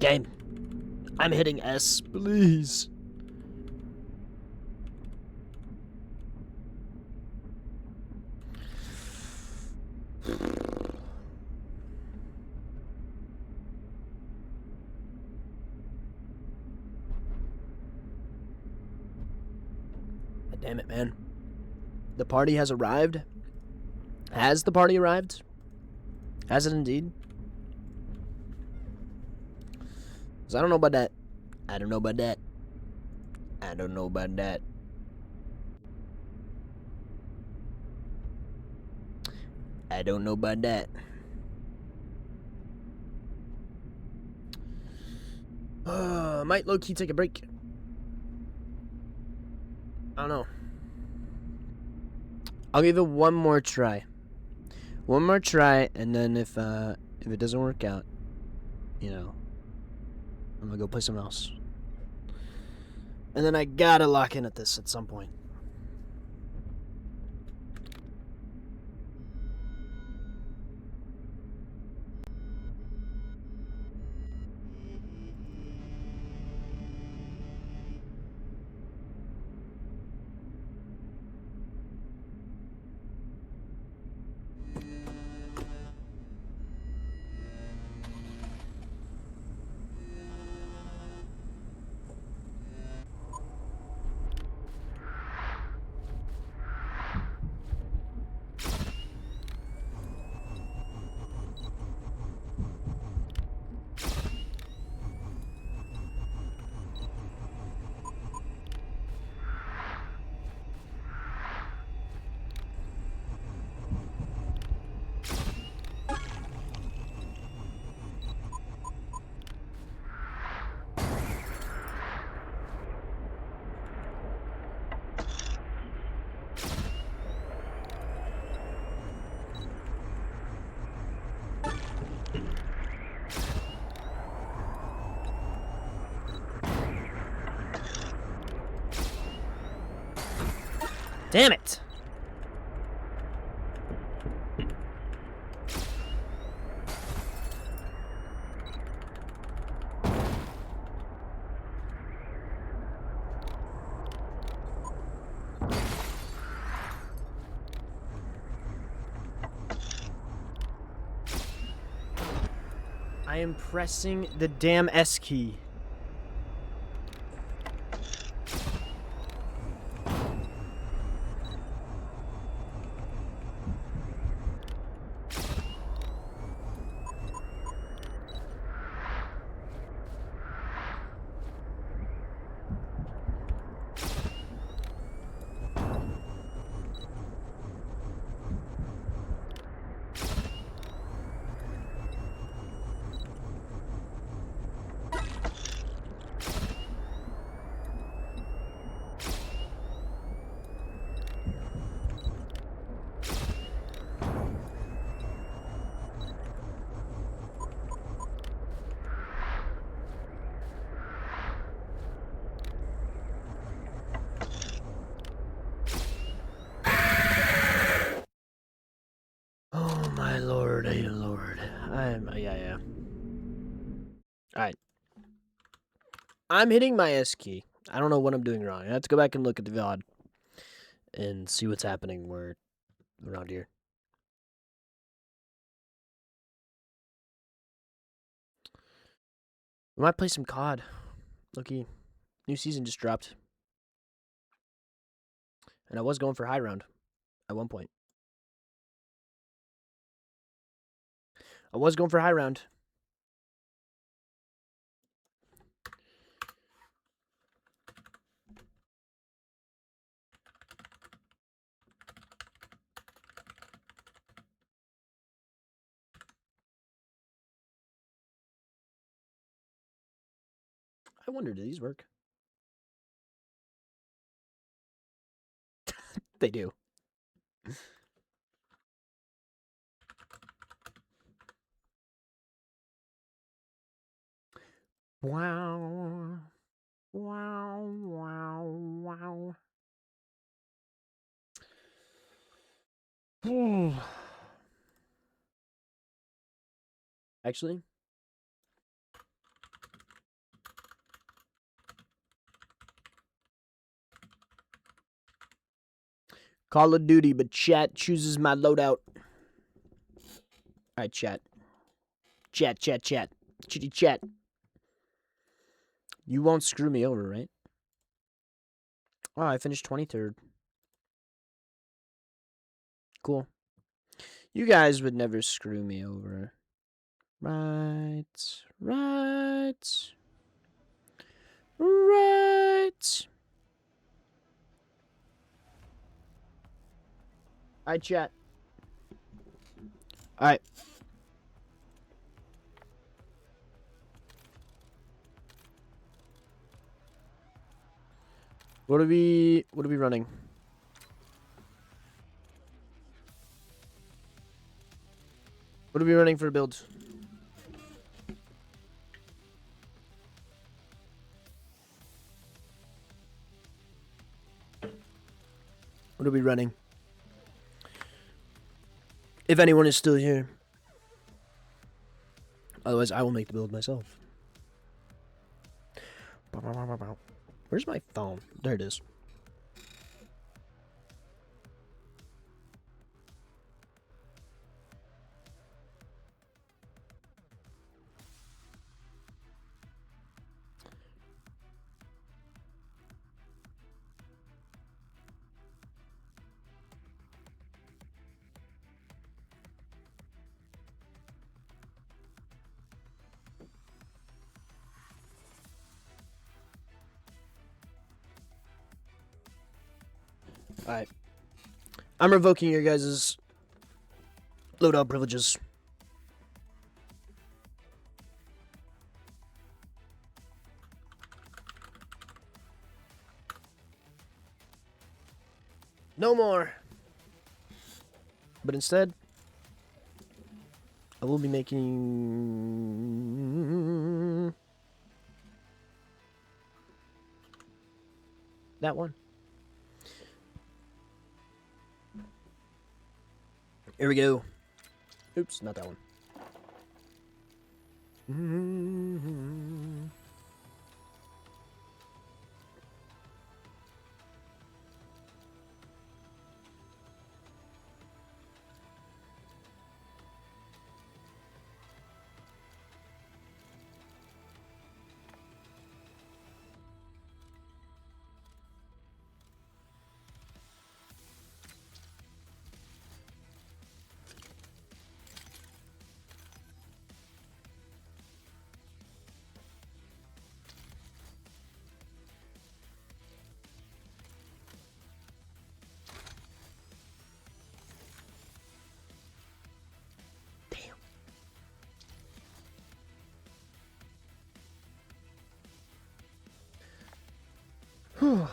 Game. I'm hitting S, please. Damn it, man. The party has arrived? Has the party arrived? Has it indeed? 'Cause I don't know about that. I don't know about that. I don't know about that. I don't know about that. Might low-key take a break. I don't know. I'll give it one more try. One more try, and then if it doesn't work out, you know, I'm gonna go play something else. And then I gotta lock in at this at some point. Damn it! I am pressing the damn S key. Oh my lord, hey lord. Yeah. Alright. I'm hitting my S key. I don't know what I'm doing wrong. I have to go back and look at the VOD and see what's happening around here. We might play some COD. Looky, new season just dropped. And I was going for high round at one point. I was going for high round. I wonder, do these work? They do. Wow. Wow. Actually, Call of Duty, but chat chooses my loadout. Alright, chat. Chat. Chitty chat. You won't screw me over, right? Oh, I finished 23rd. Cool. You guys would never screw me over. Right. Alright, chat. Alright. What are we running? What are we running for builds? What are we running? If anyone is still here. Otherwise, I will make the build myself. Where's my phone? There it is. Alright. I'm revoking your guys' loadout privileges. No more. But instead, I will be making that one. Here we go. Oops, not that one. Whew.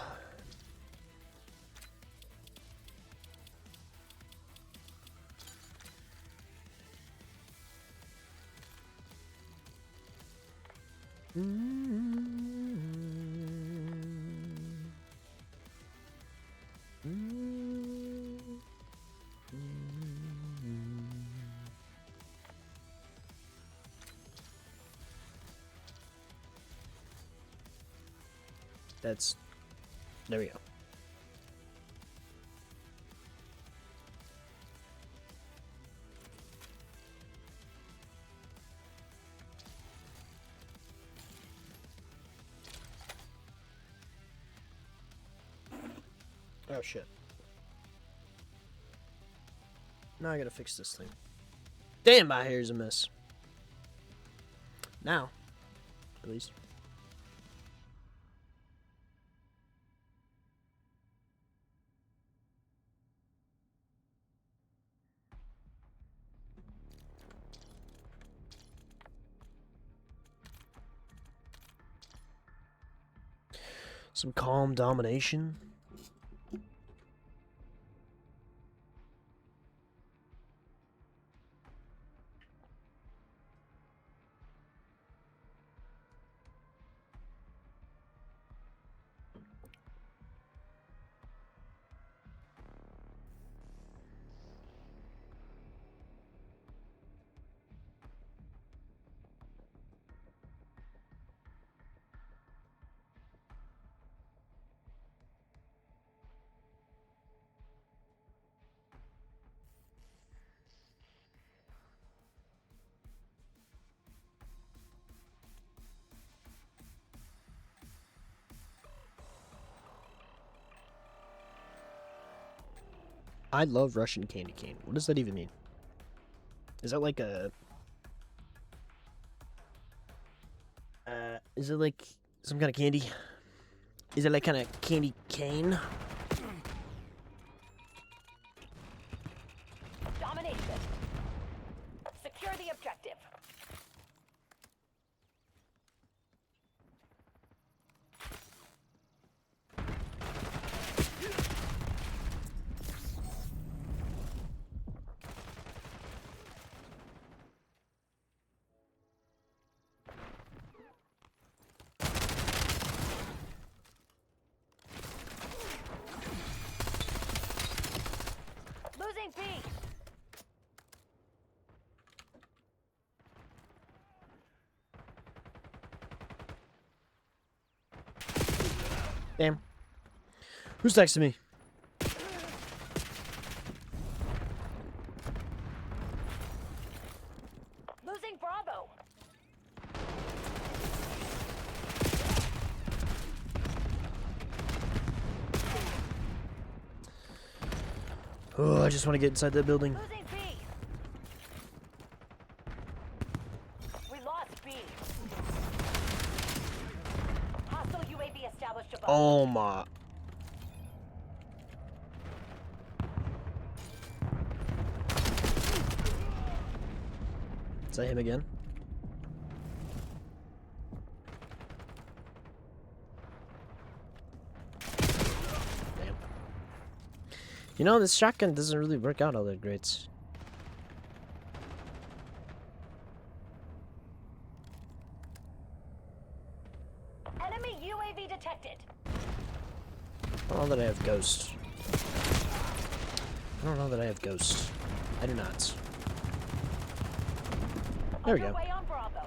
That's... There we go. Oh shit. Now I gotta fix this thing. Damn, my hair's a mess. Now, at least. Some calm domination. I love Russian candy cane. What does that even mean? Is that like a... is it like some kind of candy? Is it like kind of candy cane? Domination. Secure the objective. Losing B. Damn. Who's texting me? Losing Bravo. Oh, I just want to get inside that building. Losing B. We lost B. Hostile UAV established above. Oh my. Is that him again? Damn. You know, this shotgun doesn't really work out all that great. Enemy UAV detected. I don't know that I have Ghost. I don't know that I have Ghost. I do not. There we go. Underway on Bravo.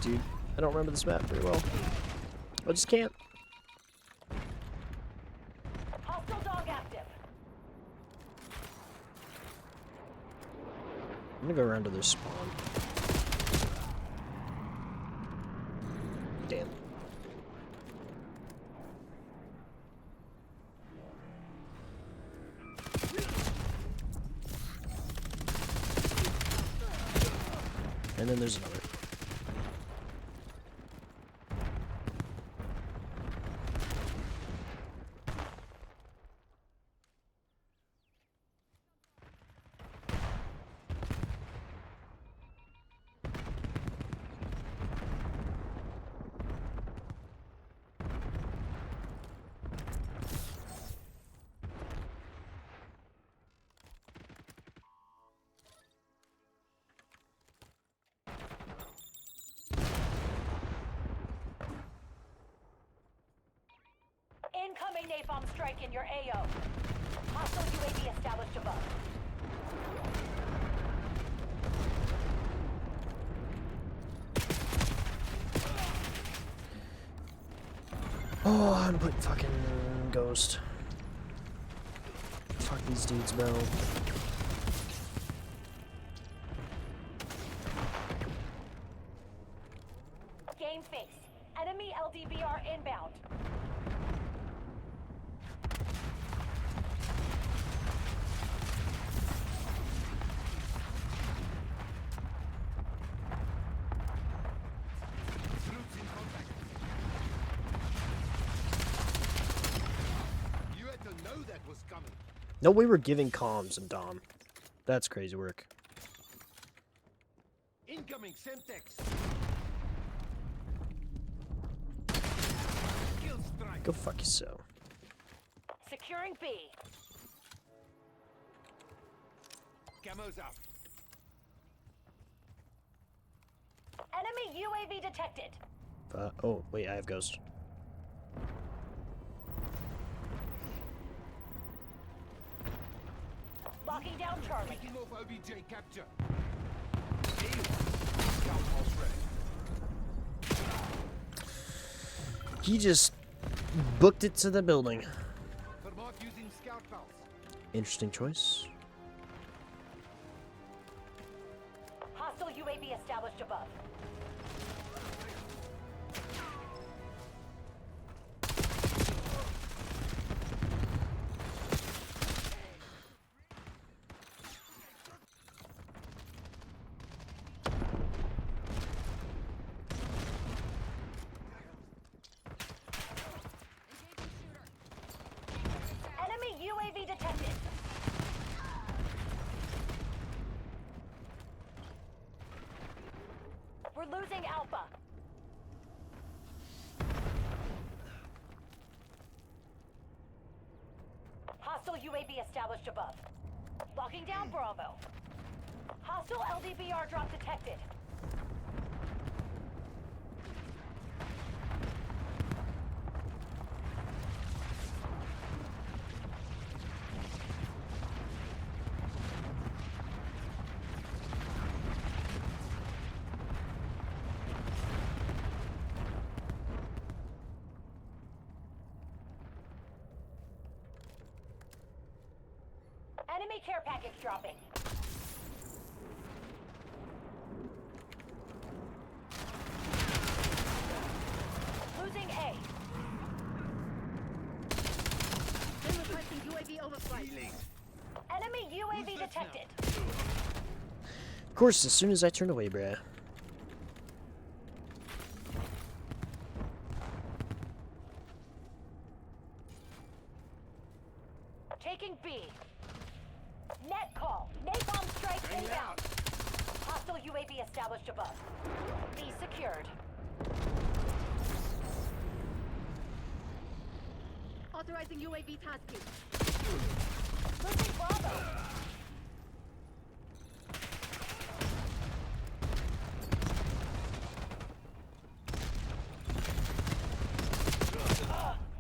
Dude, I don't remember this map very well. I just can't. Hostile dog active. I'm gonna go around to their spawn. Damn. And then there's another. Incoming napalm strike in your AO. Hostile UAV established above. Oh, I'm putting fucking Ghost. Fuck these dudes, bro. Game face. Enemy LDBR inbound. You had to know that was coming. No, we were giving comms and Dom. That's crazy work. Incoming Semtex. Kill strike. Go fuck yourself. Securing B. Camo's up. Enemy UAV detected. Oh, wait, I have Ghost. Locking down Charlie. Taking off OBJ capture. Scout pulse ready. He just booked it to the building. Vermont using scout pulse. Interesting choice. Hostile UAV established above. Enemy UAV detected. We're losing Alpha. Hostile UAV established above. Locking down Bravo. Hostile LDBR drop detected. Enemy care package dropping. Losing A. Requesting UAV overflight. Enemy UAV detected. Of course, as soon as I turn away, bruh. Taking B. Net call. Napalm strike inbound. Hostile UAV established above. B secured. Authorizing UAV tasking. Losing Bravo.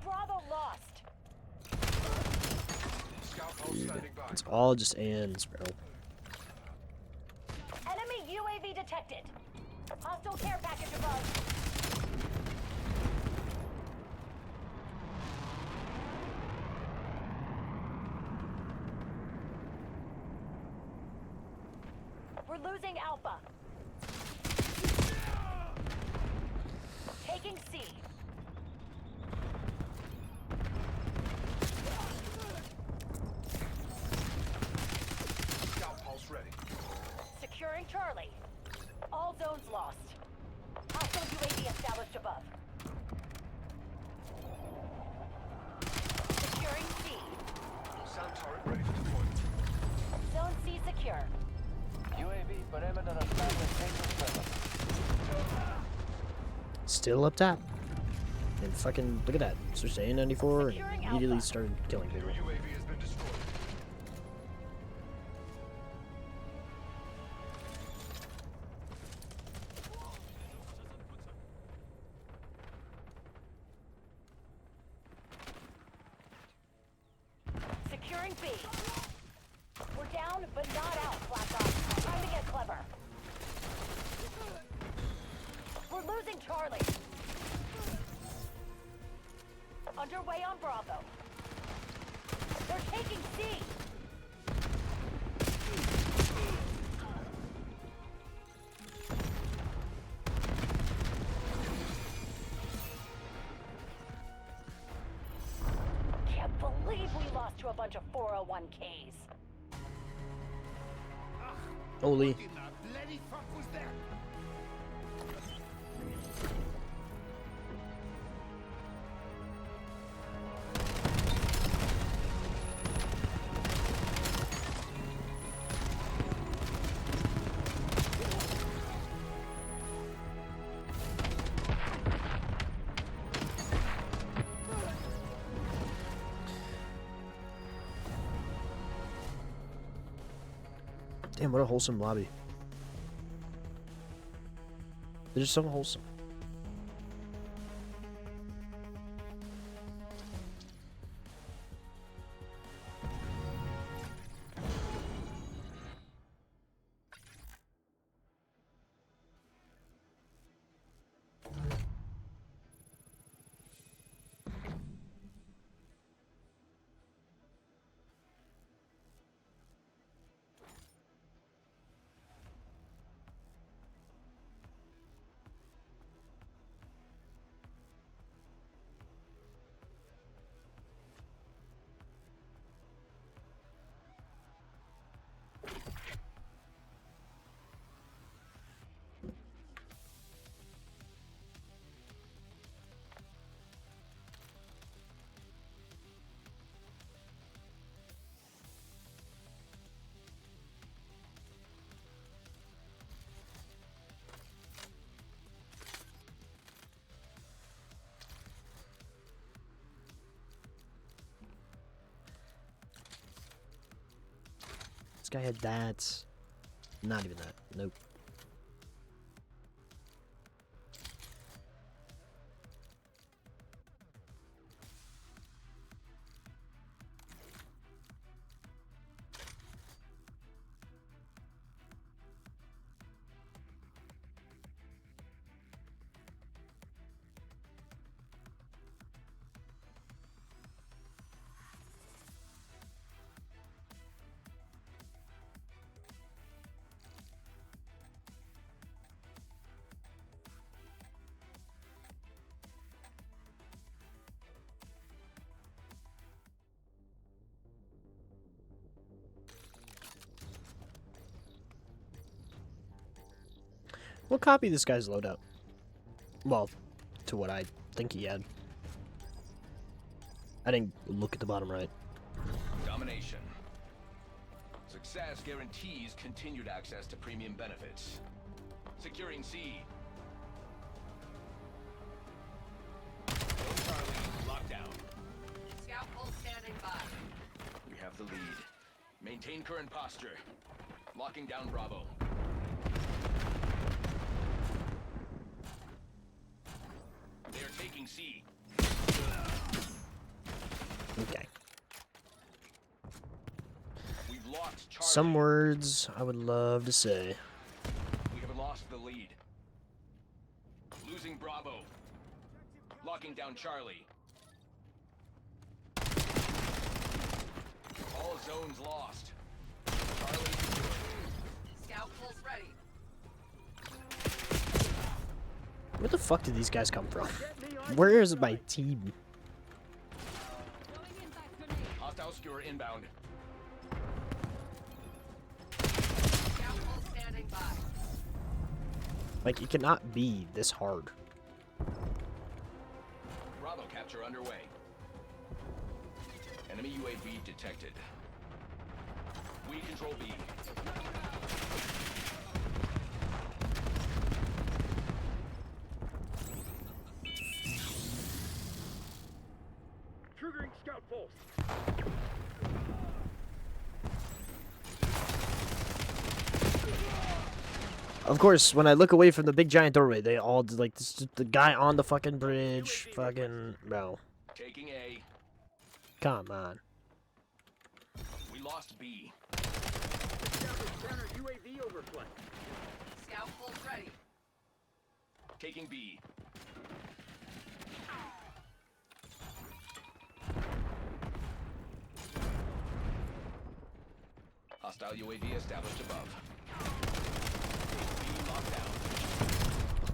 Bravo lost. Scout pulse standing by. It's all just ands, bro. Enemy UAV detected. Hostile care package above. We're losing Alpha. Taking C. Scout pulse ready. Securing Charlie. All zones lost. Hostile UAV established above. Securing C. SAM turret ready for deployment. Zone C secure. UAV perimeter established. Still up top. And fucking look at that. Switched to A94 Securing and immediately Alpha. started killing people. Your UAV has been destroyed. Securing B. We're down, but not out, Black Ops. Time to get clever. We're losing Charlie. Underway on Bravo. They're taking C. Can't believe we lost to a bunch of 401ks. Holy. In the bloody fuck was that? Damn, what a wholesome lobby. They're just so wholesome. This guy had that. Not even that. Nope. We'll copy this guy's loadout. Well, to what I think he had. I didn't look at the bottom right. Domination. Success guarantees continued access to premium benefits. Securing C. Charlie, lockdown. Scout Maintain current posture. Locking down Bravo. They are taking C. Okay. We've lost Charlie. Some words I would love to say. We have lost the lead. Losing Bravo. Locking down Charlie. All zones lost. Charlie secured. Scout pulse ready. Where the fuck did these guys come from? Where is my team? Hostile skewer inbound. Scout pulse standing by. Like, it cannot be this hard. Bravo capture underway. Enemy UAV detected. We control B. Triggering scout pulse. Of course, when I look away from the big giant doorway, they all did, like, this, the guy on the fucking bridge. Fucking, bro. Taking A. Come on. We lost B. Counter UAV overflight. Scout pulse ready. Taking B. Hostile UAV established above. B locked down.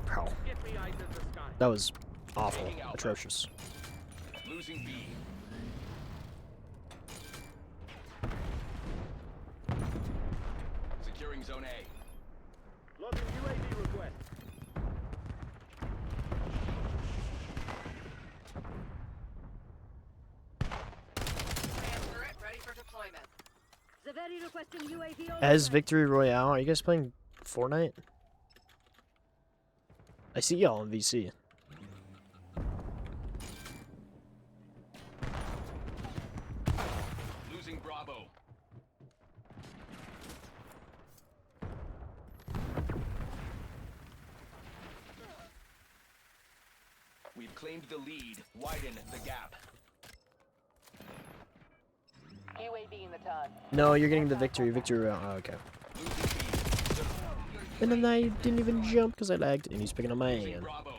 Bro. Get me eyes in the sky. That was awful. Atrocious. Losing B. Securing zone A. Logging UAV request. Command turret ready for deployment. Zaveri requesting UAV As overflight. Victory Royale, are you guys playing Fortnite? I see y'all on VC. Losing Bravo. We've claimed the lead. Widen the gap. UAV in the time. No, you're getting the victory. Victory Royale. Oh, okay. Losing B. And then I didn't even jump because I lagged, and he's picking up my Losing hand. Bravo.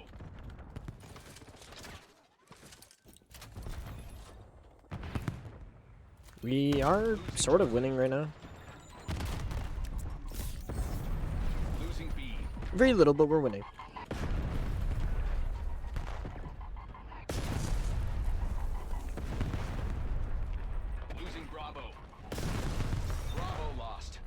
We are sort of winning right now. Losing B. Very little, but we're winning. Losing Bravo. Bravo lost.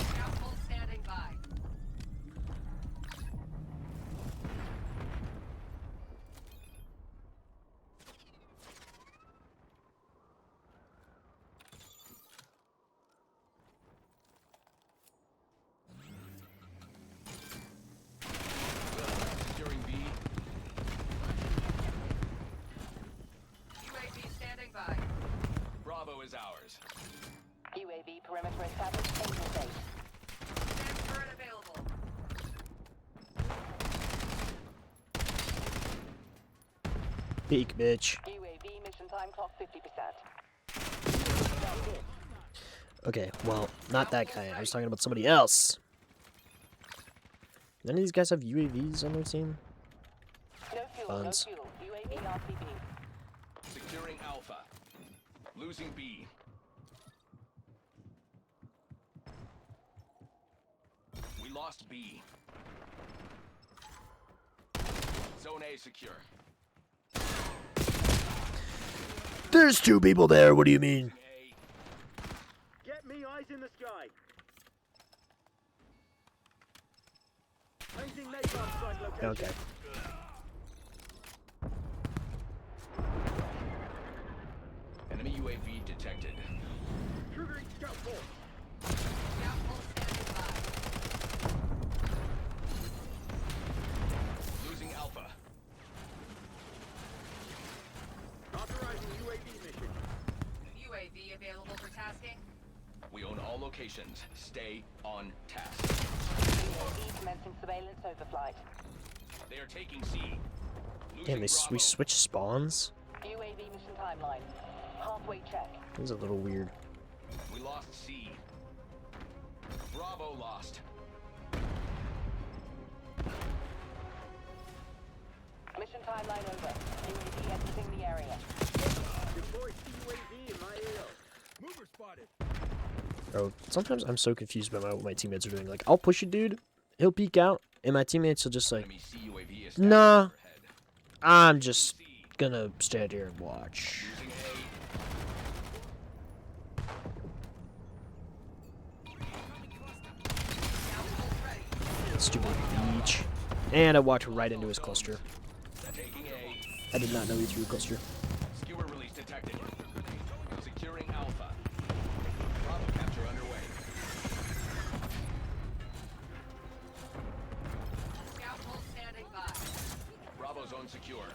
Scout pulse standing by. Securing B. UAV standing by. Bravo is ours. UAV perimeter established. Angel base. Command turret available. Peek, bitch. UAV mission time clock 50%. Okay, well, not that guy. I was talking about somebody else. None of these guys have UAVs on their team? No fuel, Buns. no fuel. UAV RTB. Securing Alpha. Losing B. We lost B. Zone A secure. There's two people there, what do you mean? A. Get me eyes in the sky. Placing napalm strike location. Okay. Enemy UAV detected. Triggering scout pulse. Scout pulse standing by. We own all locations. Stay on task. UAV commencing surveillance overflight. They are taking C. Damn, we Bravo. switch spawns? UAV mission timeline. Halfway check. This is a little weird. We lost C. Bravo lost. Mission timeline over. UAV exiting the area. Mover spotted. Bro, sometimes I'm so confused by what my teammates are doing. Like, I'll push a dude, he'll peek out, and my teammates will just like, Enemy CUAV is nah, overhead. I'm just gonna stand here and watch. Losing Stupid beach. And I walked right into his cluster. A. Taking A. I did not know he threw a cluster. Skewer release detected. Securing Alpha. Bravo capture underway. Scout hull standing by. Bravo zone secure.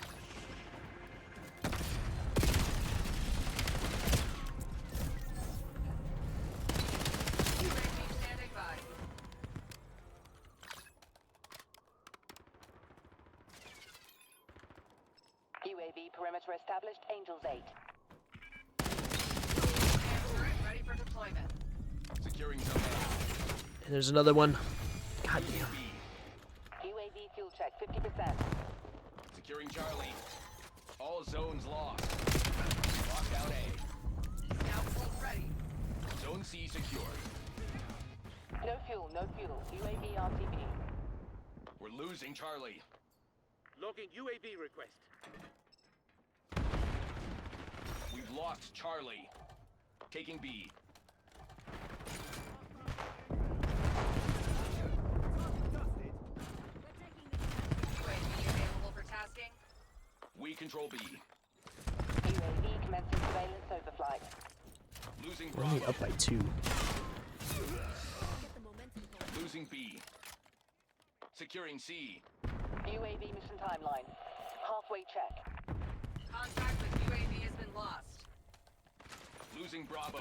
UAV standing by. UAV perimeter established. Angels 8. Turret ready for deployment. Securing zone And there's another one. God damn. A. UAV fuel check 50%. Securing Charlie. All zones lost. Lockdown A. Scout hull ready. Zone C secure. No fuel, no fuel. UAV RTB. We're losing Charlie. Logging UAV request. We've lost Charlie. Taking B. UAV available for tasking. We control B. UAV commencing surveillance overflight. Losing We're only Bravo. up by 2. Losing B. Securing C. UAV mission timeline. Halfway check. Contact with UAV has been lost. Losing Bravo.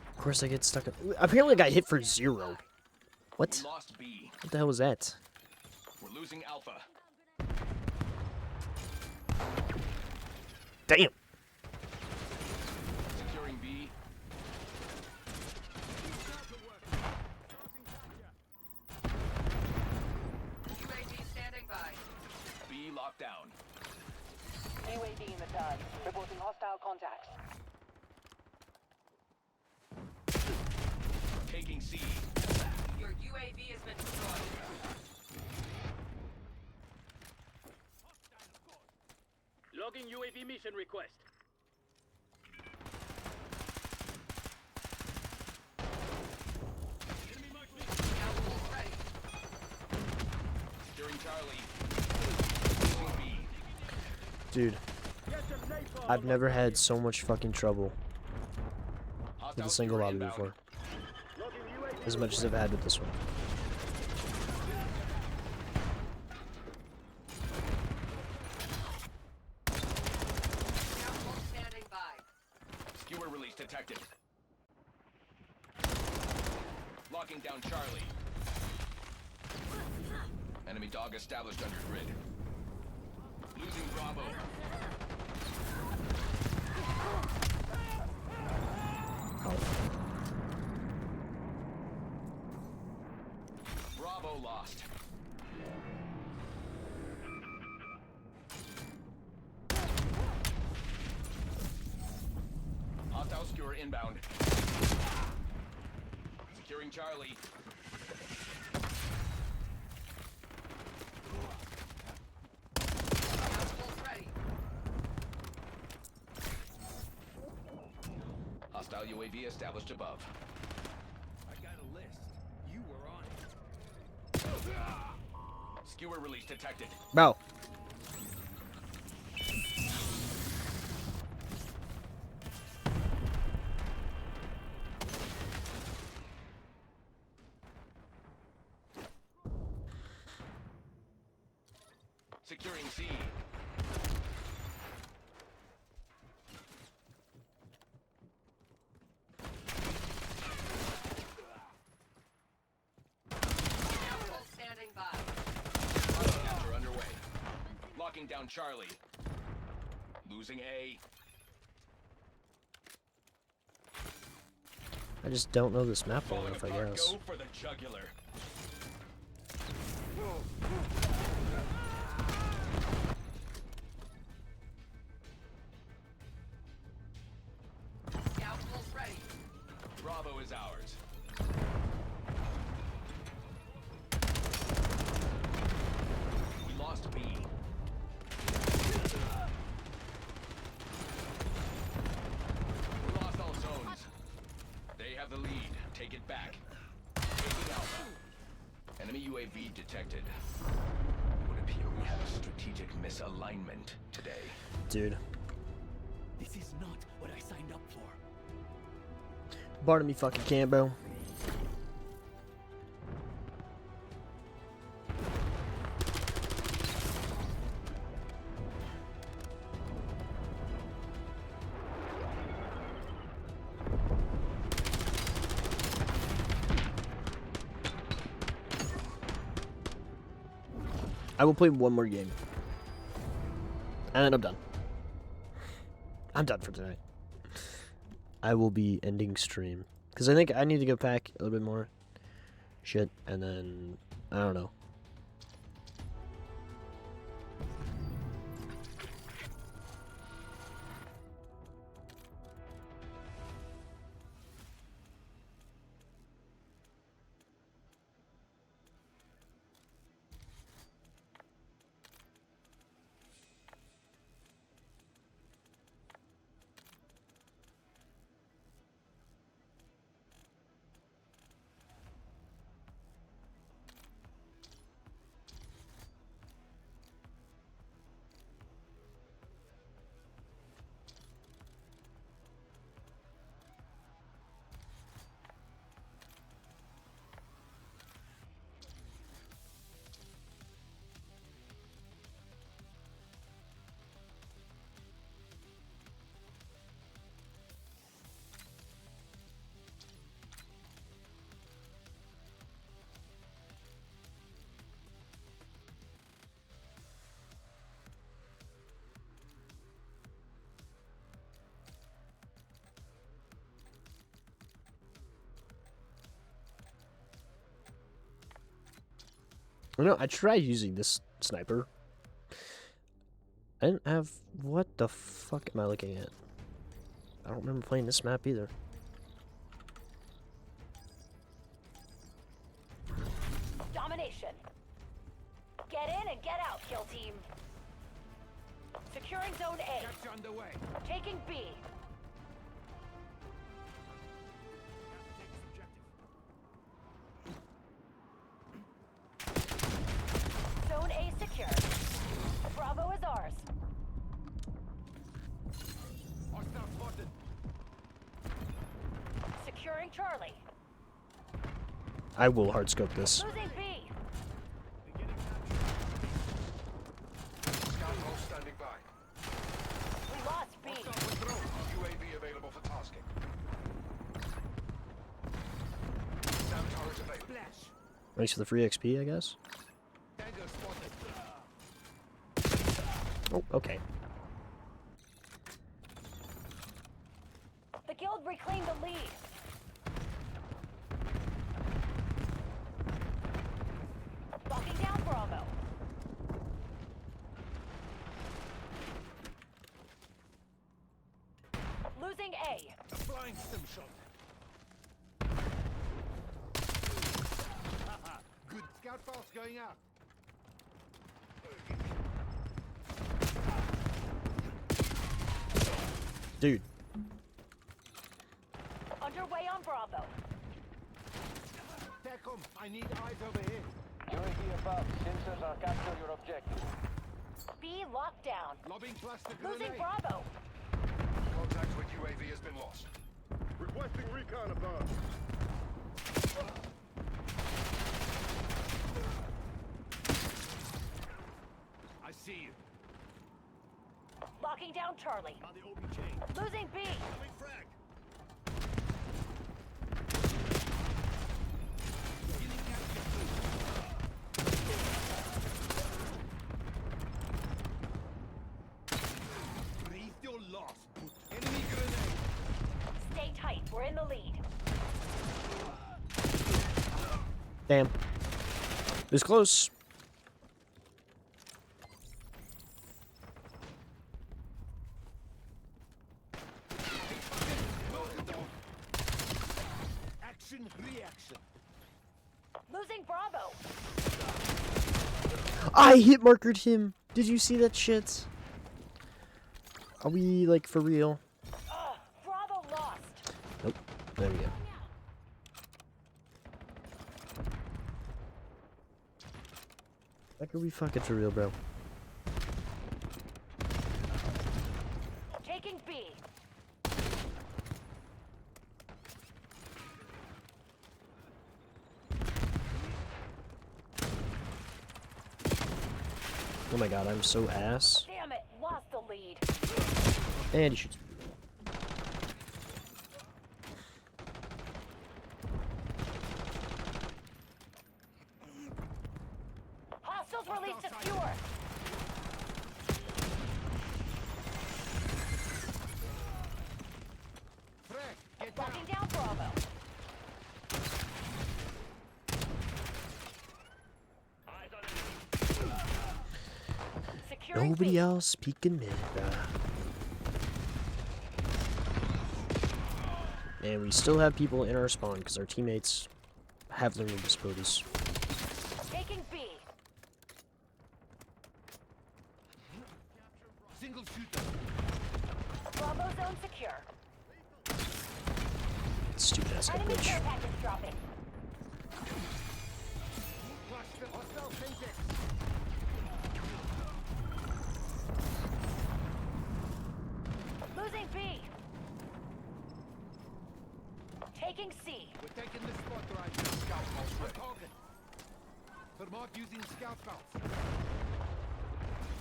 Of course I get stuck. Apparently I got hit for 0. What? We lost B. What the hell was that? We're losing Alpha. Damn. Securing B. UAV standing by. B locked down. UAV in the turn. Reporting hostile contacts. Taking C. Your UAV has been destroyed. Logging UAV mission request. Scout hull ready. Securing Charlie. Losing B. Dude, I've never had so much fucking trouble with Hostile a single skewer lobby inbound. before. As much as I've had with this one. Scout hull standing by. Skewer release detected. Locking down Charlie. Enemy dog established under grid. Losing Bravo. Bravo lost. Hostile skewer inbound. Securing Charlie. Scout hull ready. Hostile UAV established above. I got a list. You were on it. Skewer release detected. Bro. Securing C. Capital standing by. Capture underway. Locking down Charlie. Losing A. I just don't know this map well Falling enough, I apart. guess. Go for the jugular. Scout pulse ready. Bravo is ours. We lost B. We lost all zones. They have the lead. Take it back. Taking Alpha. Enemy UAV detected. It would appear we have a strategic misalignment today. Dude. This is not what I signed up for. Barnaby fucking Cambo. I will play one more game. And then I'm done. I'm done for tonight. I will be ending stream. Because I think I need to go pack a little bit more shit. And then, I don't know. You know, I tried using this sniper. I didn't have... What the fuck am I looking at? I don't remember playing this map either. Domination. Get in and get out, kill team. Securing zone A. Capture underway. Taking B. Zone A secure. Bravo is ours. Hostile spotted. Securing Charlie. I will hardscope this. Losing B. Scout hull standing by. We lost B. UAV available for tasking. Sound turret available. Thanks for the free XP, I guess. Tango spotted. Oh, okay. The guild reclaimed the lead. Locking down Bravo. Losing A. A flying stim shot. Haha. Good scout pulse going out. Dude. Underway on Bravo. TACOM, I need eyes over here. UAV above. Sensors are capture your objective. B locked down. Lobbing cluster Losing grenade. Bravo. Contact with UAV has been lost. Requesting recon above. I down Charlie. Losing B. Breathe your last. Enemy grenade. Stay tight. We're in the lead. Damn. It was close. Action, reaction. Losing Bravo. I hit markered him. Did you see that shit? Are we like for real? Bravo lost. Nope. There we go. Like, are we fucking for real, bro? Taking B. Oh my god, I'm so ass. Damn it. Lost the lead. And he shoots. Hostiles released a skewer. Frank, get down. Locking down Bravo. Securing Nobody B. else peeking mid, bruh. And we still have people in our spawn because our teammates have learning disabilities. Taking B. Single shooter. Bravo zone secure. Stupid ass head Enemy glitch. care package dropping. Cluster hostile Semtex. Losing B. Taking C. We're taking the spot right now. Scout pulse for target. Vermont using scout pulse.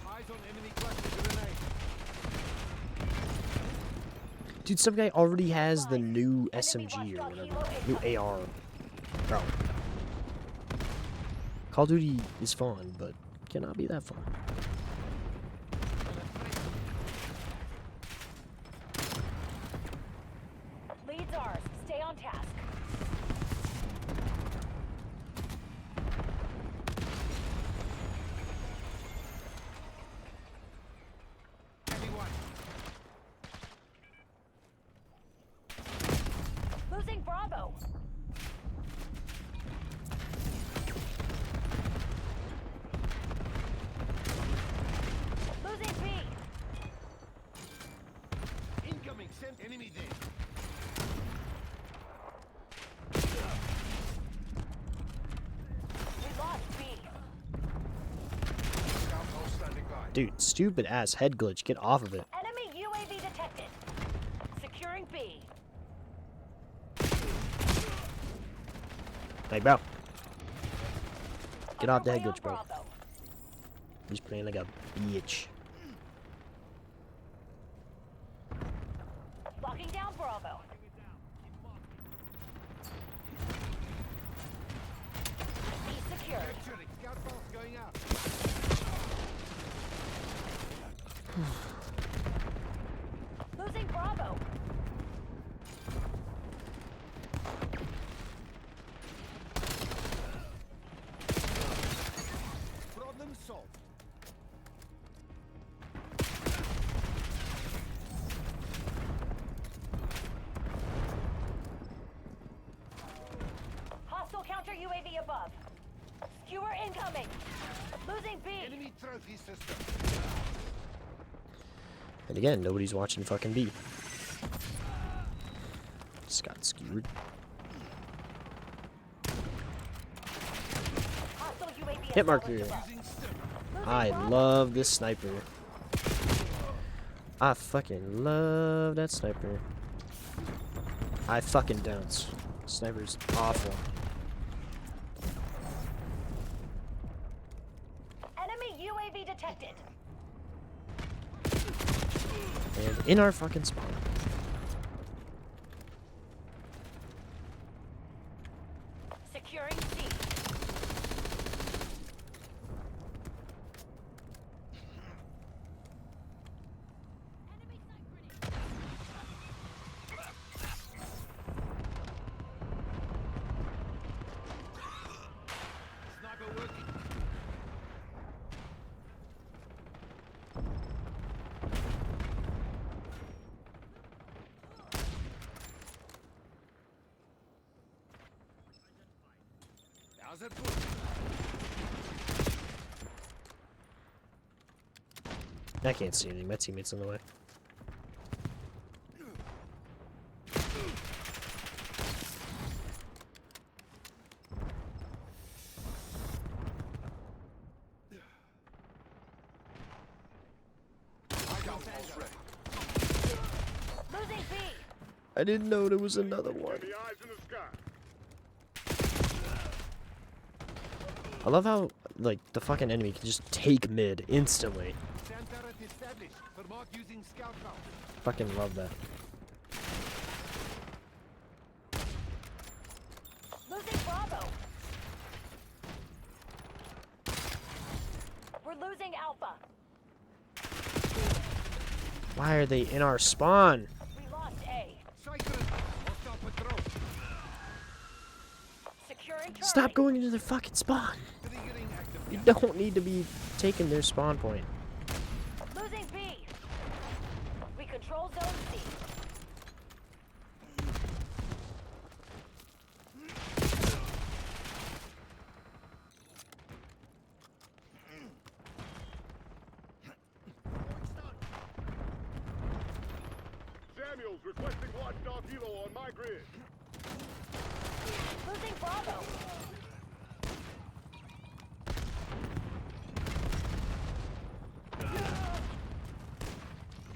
Eyes on enemy cluster grenade. Dude, some guy already has the new SMG or whatever. New AR. Bro. Call of Duty is fun, but cannot be that fun. Leads ours. Stay on task. Anyone. Losing Bravo. Losing B. Incoming. Send enemy there. We lost B. Scout pulse standing by. Dude, stupid ass head glitch. Get off of it. Enemy UAV detected. Securing B. Like, bro. Get off the head Underway on glitch, bro. Bravo. He's playing like a bitch. Locking down Bravo. B secured. Capturing. Scout pulse going out. Losing Bravo. Problem solved. Hostile counter UAV above. Skewer incoming. Losing B. Enemy trophy system. And again, nobody's watching fucking B. Just got skewered. Hostile UAV Hit marker. established above. Using stim. Losing I Bravo. love this sniper. I fucking love that sniper. I fucking don't. Sniper's awful. Enemy UAV detected. And in our fucking spawn. Securing C. Sniper working. How's it good? I can't see anything. My teammate's in the way. Hideout pulse ready. Losing B. I didn't know there was another one. Enemy eyes in the sky. I love how, like, the fucking enemy can just take mid instantly. Sand turret established. Vermont using scout route. Fucking love that. Losing Bravo. We're losing Alpha. Why are they in our spawn? We lost A. Cycling. Hostile patrol. Securing Charlie. Stop going into their fucking spawn. Triggering active. You don't need to be taking their spawn point. Losing B. We control zone C. Samuels requesting watchdog helo on my grid. Losing Bravo.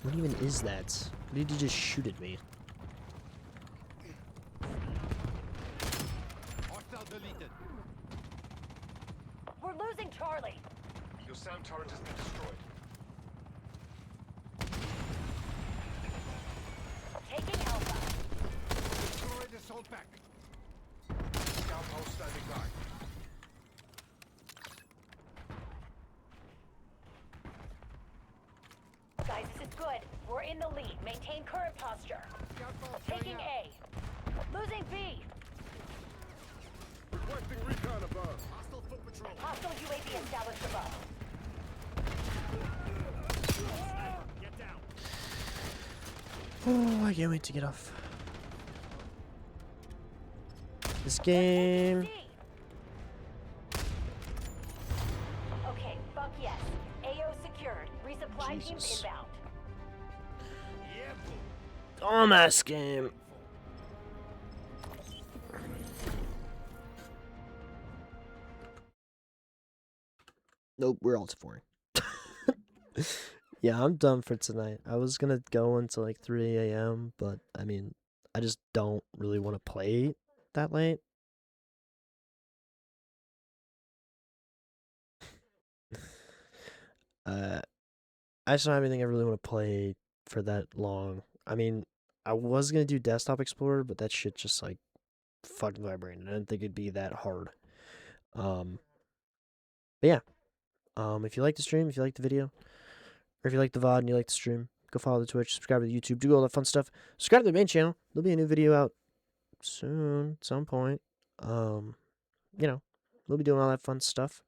What even is that? What did you just shoot at me? Hostile deleted. We're losing Charlie. Your sound turret has been destroyed. Taking Alpha. Destroyed assault back. Scout house standing by. Guys, this is good. We're in the lead. Maintain current posture. Scout house Taking A. Losing B. Requesting recon above. Hostile foot patrol. Hostile UAV established above. Get down. Oh, I can't wait to get off this game. C. Okay, fuck yes. AO secured. Resupply teams Jesus. inbound. Yeah, boo. Dumbass game. Nope, we're all scoring. Yeah, I'm done for tonight. I was gonna go until like 3 a.m., but I mean, I just don't really want to play that late. I just don't have anything I really want to play for that long. I mean, I was gonna do Desktop Explorer, but that shit just like fucked my brain. I didn't think it'd be that hard. But yeah. If you like the stream, if you like the video, or if you like the VOD and you like the stream, go follow the Twitch, subscribe to the YouTube, do all that fun stuff. Subscribe to the main channel. There'll be a new video out soon, at some point. You know, we'll be doing all that fun stuff.